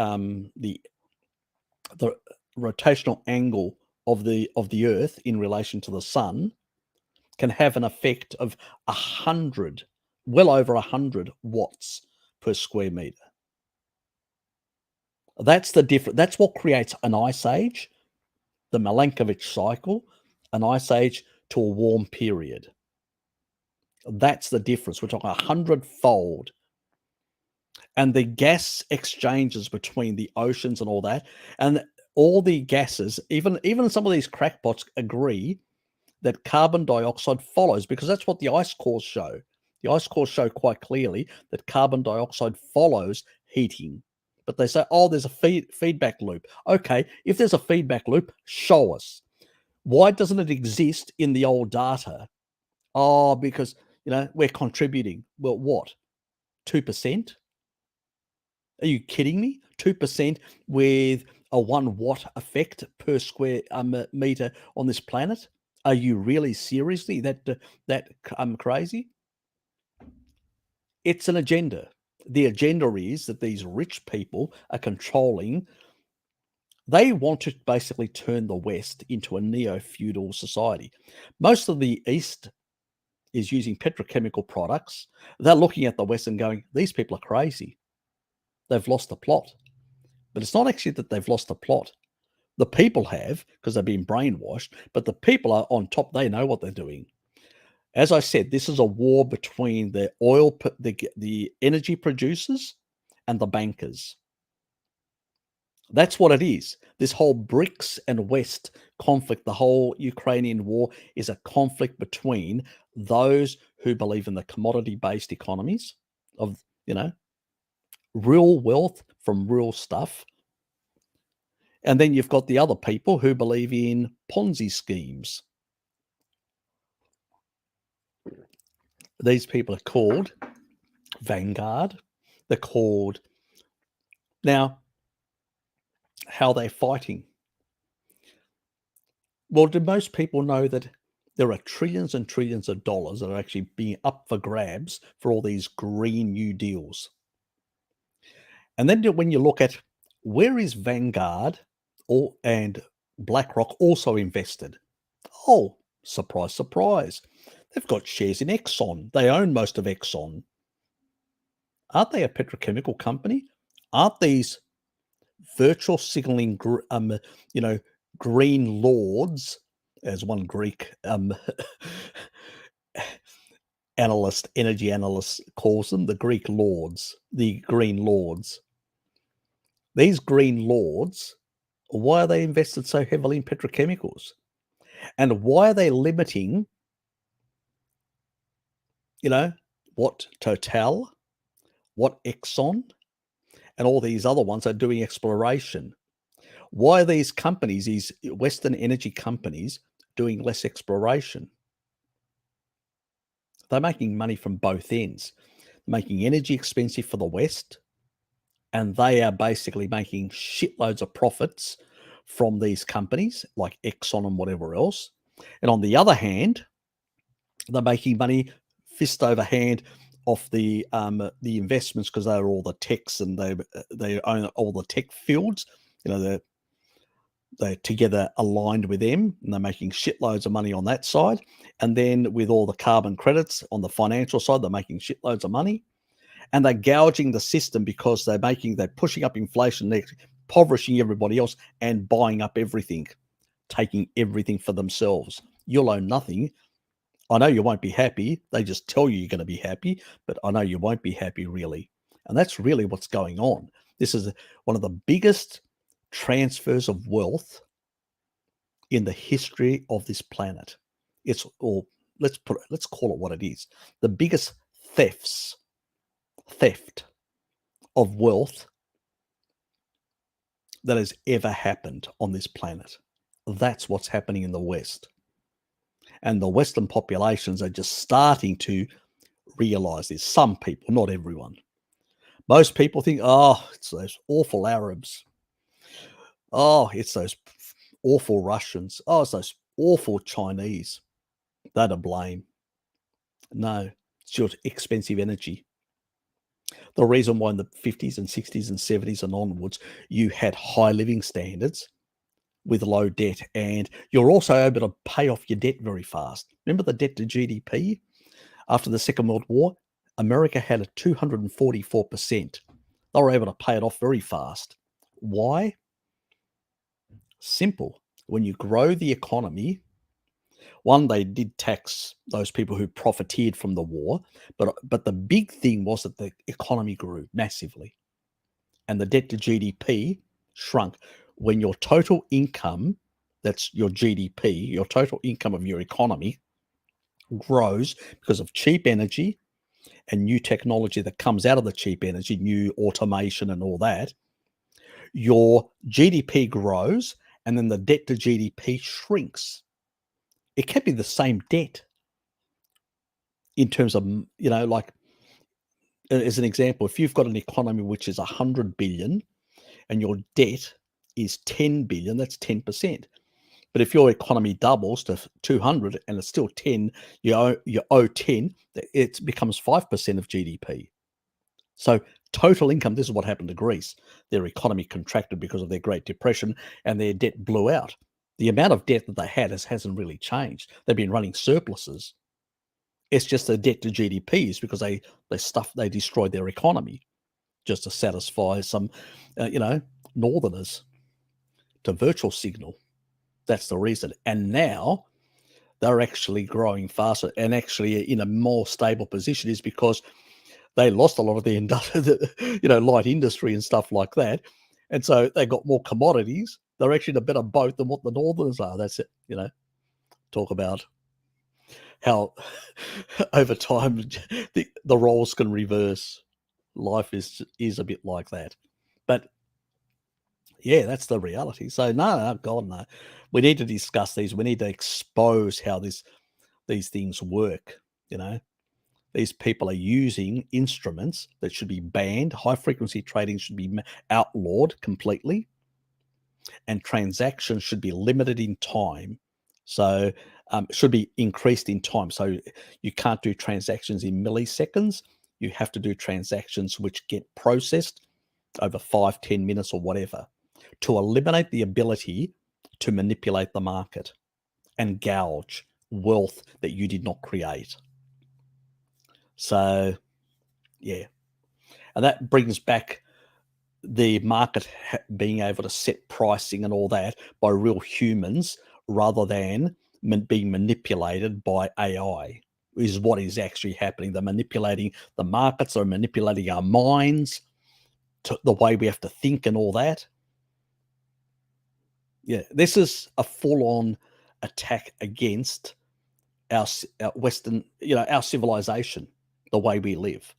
S1: rotational angle of the Earth in relation to the sun can have an effect of 100, well over 100 watts per square meter. That's the difference. That's what creates an ice age, the Milankovitch cycle, an ice age to a warm period. That's the difference. We're talking 100-fold. And the gas exchanges between the oceans and all that, and all the gases, even some of these crackpots agree that carbon dioxide follows, because that's what the ice cores show. The ice cores show quite clearly that carbon dioxide follows heating. But they say, oh, there's a feedback loop. Okay, if there's a feedback loop, show us. Why doesn't it exist in the old data? Oh, because, we're contributing. Well, what? 2%? Are you kidding me? 2% with a 1 watt effect per square meter on this planet? Are you really seriously that crazy? It's an agenda. The agenda is that these rich people are controlling. They want to basically turn the West into a neo-feudal society. Most of the East is using petrochemical products. They're looking at the West and going, these people are crazy. They've lost the plot. But it's not actually that they've lost the plot. The people have, because they've been brainwashed, but the people are on top. They know what they're doing. As I said, this is a war between the the energy producers and the bankers. That's what it is. This whole BRICS and West conflict, the whole Ukrainian war, is a conflict between those who believe in the commodity-based economies of, real wealth from real stuff. And then you've got the other people who believe in Ponzi schemes. These people are called Vanguard. They're called... Now, how are they fighting? Well, do most people know that there are trillions and trillions of dollars that are actually being up for grabs for all these Green New Deals? And then when you look at where is Vanguard and BlackRock also invested? Oh, surprise, surprise. They've got shares in Exxon. They own most of Exxon. Aren't they a petrochemical company? Aren't these virtual signaling, green lords, as one Greek energy analyst calls them, the Greek lords, the green lords. These green lords, why are they invested so heavily in petrochemicals? And why are they limiting, what Total, what Exxon, and all these other ones are doing exploration? Why are these companies, these Western energy companies, doing less exploration? They're making money from both ends, making energy expensive for the West, and they are basically making shitloads of profits from these companies like Exxon and whatever else. And on the other hand, they're making money fist over hand off the investments, because they're all the techs and they own all the tech fields. They're together aligned with them, and they're making shitloads of money on that side. And then with all the carbon credits on the financial side, they're making shitloads of money. And they're gouging the system because they're pushing up inflation, they're impoverishing everybody else and buying up everything, taking everything for themselves. You'll own nothing. I know you won't be happy. They just tell you you're going to be happy, but I know you won't be happy really. And that's really what's going on. This is one of the biggest transfers of wealth in the history of this planet. Let's call it what it is. The biggest theft of wealth that has ever happened on this planet. That's what's happening in the West. And the Western populations are just starting to realize this. Some people, not everyone. Most people think, oh, it's those awful Arabs. Oh, it's those awful Russians. Oh, it's those awful Chinese. They're to blame. No, it's just expensive energy. The reason why in the 50s and 60s and 70s and onwards, you had high living standards with low debt, and you're also able to pay off your debt very fast. Remember the debt to GDP after the Second World War? America had a 244%. They were able to pay it off very fast. Why? Simple. When you grow the economy, one, they did tax those people who profiteered from the war, but the big thing was that the economy grew massively and the debt to GDP shrunk. When your total income, that's your GDP, your total income of your economy grows because of cheap energy and new technology that comes out of the cheap energy, new automation and all that, your GDP grows and then the debt to GDP shrinks. It can be the same debt in terms of, like, as an example, if you've got an economy which is 100 billion and your debt is 10 billion, that's 10%. But if your economy doubles to 200 and it's still 10, you owe 10, it becomes 5% of GDP. So total income, this is what happened to Greece. Their economy contracted because of their Great Depression and their debt blew out. The amount of debt that they had hasn't really changed. They've been running surpluses. It's just the debt to GDPs because they destroyed their economy just to satisfy some, northerners to virtual signal. That's the reason. And now they're actually growing faster and actually in a more stable position is because they lost a lot of the light industry and stuff like that. And so they got more commodities. They're actually in a better boat than what the northerners are. That's it. Talk about how over time the roles can reverse. Life is a bit like that. But yeah, that's the reality. So no, God, no. We need to discuss these. We need to expose how these things work. These people are using instruments that should be banned. High frequency trading should be outlawed completely, and transactions should be limited in time. So should be increased in time. So you can't do transactions in milliseconds. You have to do transactions which get processed over 5-10 minutes or whatever, to eliminate the ability to manipulate the market and gouge wealth that you did not create. So, yeah. And that brings back the market being able to set pricing and all that by real humans rather than being manipulated by AI, is what is actually happening. They're manipulating the markets, they're manipulating our minds, to the way we have to think and all that. Yeah, this is a full-on attack against our Western, our civilization, the way we live.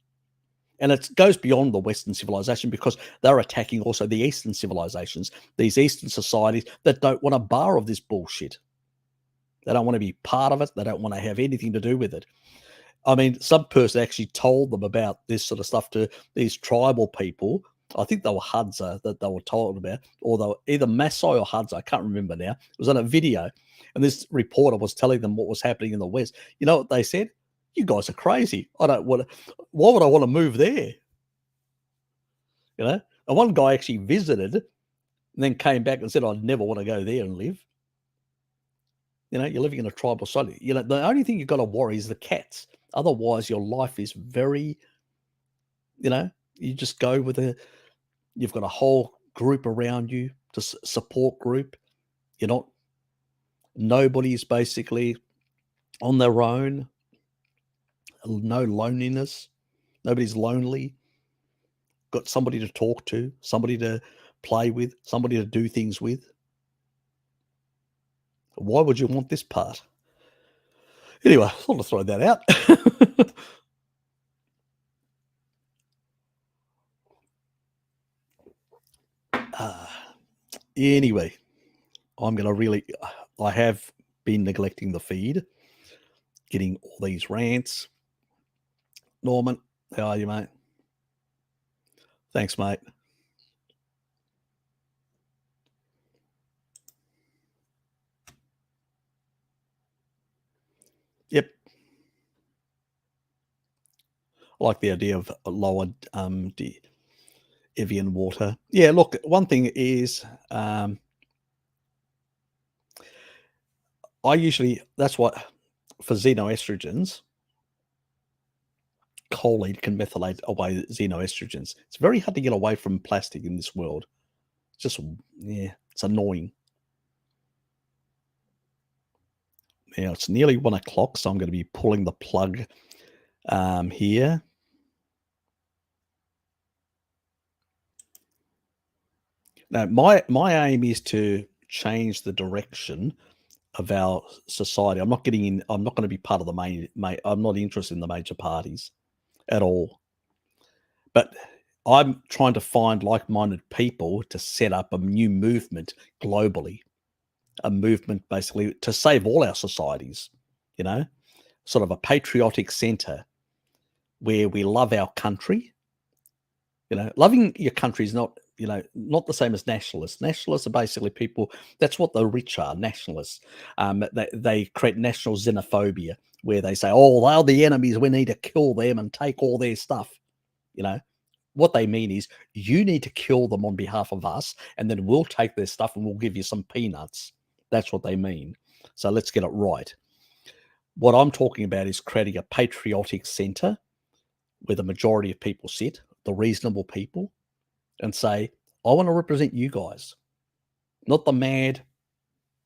S1: And it goes beyond the Western civilization because they're attacking also the Eastern civilizations, these Eastern societies that don't want a bar of this bullshit. They don't want to be part of it. They don't want to have anything to do with it. I mean, some person actually told them about this sort of stuff to these tribal people. I think they were Hadza that they were told about, or they were either Maasai or Hadza. I can't remember now. It was on a video. And this reporter was telling them what was happening in the West. You know what they said? You guys are crazy. Why would I want to move there? And one guy actually visited and then came back and said, I never want to go there and live. You're living in a tribal society. The only thing you've got to worry is the cats. Otherwise, your life is very, you just go with you've got a whole group around you, to support group. Nobody's basically on their own. No loneliness. Nobody's lonely. Got somebody to talk to, somebody to play with, somebody to do things with. Why would you want this part? Anyway, I thought I'd throw that out. Anyway, I have been neglecting the feed, getting all these rants. Norman, how are you, mate? Thanks, mate. I like the idea of lower Evian water. Yeah, look, one thing is that's what, for xenoestrogens, choline can methylate away xenoestrogens. It's very hard to get away from plastic in this world. It's just, yeah, it's annoying. Now it's nearly 1 o'clock, so I'm going to be pulling the plug here. Now, my aim is to change the direction of our society. I'm not going to be part of the main. I'm not interested in the major parties at all. But I'm trying to find like-minded people to set up a new movement globally, a movement basically to save all our societies, sort of a patriotic center where we love our country. Loving your country is not the same as nationalists. Nationalists are basically people, that's what the rich are, nationalists. They create national xenophobia where they say, oh, they're the enemies, we need to kill them and take all their stuff. What they mean is you need to kill them on behalf of us, and then we'll take their stuff and we'll give you some peanuts. That's what they mean. So let's get it right. What I'm talking about is creating a patriotic center where the majority of people sit, the reasonable people, and say, I want to represent you guys, not the mad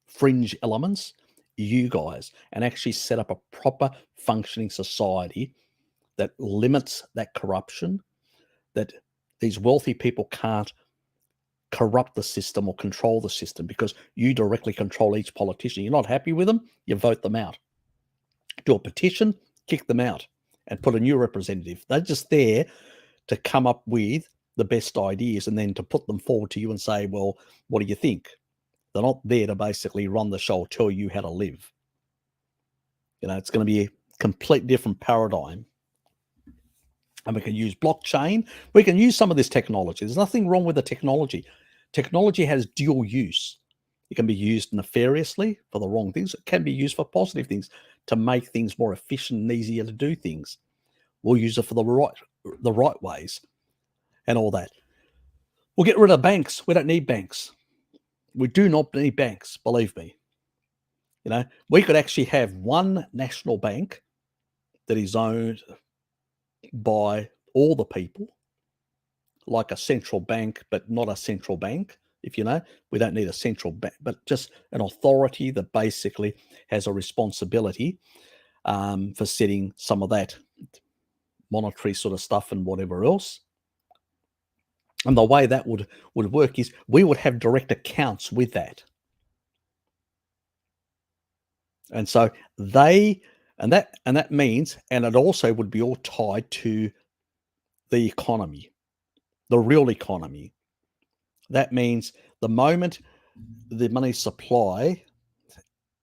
S1: fringe elements, you guys, and actually set up a proper functioning society that limits that corruption, that these wealthy people can't corrupt the system or control the system because you directly control each politician. You're not happy with them, you vote them out. Do a petition, kick them out, and put a new representative. They're just there to come up with the best ideas and then to put them forward to you and say, well, what do you think? They're not there to basically run the show, tell you how to live. It's going to be a complete different paradigm. And we can use blockchain. We can use some of this technology. There's nothing wrong with the technology. Technology has dual use. It can be used nefariously for the wrong things. It can be used for positive things to make things more efficient and easier to do things. We'll use it for the right ways and all that. We'll get rid of banks. We don't need banks. We do not need banks, believe me. We could actually have one national bank that is owned by all the people, like a central bank, but not a central bank. If we don't need a central bank, but just an authority that basically has a responsibility for setting some of that monetary sort of stuff and whatever else. And the way that would work is we would have direct accounts with that. And so that means, and it also would be all tied to the economy, the real economy. That means the moment the money supply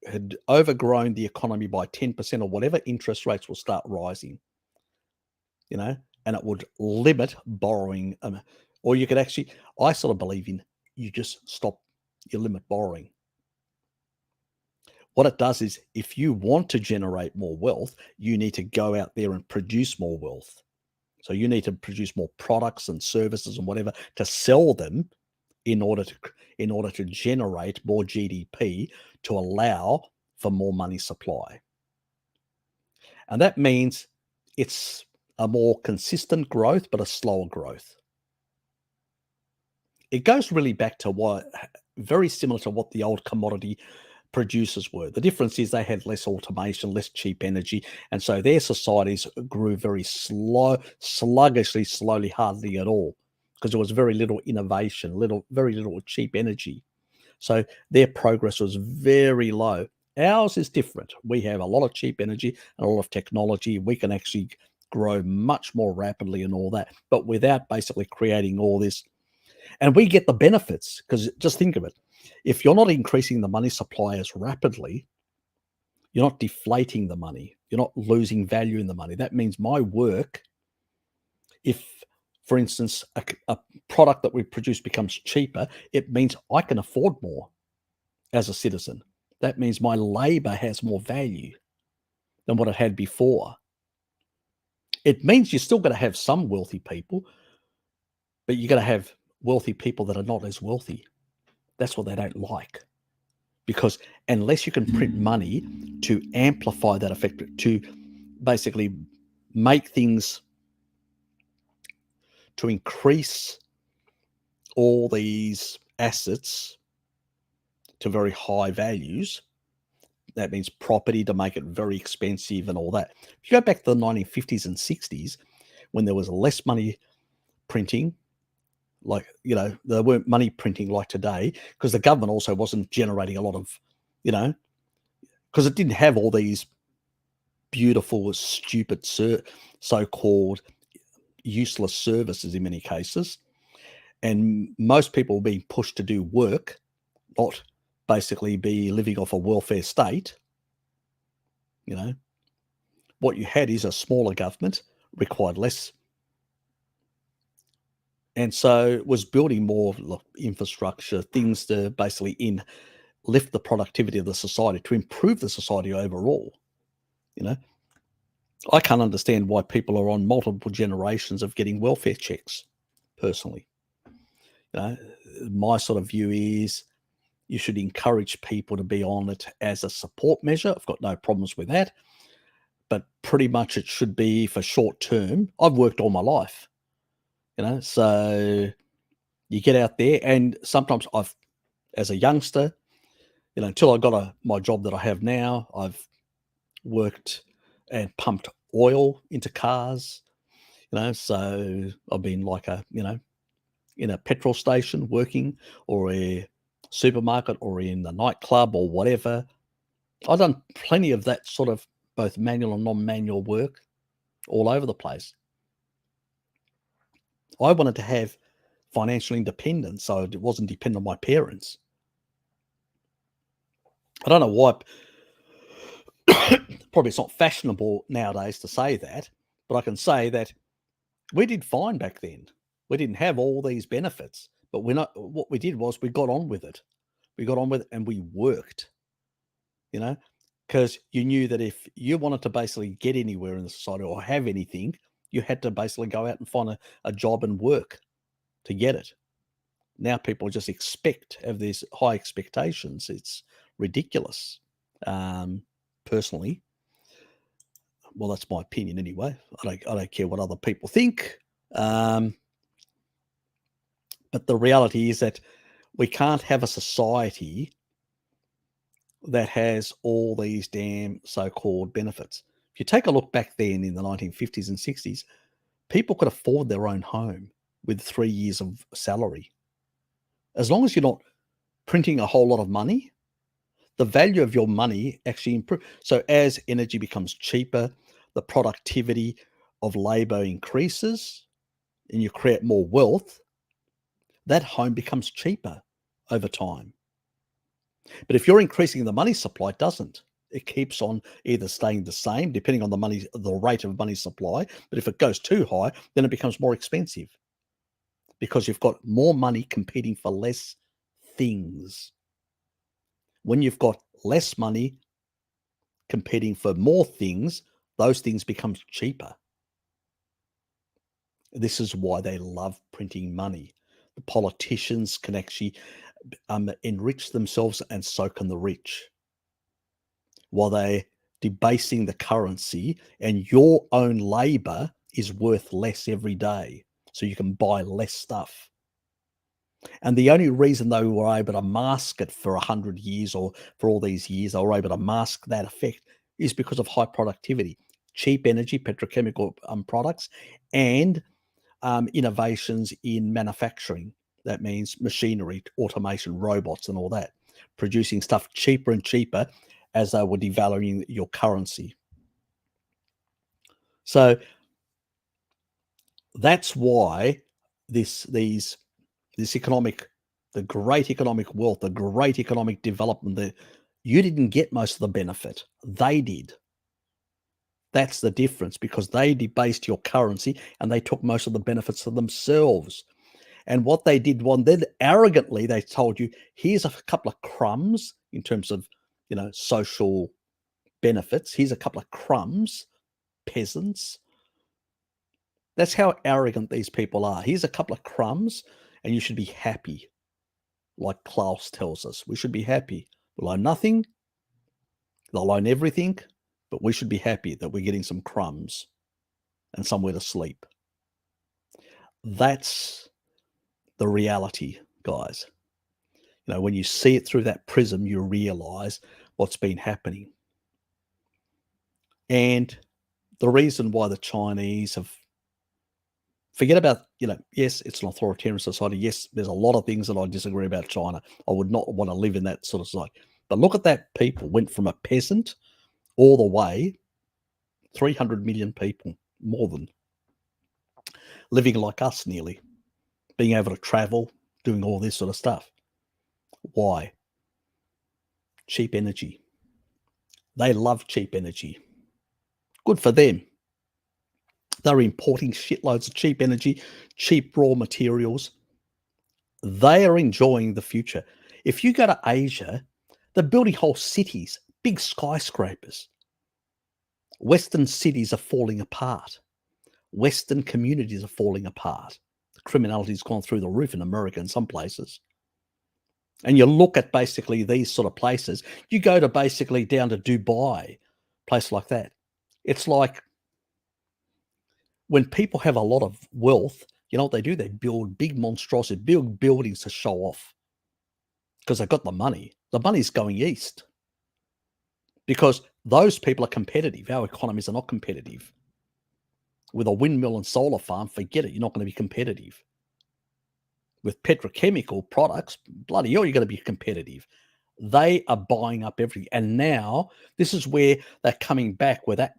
S1: had overgrown the economy by 10% or whatever, interest rates will start rising, and it would limit borrowing. Or you could actually, I sort of believe in, you just stop, you limit borrowing. What it does is if you want to generate more wealth, you need to go out there and produce more wealth. So you need to produce more products and services and whatever to sell them in order to generate more GDP to allow for more money supply. And that means it's a more consistent growth, but a slower growth. It goes really back to very similar to what the old commodity producers were. The difference is they had less automation, less cheap energy, and so their societies grew very sluggishly, slowly, hardly at all, because there was very little innovation, very little cheap energy. So their progress was very low. Ours is different. We have a lot of cheap energy and a lot of technology. We can actually grow much more rapidly and all that, but without basically creating all this. And we get the benefits, because just think of it. If you're not increasing the money supply as rapidly, you're not deflating the money. You're not losing value in the money. That means my work, if, for instance, a product that we produce becomes cheaper, it means I can afford more as a citizen. That means my labor has more value than what it had before. It means you're still going to have some wealthy people, but you're going to have wealthy people that are not as wealthy. That's what they don't like. Because unless you can print money to amplify that effect, to basically make things, to increase all these assets to very high values, that means property, to make it very expensive and all that. If you go back to the 1950s and 60s, when there was less money printing, like, there weren't money printing like today, because the government also wasn't generating a lot of, because it didn't have all these beautiful, stupid, so-called useless services in many cases. And most people were being pushed to do work, not basically be living off a welfare state. What you had is a smaller government, required less, and so was building more infrastructure, things to basically lift the productivity of the society, to improve the society overall. I can't understand why people are on multiple generations of getting welfare checks, personally. My sort of view is you should encourage people to be on it as a support measure. I've got no problems with that. But pretty much it should be for short term. I've worked all my life, so you get out there, and sometimes as a youngster, until I got my job that I have now, I've worked and pumped oil into cars, so I've been like in a petrol station working, or a supermarket, or in the nightclub, or whatever. I've done plenty of that sort of both manual and non-manual work all over the place. I wanted to have financial independence, so it wasn't dependent on my parents. I don't know why. Probably it's not fashionable nowadays to say that, but I can say that we did fine back then. We didn't have all these benefits, but what we did was we got on with it. We got on with it and we worked, because you knew that if you wanted to basically get anywhere in the society or have anything, you had to basically go out and find a job and work to get it. Now people just have these high expectations. It's ridiculous. Personally, well, that's my opinion anyway. I don't care what other people think. But the reality is that we can't have a society that has all these damn so-called benefits. If you take a look back then in the 1950s and 60s, people could afford their own home with 3 years of salary. As long as you're not printing a whole lot of money, the value of your money actually improves. So as energy becomes cheaper, the productivity of labor increases, and you create more wealth, that home becomes cheaper over time. But if you're increasing the money supply, it doesn't. It keeps on either staying the same, depending on the rate of money supply. But if it goes too high, then it becomes more expensive, because you've got more money competing for less things. When you've got less money competing for more things, those things become cheaper. This is why they love printing money. The politicians can actually enrich themselves, and so can the rich, while they're debasing the currency, and your own labor is worth less every day, so you can buy less stuff. And the only reason they were able to mask it for 100 years, or for all these years, they were able to mask that effect, is because of high productivity, cheap energy, petrochemical products, and innovations in manufacturing. That means machinery, automation, robots, and all that, producing stuff cheaper and cheaper as they were devaluing your currency. So that's why the great economic wealth, the great economic development, you didn't get most of the benefit. They did. That's the difference, because they debased your currency and they took most of the benefits for themselves. And what they did, then arrogantly, they told you, here's a couple of crumbs in terms of, social benefits. Here's a couple of crumbs, peasants. That's how arrogant these people are. Here's a couple of crumbs, and you should be happy. Like Klaus tells us, we should be happy. We'll own nothing, they'll own everything, but we should be happy that we're getting some crumbs and somewhere to sleep. That's the reality, guys. You know, when you see it through that prism, you realize what's been happening. And the reason why the Chinese have, forget about, you know, yes, it's an authoritarian society. Yes, there's a lot of things that I disagree about China. I would not want to live in that sort of society. But look at that people, went from a peasant all the way, 300 million people, more than, living like us nearly, being able to travel, doing all this sort of stuff. Why? Cheap energy. They love cheap energy. Good for them. They're importing shitloads of cheap energy, cheap raw materials. They are enjoying the future. If you go to Asia, they're building whole cities, big skyscrapers. Western cities are falling apart. Western communities are falling apart. The criminality's gone through the roof in America in some places. And you look at basically these sort of places, you go to basically down to Dubai, place like that. It's like when people have a lot of wealth, you know what they do? They build big monstrosities, build buildings to show off because they've got the money. The money's going east because those people are competitive. Our economies are not competitive. With a windmill and solar farm, forget it. You're not going to be competitive. With petrochemical products, bloody hell, you're going to be competitive. They are buying up everything. And now this is where they're coming back with that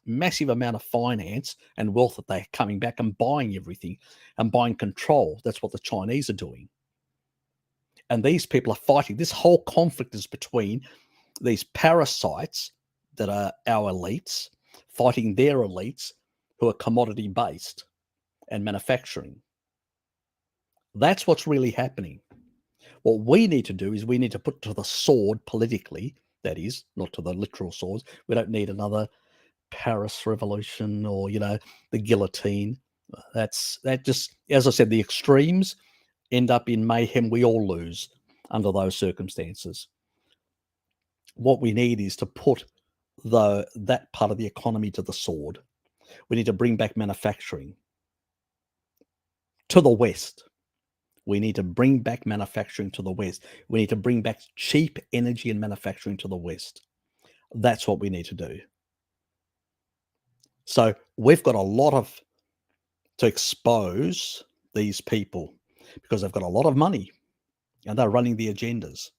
S1: massive amount of finance and wealth that they're coming back and buying everything and buying control. That's what the Chinese are doing. And these people are fighting. This whole conflict is between these parasites that are our elites fighting their elites who are commodity based and manufacturing. That's what's really happening. What we need to do is we need to put to the sword politically, that is, not to the literal swords. We don't need another Paris Revolution or, you know, the guillotine. That just, as I said, the extremes end up in mayhem. We all lose under those circumstances. What we need is to put that part of the economy to the sword. We need to bring back manufacturing to the West. We need to bring back manufacturing to the West. We need to bring back cheap energy and manufacturing to the West. That's what we need to do. So we've got a lot to expose these people because they've got a lot of money and they're running the agendas.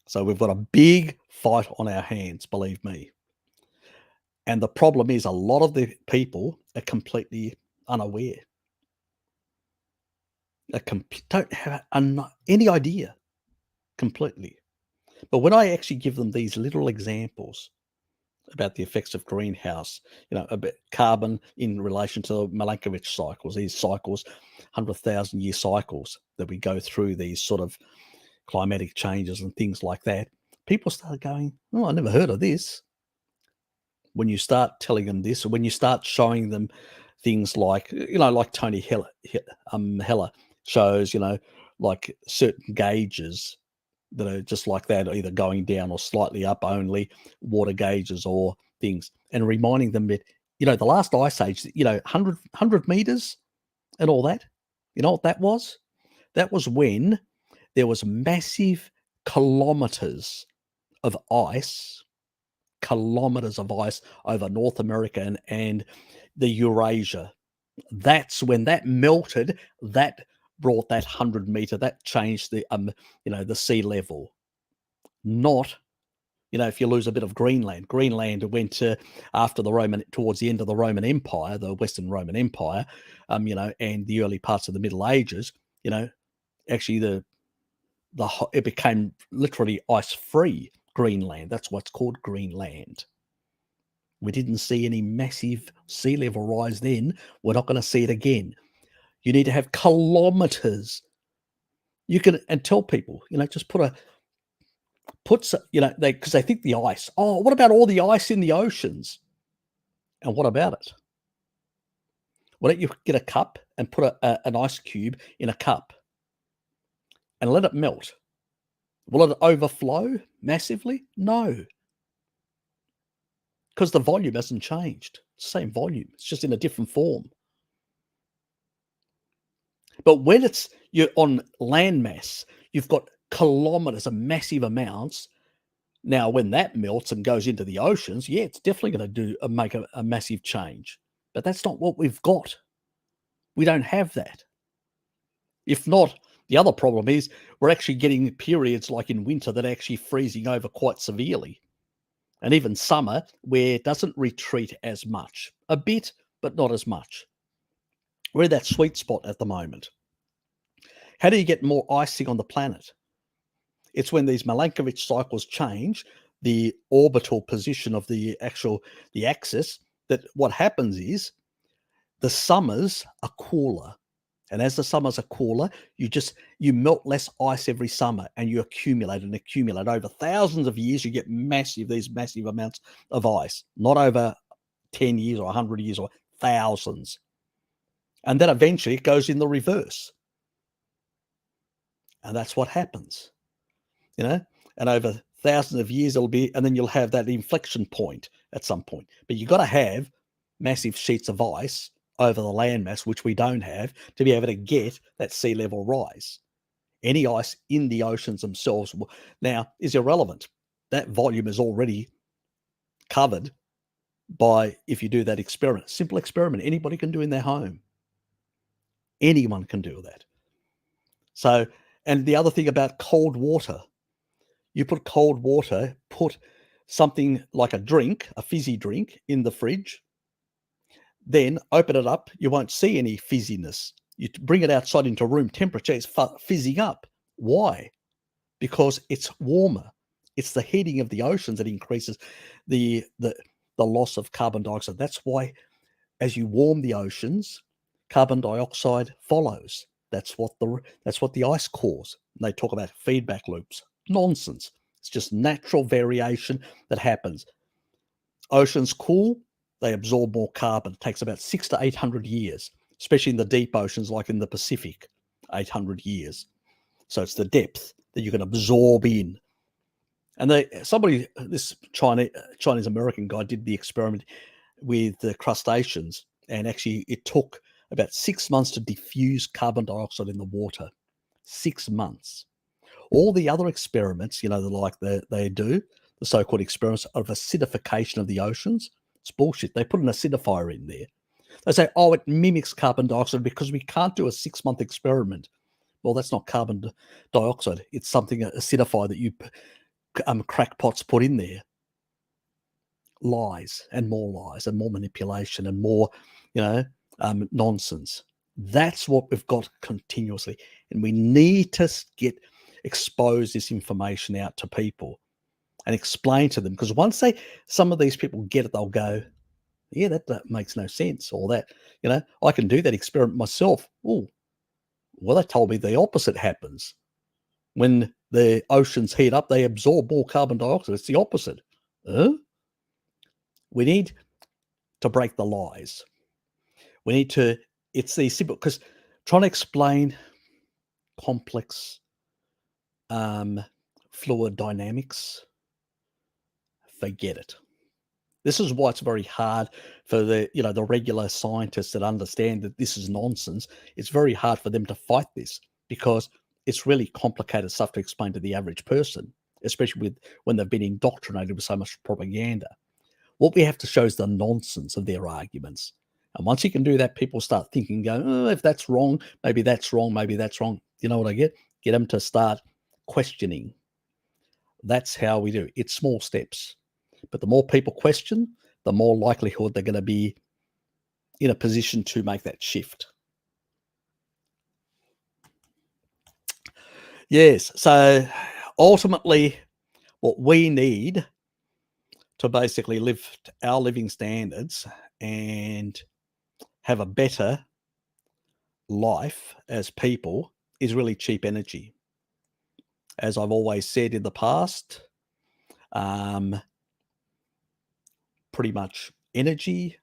S1: So we've got a big fight on our hands, believe me. And the problem is a lot of the people are completely unaware. Don't have any idea completely. But when I actually give them these little examples about the effects of greenhouse, you know, about carbon in relation to Milankovitch cycles, these cycles, 100,000 year cycles that we go through, these sort of climatic changes and things like that, people start going, oh, I never heard of this. When you start telling them this, or when you start showing them things like, you know, like Tony Heller shows, you know, like certain gauges that are just like that, either going down or slightly up only, water gauges or things, and reminding them that, you know, the last ice age, you know, 100 meters and all that, you know what that was? That was when there was massive kilometers of ice over North America and the Eurasia. That's when that melted, that brought that 100 meter, that changed the, you know, the sea level. Not, you know, if you lose a bit of Greenland went after towards the end of the Roman Empire, the Western Roman Empire, you know, and the early parts of the Middle Ages, you know, actually it became literally ice-free Greenland. That's what's called Greenland. We didn't see any massive sea level rise then. We're not going to see it again. You need to have kilometers. You can, and tell people, you know, just you know, because they think the ice. Oh, what about all the ice in the oceans? And what about it? Why don't you get a cup and put an ice cube in a cup and let it melt? Will it overflow massively? No, because the volume hasn't changed. Same volume. It's just in a different form. But when you're on landmass, you've got kilometers of massive amounts. Now, when that melts and goes into the oceans, yeah, it's definitely going to make a massive change. But that's not what we've got. We don't have that. If not, the other problem is we're actually getting periods like in winter that are actually freezing over quite severely. And even summer where it doesn't retreat as much. A bit, but not as much. We're in that sweet spot at the moment. How do you get more icing on the planet? It's when these Milankovitch cycles change the orbital position of the axis, that what happens is the summers are cooler. And as the summers are cooler, you melt less ice every summer, and you accumulate and accumulate. Over thousands of years, you get these massive amounts of ice, not over 10 years or 100 years or thousands. And then eventually it goes in the reverse. And that's what happens, and over thousands of years and then you'll have that inflection point at some point. But you've got to have massive sheets of ice over the landmass, which we don't have, to be able to get that sea level rise. Any ice in the oceans themselves now is irrelevant. That volume is already covered by, if you do that experiment, simple experiment, anybody can do in their home. Anyone can do that. So, and the other thing about cold water, you put cold water, put something like a fizzy drink in the fridge, then open it up, you won't see any fizziness. You bring it outside into room temperature, it's fizzing up. Why? Because it's warmer. It's the heating of the oceans that increases the loss of carbon dioxide. That's why as you warm the oceans, carbon dioxide follows. That's what the ice cores. And they talk about feedback loops. Nonsense. It's just natural variation that happens. Oceans cool, they absorb more carbon. It takes about 600 to 800 years, especially in the deep oceans like in the Pacific, 800 years. So it's the depth that you can absorb in. And this Chinese American guy did the experiment with the crustaceans, and actually it took about 6 months to diffuse carbon dioxide in the water. 6 months. All the other experiments, they do, the so-called experiments of acidification of the oceans, it's bullshit. They put an acidifier in there. They say, oh, it mimics carbon dioxide because we can't do a 6-month experiment. Well, that's not carbon dioxide. It's something, acidifier that you crackpots put in there. Lies and more manipulation and more, nonsense. That's what we've got continuously. And we need to expose this information out to people and explain to them, because once some of these people get it, they'll go, yeah, that makes no sense, or that, I can do that experiment myself. Oh, well, they told me the opposite happens. When the oceans heat up, they absorb more carbon dioxide. It's the opposite. We need to break the lies. We need to, it's the simple, because trying to explain complex fluid dynamics, forget it. This is why it's very hard for the regular scientists that understand that this is nonsense. It's very hard for them to fight this, because it's really complicated stuff to explain to the average person, especially when they've been indoctrinated with so much propaganda. What we have to show is the nonsense of their arguments. And once you can do that, people start thinking, going, oh, if that's wrong, maybe that's wrong, maybe that's wrong. You know what I get? Get them to start questioning. That's how we do it. It's small steps. But the more people question, the more likelihood they're going to be in a position to make that shift. Yes. So ultimately, what we need to basically lift our living standards and have a better life as people is really cheap energy. As I've always said in the past, pretty much energy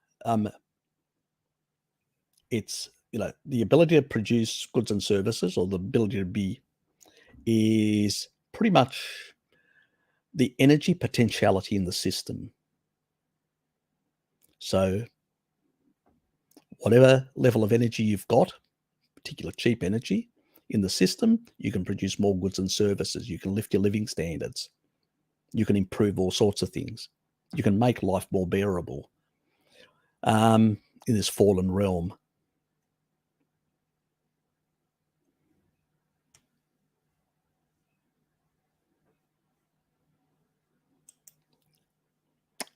S1: it's, the ability to produce goods and services, or the ability to be, is pretty much the energy potentiality in the system. So whatever level of energy you've got, particular cheap energy in the system, you can produce more goods and services. You can lift your living standards. You can improve all sorts of things. You can make life more bearable in this fallen realm.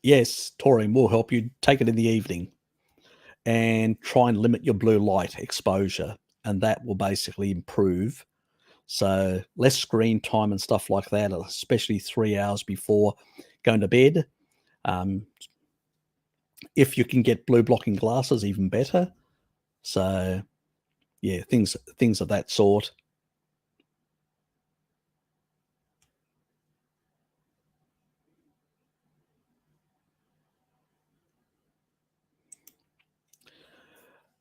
S1: Yes, taurine will help you. Take it in the evening and try and limit your blue light exposure, and that will basically improve. So less screen time and stuff like that, especially 3 hours before going to bed. If you can get blue blocking glasses, even better. So yeah, things of that sort.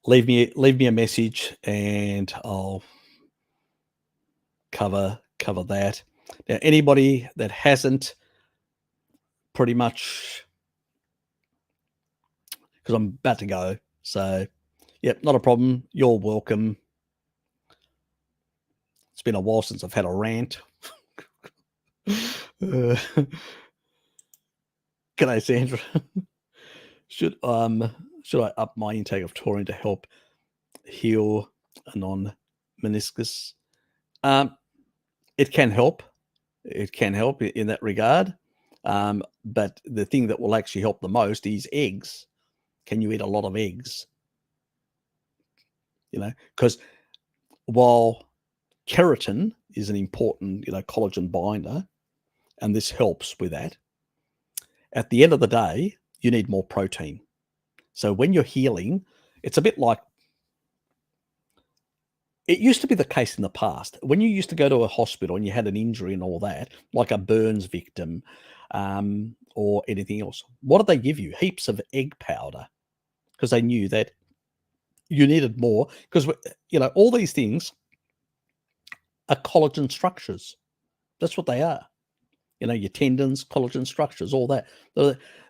S1: Leave me a message and I'll cover that. Now, anybody that hasn't, pretty much, because I'm about to go. So, yep, not a problem. You're welcome. It's been a while since I've had a rant. G'day, Sandra. Should I up my intake of taurine to help heal a non-meniscus? It can help. It can help in that regard. But the thing that will actually help the most is eggs. Can you eat a lot of eggs? Because while keratin is an important, collagen binder, and this helps with that, at the end of the day, you need more protein. So when you're healing, it's a bit like, it used to be the case in the past. When you used to go to a hospital and you had an injury and all that, like a burns victim or anything else, what did they give you? Heaps of egg powder, because they knew that you needed more, because, all these things are collagen structures. That's what they are. Your tendons, collagen structures, all that.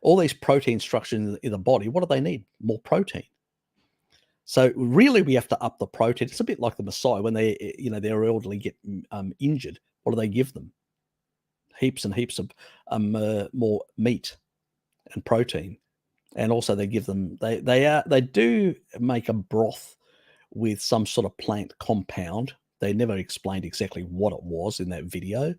S1: All these protein structures in the body, what do they need? More protein. So really, we have to up the protein. It's a bit like the Maasai when their elderly get injured. What do they give them? Heaps and heaps of more meat and protein, and also they give them they do make a broth with some sort of plant compound. They never explained exactly what it was in that video,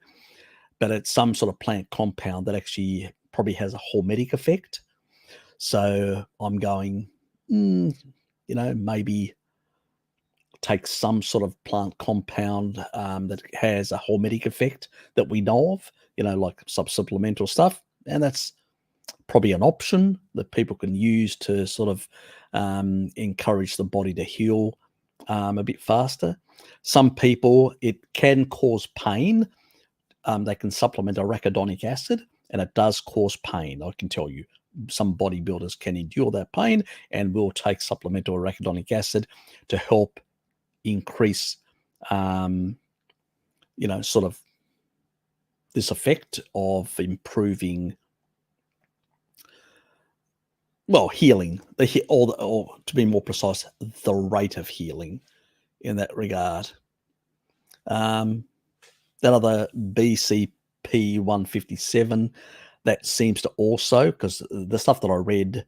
S1: but it's some sort of plant compound that actually probably has a hormetic effect. So I'm going, maybe take some sort of plant compound that has a hormetic effect that we know of, like supplemental stuff. And that's probably an option that people can use to sort of encourage the body to heal a bit faster. Some people, it can cause pain. They can supplement arachidonic acid, and it does cause pain. I can tell you, some bodybuilders can endure that pain and will take supplemental arachidonic acid to help increase, sort of this effect of improving, healing, or to be more precise, the rate of healing in that regard. That other BCP 157, that seems to also, because the stuff that I read,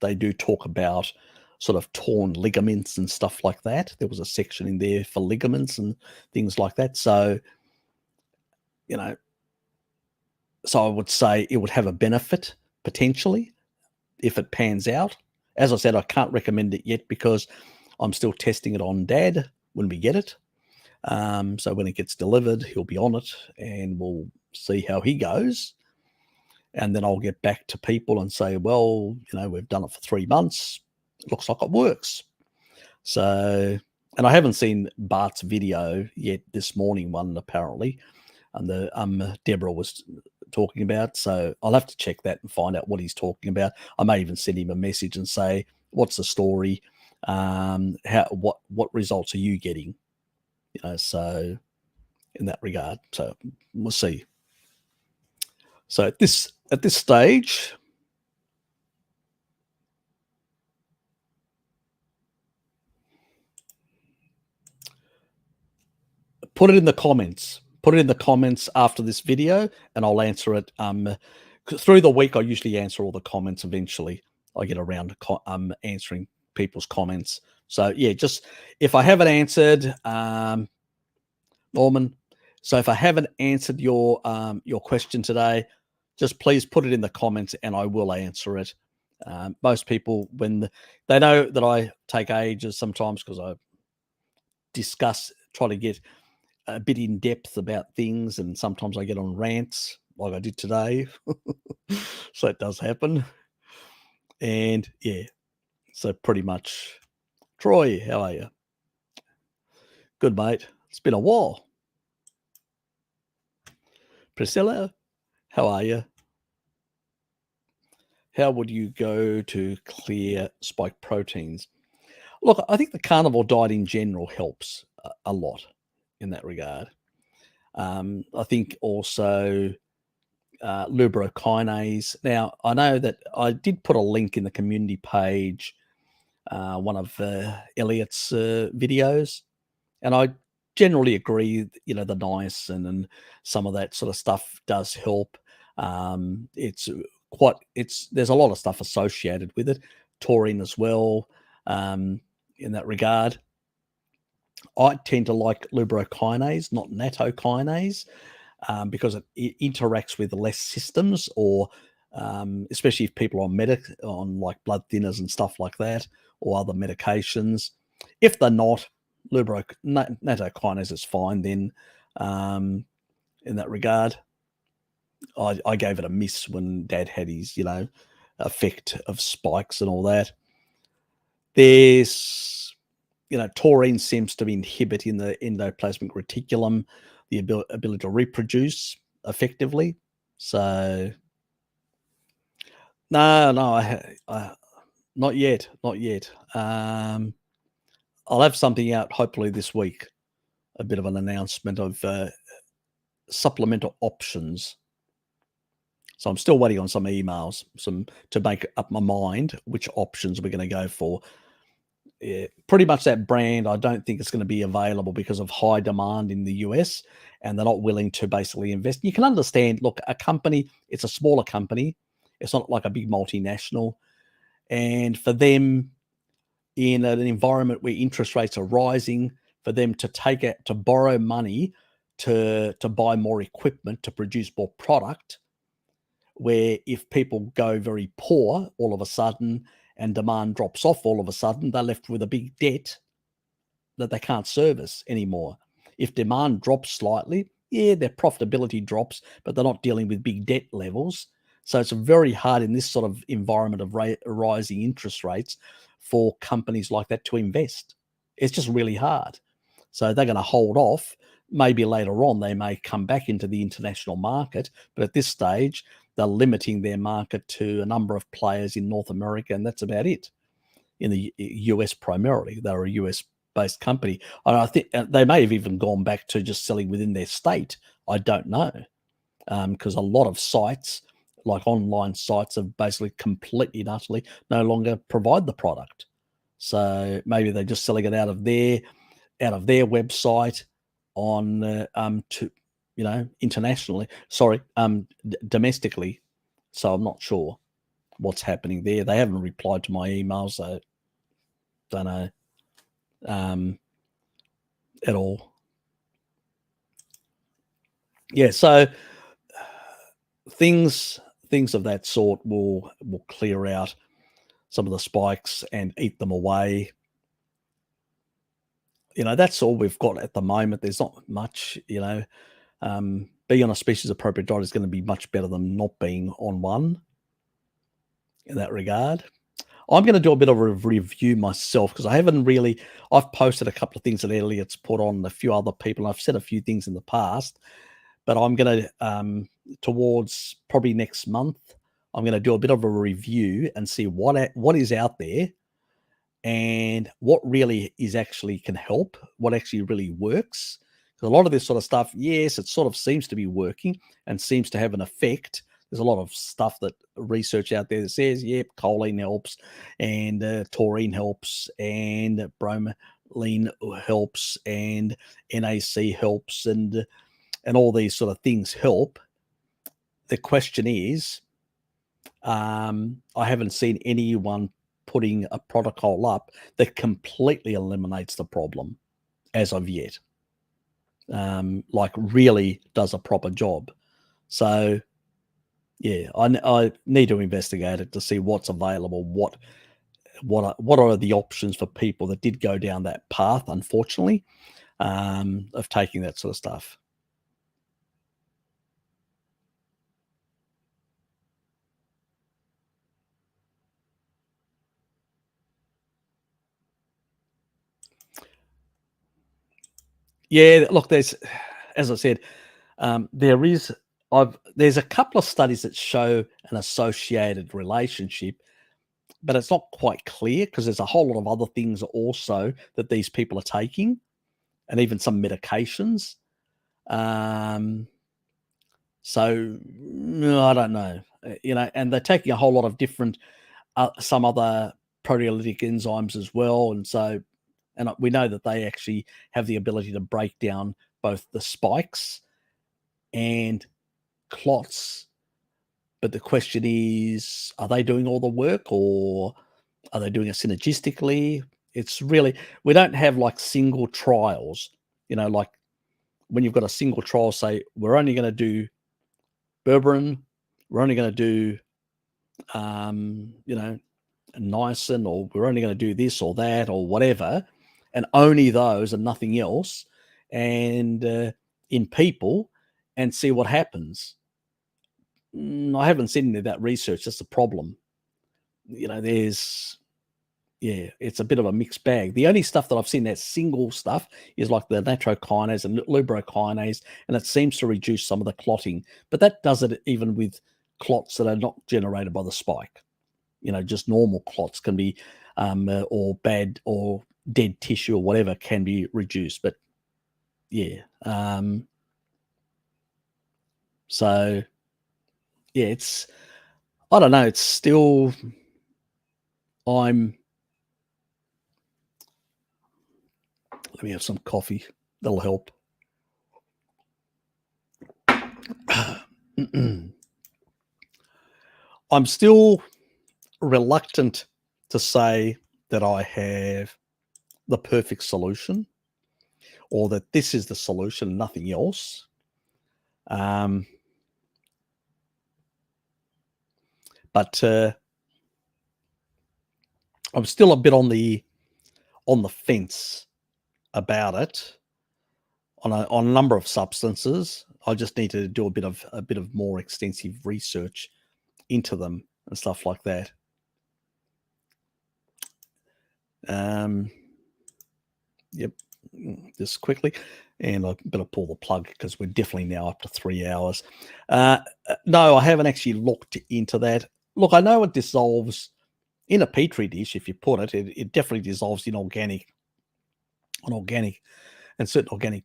S1: they do talk about sort of torn ligaments and stuff like that. There was a section in there for ligaments and things like that. So, so I would say it would have a benefit potentially if it pans out. As I said, I can't recommend it yet because I'm still testing it on Dad when we get it. So when it gets delivered, he'll be on it and we'll see how he goes. And then I'll get back to people and say, well, we've done it for 3 months. It looks like it works. So, and I haven't seen Bart's video yet, this morning one apparently. And Deborah was talking about. So I'll have to check that and find out what he's talking about. I may even send him a message and say, what's the story? What results are you getting? So in that regard. So we'll see. So at this stage, put it in the comments. Put it in the comments after this video, and I'll answer it. Through the week, I usually answer all the comments. Eventually, I get around to answering people's comments. So yeah, just if I haven't answered, Norman. So if I haven't answered your question today, just please put it in the comments, and I will answer it. Most people, when they know that I take ages sometimes because I try to get a bit in depth about things, and sometimes I get on rants like I did today. So it does happen. And yeah, so pretty much. Troy, how are you? Good, mate. It's been a while. Priscilla, how are you? How would you go to clear spike proteins? Look, I think the carnivore diet in general helps a lot in that regard. I think also lubricase. Now, I know that I did put a link in the community page, one of Elliot's videos, and I generally agree, the niacin and some of that sort of stuff does help. There's a lot of stuff associated with it. Taurine as well, in that regard. I tend to like lubricase, not nattokinase, because it interacts with less systems, or especially if people are on like blood thinners and stuff like that, or other medications. If they're not, nattokinase is fine then, in that regard. I gave it a miss when Dad had his, effect of spikes and all that. There's, taurine seems to inhibit in the endoplasmic reticulum the ability to reproduce effectively. So, no, I not yet. I'll have something out hopefully this week, a bit of an announcement of supplemental options. So I'm still waiting on some emails, to make up my mind which options we're going to go for. Yeah, pretty much that brand, I don't think it's going to be available because of high demand in the US, and they're not willing to basically invest. You can understand, look, a company, it's a smaller company. It's not like a big multinational. And for them, in an environment where interest rates are rising, for them to borrow money to buy more equipment to produce more product, where if people go very poor all of a sudden and demand drops off all of a sudden, they're left with a big debt that they can't service anymore. If demand drops slightly, yeah, their profitability drops, but they're not dealing with big debt levels. So it's very hard in this sort of environment of rising interest rates for companies like that to invest. It's just really hard. So they're going to hold off. Maybe later on they may come back into the international market, but at this stage they're limiting their market to a number of players in North America, and that's about it. In the US primarily, they're a US-based company. And I think they may have even gone back to just selling within their state. I don't know, because a lot of sites, like online sites, have basically completely and utterly no longer provide the product. So maybe they're just selling it out of their website on internationally. Sorry, domestically. So I'm not sure what's happening there. They haven't replied to my email, so don't know at all. Yeah, so things of that sort will clear out some of the spikes and eat them away. That's all we've got at the moment. There's not much, being on a species appropriate diet is going to be much better than not being on one in that regard. I'm going to do a bit of a review myself, because I've posted a couple of things that Elliot's put on, a few other people. I've said a few things in the past, but I'm going to towards probably next month, I'm going to do a bit of a review and see what is out there and what really is actually can help, what actually really works. Because a lot of this sort of stuff, yes, it sort of seems to be working and seems to have an effect. There's a lot of stuff that research out there that says, yep, choline helps and taurine helps and bromelain helps and NAC helps and all these sort of things help. The question is, I haven't seen anyone putting a protocol up that completely eliminates the problem as of yet. Like really does a proper job. So yeah, I need to investigate it to see what's available, what are the options for people that did go down that path, unfortunately, of taking that sort of stuff. Yeah, look, there's, as I said, there's a couple of studies that show an associated relationship, but it's not quite clear because there's a whole lot of other things also that these people are taking, and even some medications. So no, I don't know, and they're taking a whole lot of different, some other proteolytic enzymes as well, and we know that they actually have the ability to break down both the spikes and clots. But the question is, are they doing all the work or are they doing it synergistically? It's really, we don't have like single trials, like when you've got a single trial, say, we're only going to do berberine, we're only going to do, niacin, or we're only going to do this or that or whatever, and only those and nothing else, and in people, and see what happens. I haven't seen any of that research. That's the problem. It's a bit of a mixed bag. The only stuff that I've seen that single stuff is like the nitrokinase and lubricase, and it seems to reduce some of the clotting. But that does it even with clots that are not generated by the spike. Just normal clots can be, or bad or dead tissue or whatever can be reduced. But yeah, so yeah, I don't know. It's still, let me have some coffee. That'll help. I'm still reluctant to say that I have the perfect solution or that this is the solution, nothing else. But I'm still a bit on the fence about it on a number of substances. I just need to do a bit of more extensive research into them and stuff like that. Yep, just quickly, and I better pull the plug because we're definitely now up to 3 hours. No, I haven't actually looked into that. Look, I know it dissolves in a petri dish. If you put it, it definitely dissolves in organic and certain organic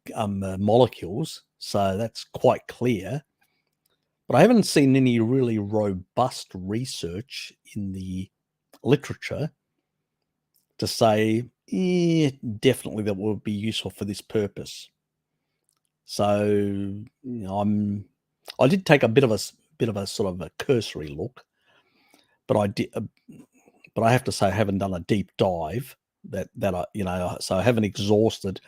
S1: molecules. So that's quite clear. But I haven't seen any really robust research in the literature to say, definitely that will be useful for this purpose. So I did take a bit of a sort of a cursory look, but I have to say I haven't done a deep dive that so I haven't exhausted,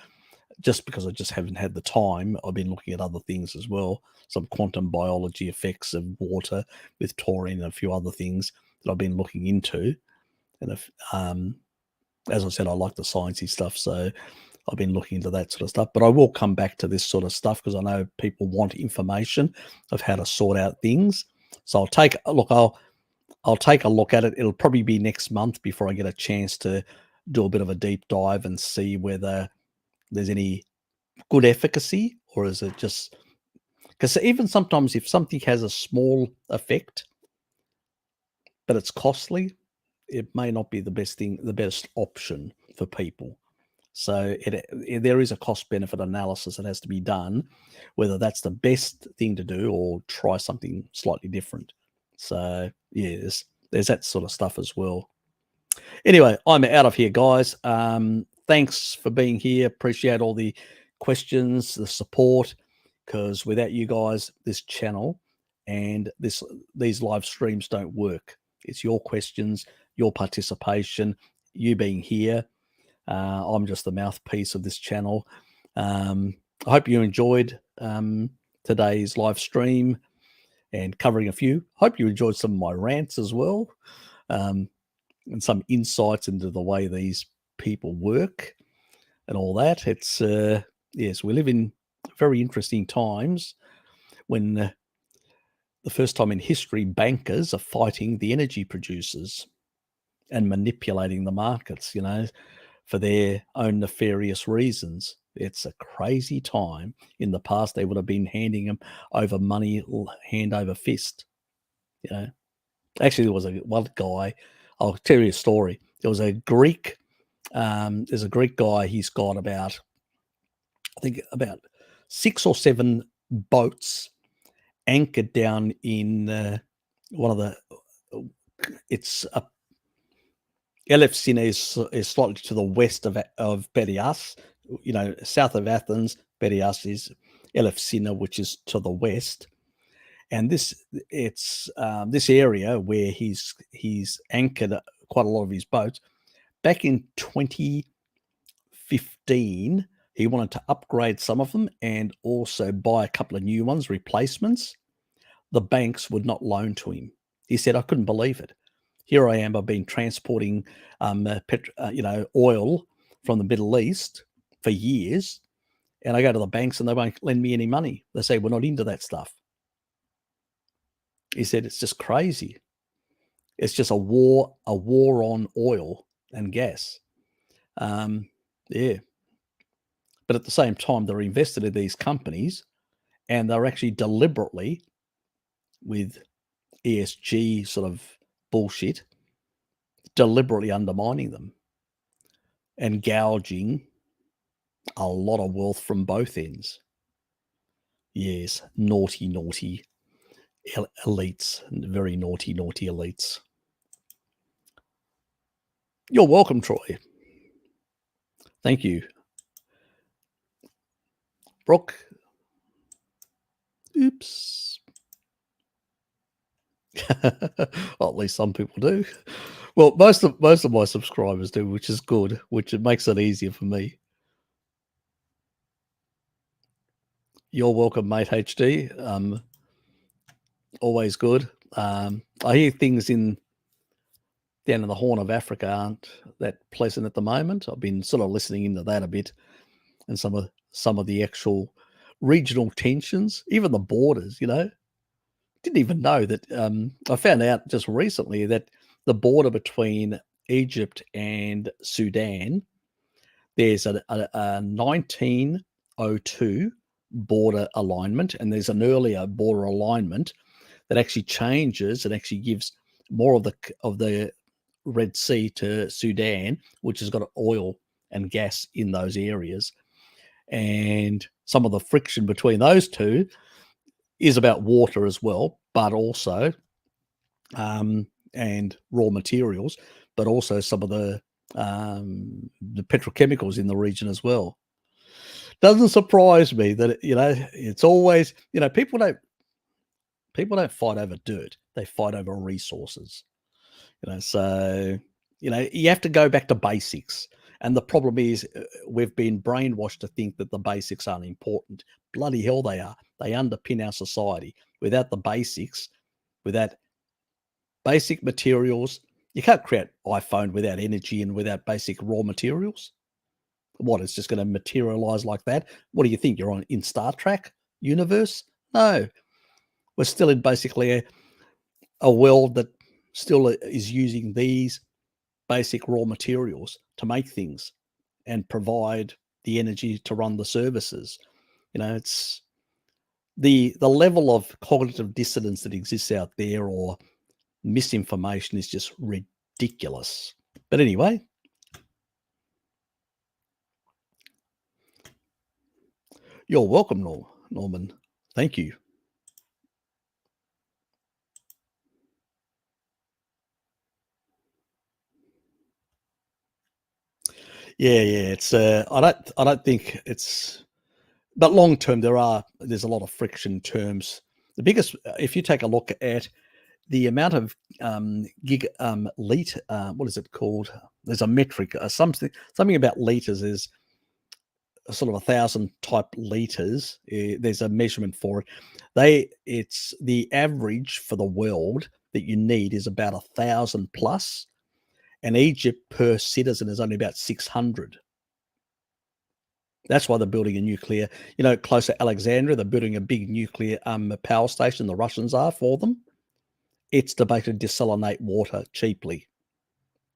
S1: just because I just haven't had the time. I've been looking at other things as well, some quantum biology effects of water with taurine and a few other things that I've been looking into. And as I said, I like the sciencey stuff, so I've been looking into that sort of stuff. But I will come back to this sort of stuff because I know people want information of how to sort out things. So I'll take a look at it. It'll probably be next month before I get a chance to do a bit of a deep dive and see whether there's any good efficacy, or is it just, Because even sometimes if something has a small effect, but it's costly, it may not be the best option for people. So there is a cost benefit analysis that has to be done, whether that's the best thing to do or try something slightly different. So yes, there's that sort of stuff as well. Anyway, I'm out of here, guys. Thanks for being here. Appreciate all the questions, the support, because without you guys, this channel and these live streams don't work. It's your questions, your participation, you being here. I'm just the mouthpiece of this channel. I hope you enjoyed today's live stream and covering a few. Hope you enjoyed some of my rants as well, and some insights into the way these people work and all that. It's yes, we live in very interesting times when the first time in history bankers are fighting the energy producers and manipulating the markets, for their own nefarious reasons. It's a crazy time. In the past, they would have been handing them over money, hand over fist. Actually, there was one guy. I'll tell you a story. There was a Greek. There's a Greek guy. He's got about 6 or 7 boats anchored down in one of the. It's a Elefsina is slightly to the west of Piraeus, south of Athens. Piraeus is Elefsina, which is to the west, and this area where he's anchored quite a lot of his boats. Back in 2015, he wanted to upgrade some of them and also buy a couple of new ones, replacements. The banks would not loan to him. He said, "I couldn't believe it. Here I am. I've been transporting, oil from the Middle East for years, and I go to the banks and they won't lend me any money. They say we're not into that stuff." He said, "It's just crazy. It's just a war on oil and gas." Yeah, but at the same time, they're invested in these companies, and they're actually deliberately, with ESG sort of bullshit, deliberately undermining them and gouging a lot of wealth from both ends. Yes, naughty elites, very naughty elites. You're welcome, Troy. Thank you. Brooke. Oops. Well, at least some people do. Well, most of my subscribers do, which is good, which it makes it easier for me. You're welcome, mate. HD. Always good. I hear things down in the Horn of Africa aren't that pleasant at the moment. I've been sort of listening into that a bit, and some of the actual regional tensions, even the borders. Didn't even know that. I found out just recently that the border between Egypt and Sudan, there's a 1902 border alignment, and there's an earlier border alignment that actually changes and actually gives more of the Red Sea to Sudan, which has got oil and gas in those areas. And some of the friction between those two is about water as well, but also and raw materials, but also some of the petrochemicals in the region as well. Doesn't surprise me that it's always people don't fight over dirt; they fight over resources. So you have to go back to basics. And the problem is we've been brainwashed to think that the basics aren't important. Bloody hell, they are. They underpin our society. Without the basics, without basic materials, you can't create iPhone without energy and without basic raw materials. What, it's just going to materialize like that? What do you think? You're in Star Trek universe? No. We're still in basically a world that still is using these basic raw materials to make things and provide the energy to run the services. It's the level of cognitive dissonance that exists out there, or misinformation, is just ridiculous. But anyway, you're welcome, Norman. Thank you. Yeah, it's I don't think it's, but long term there's a lot of friction terms. The biggest, if you take a look at the amount of what is it called? There's a metric, something about liters is sort of 1,000 type liters. There's a measurement for it. It's the average for the world that you need is about 1,000 plus, and Egypt per citizen is only about 600. That's why they're building a nuclear, close to Alexandria, they're building a big nuclear power station, the Russians are, for them. It's to basically desalinate water cheaply.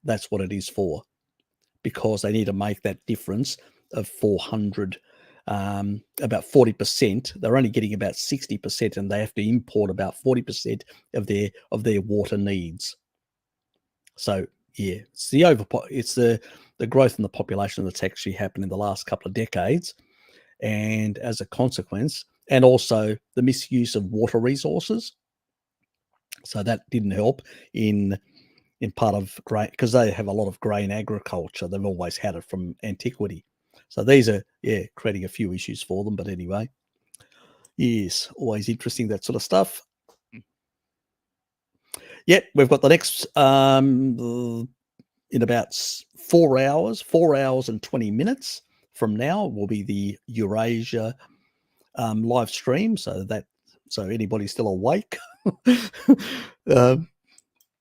S1: That's what it is for, because they need to make that difference of 400, about 40%. They're only getting about 60%, and they have to import about 40% of their water needs. So yeah, it's the growth in the population that's actually happened in the last couple of decades, and as a consequence, and also the misuse of water resources. So that didn't help in part of grain, because they have a lot of grain agriculture. They've always had it from antiquity. So these are, creating a few issues for them. But anyway, yes, always interesting, that sort of stuff. Yep, we've got the next in about 4 hours, 4 hours and 20 minutes from now will be the Eurasia live stream. So anybody still awake,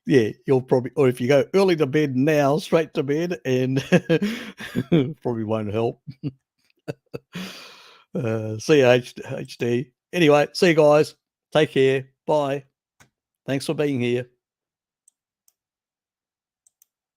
S1: yeah, you'll probably, or if you go early to bed now, straight to bed, and probably won't help. See you, HD. Anyway, see you guys. Take care. Bye. Thanks for being here.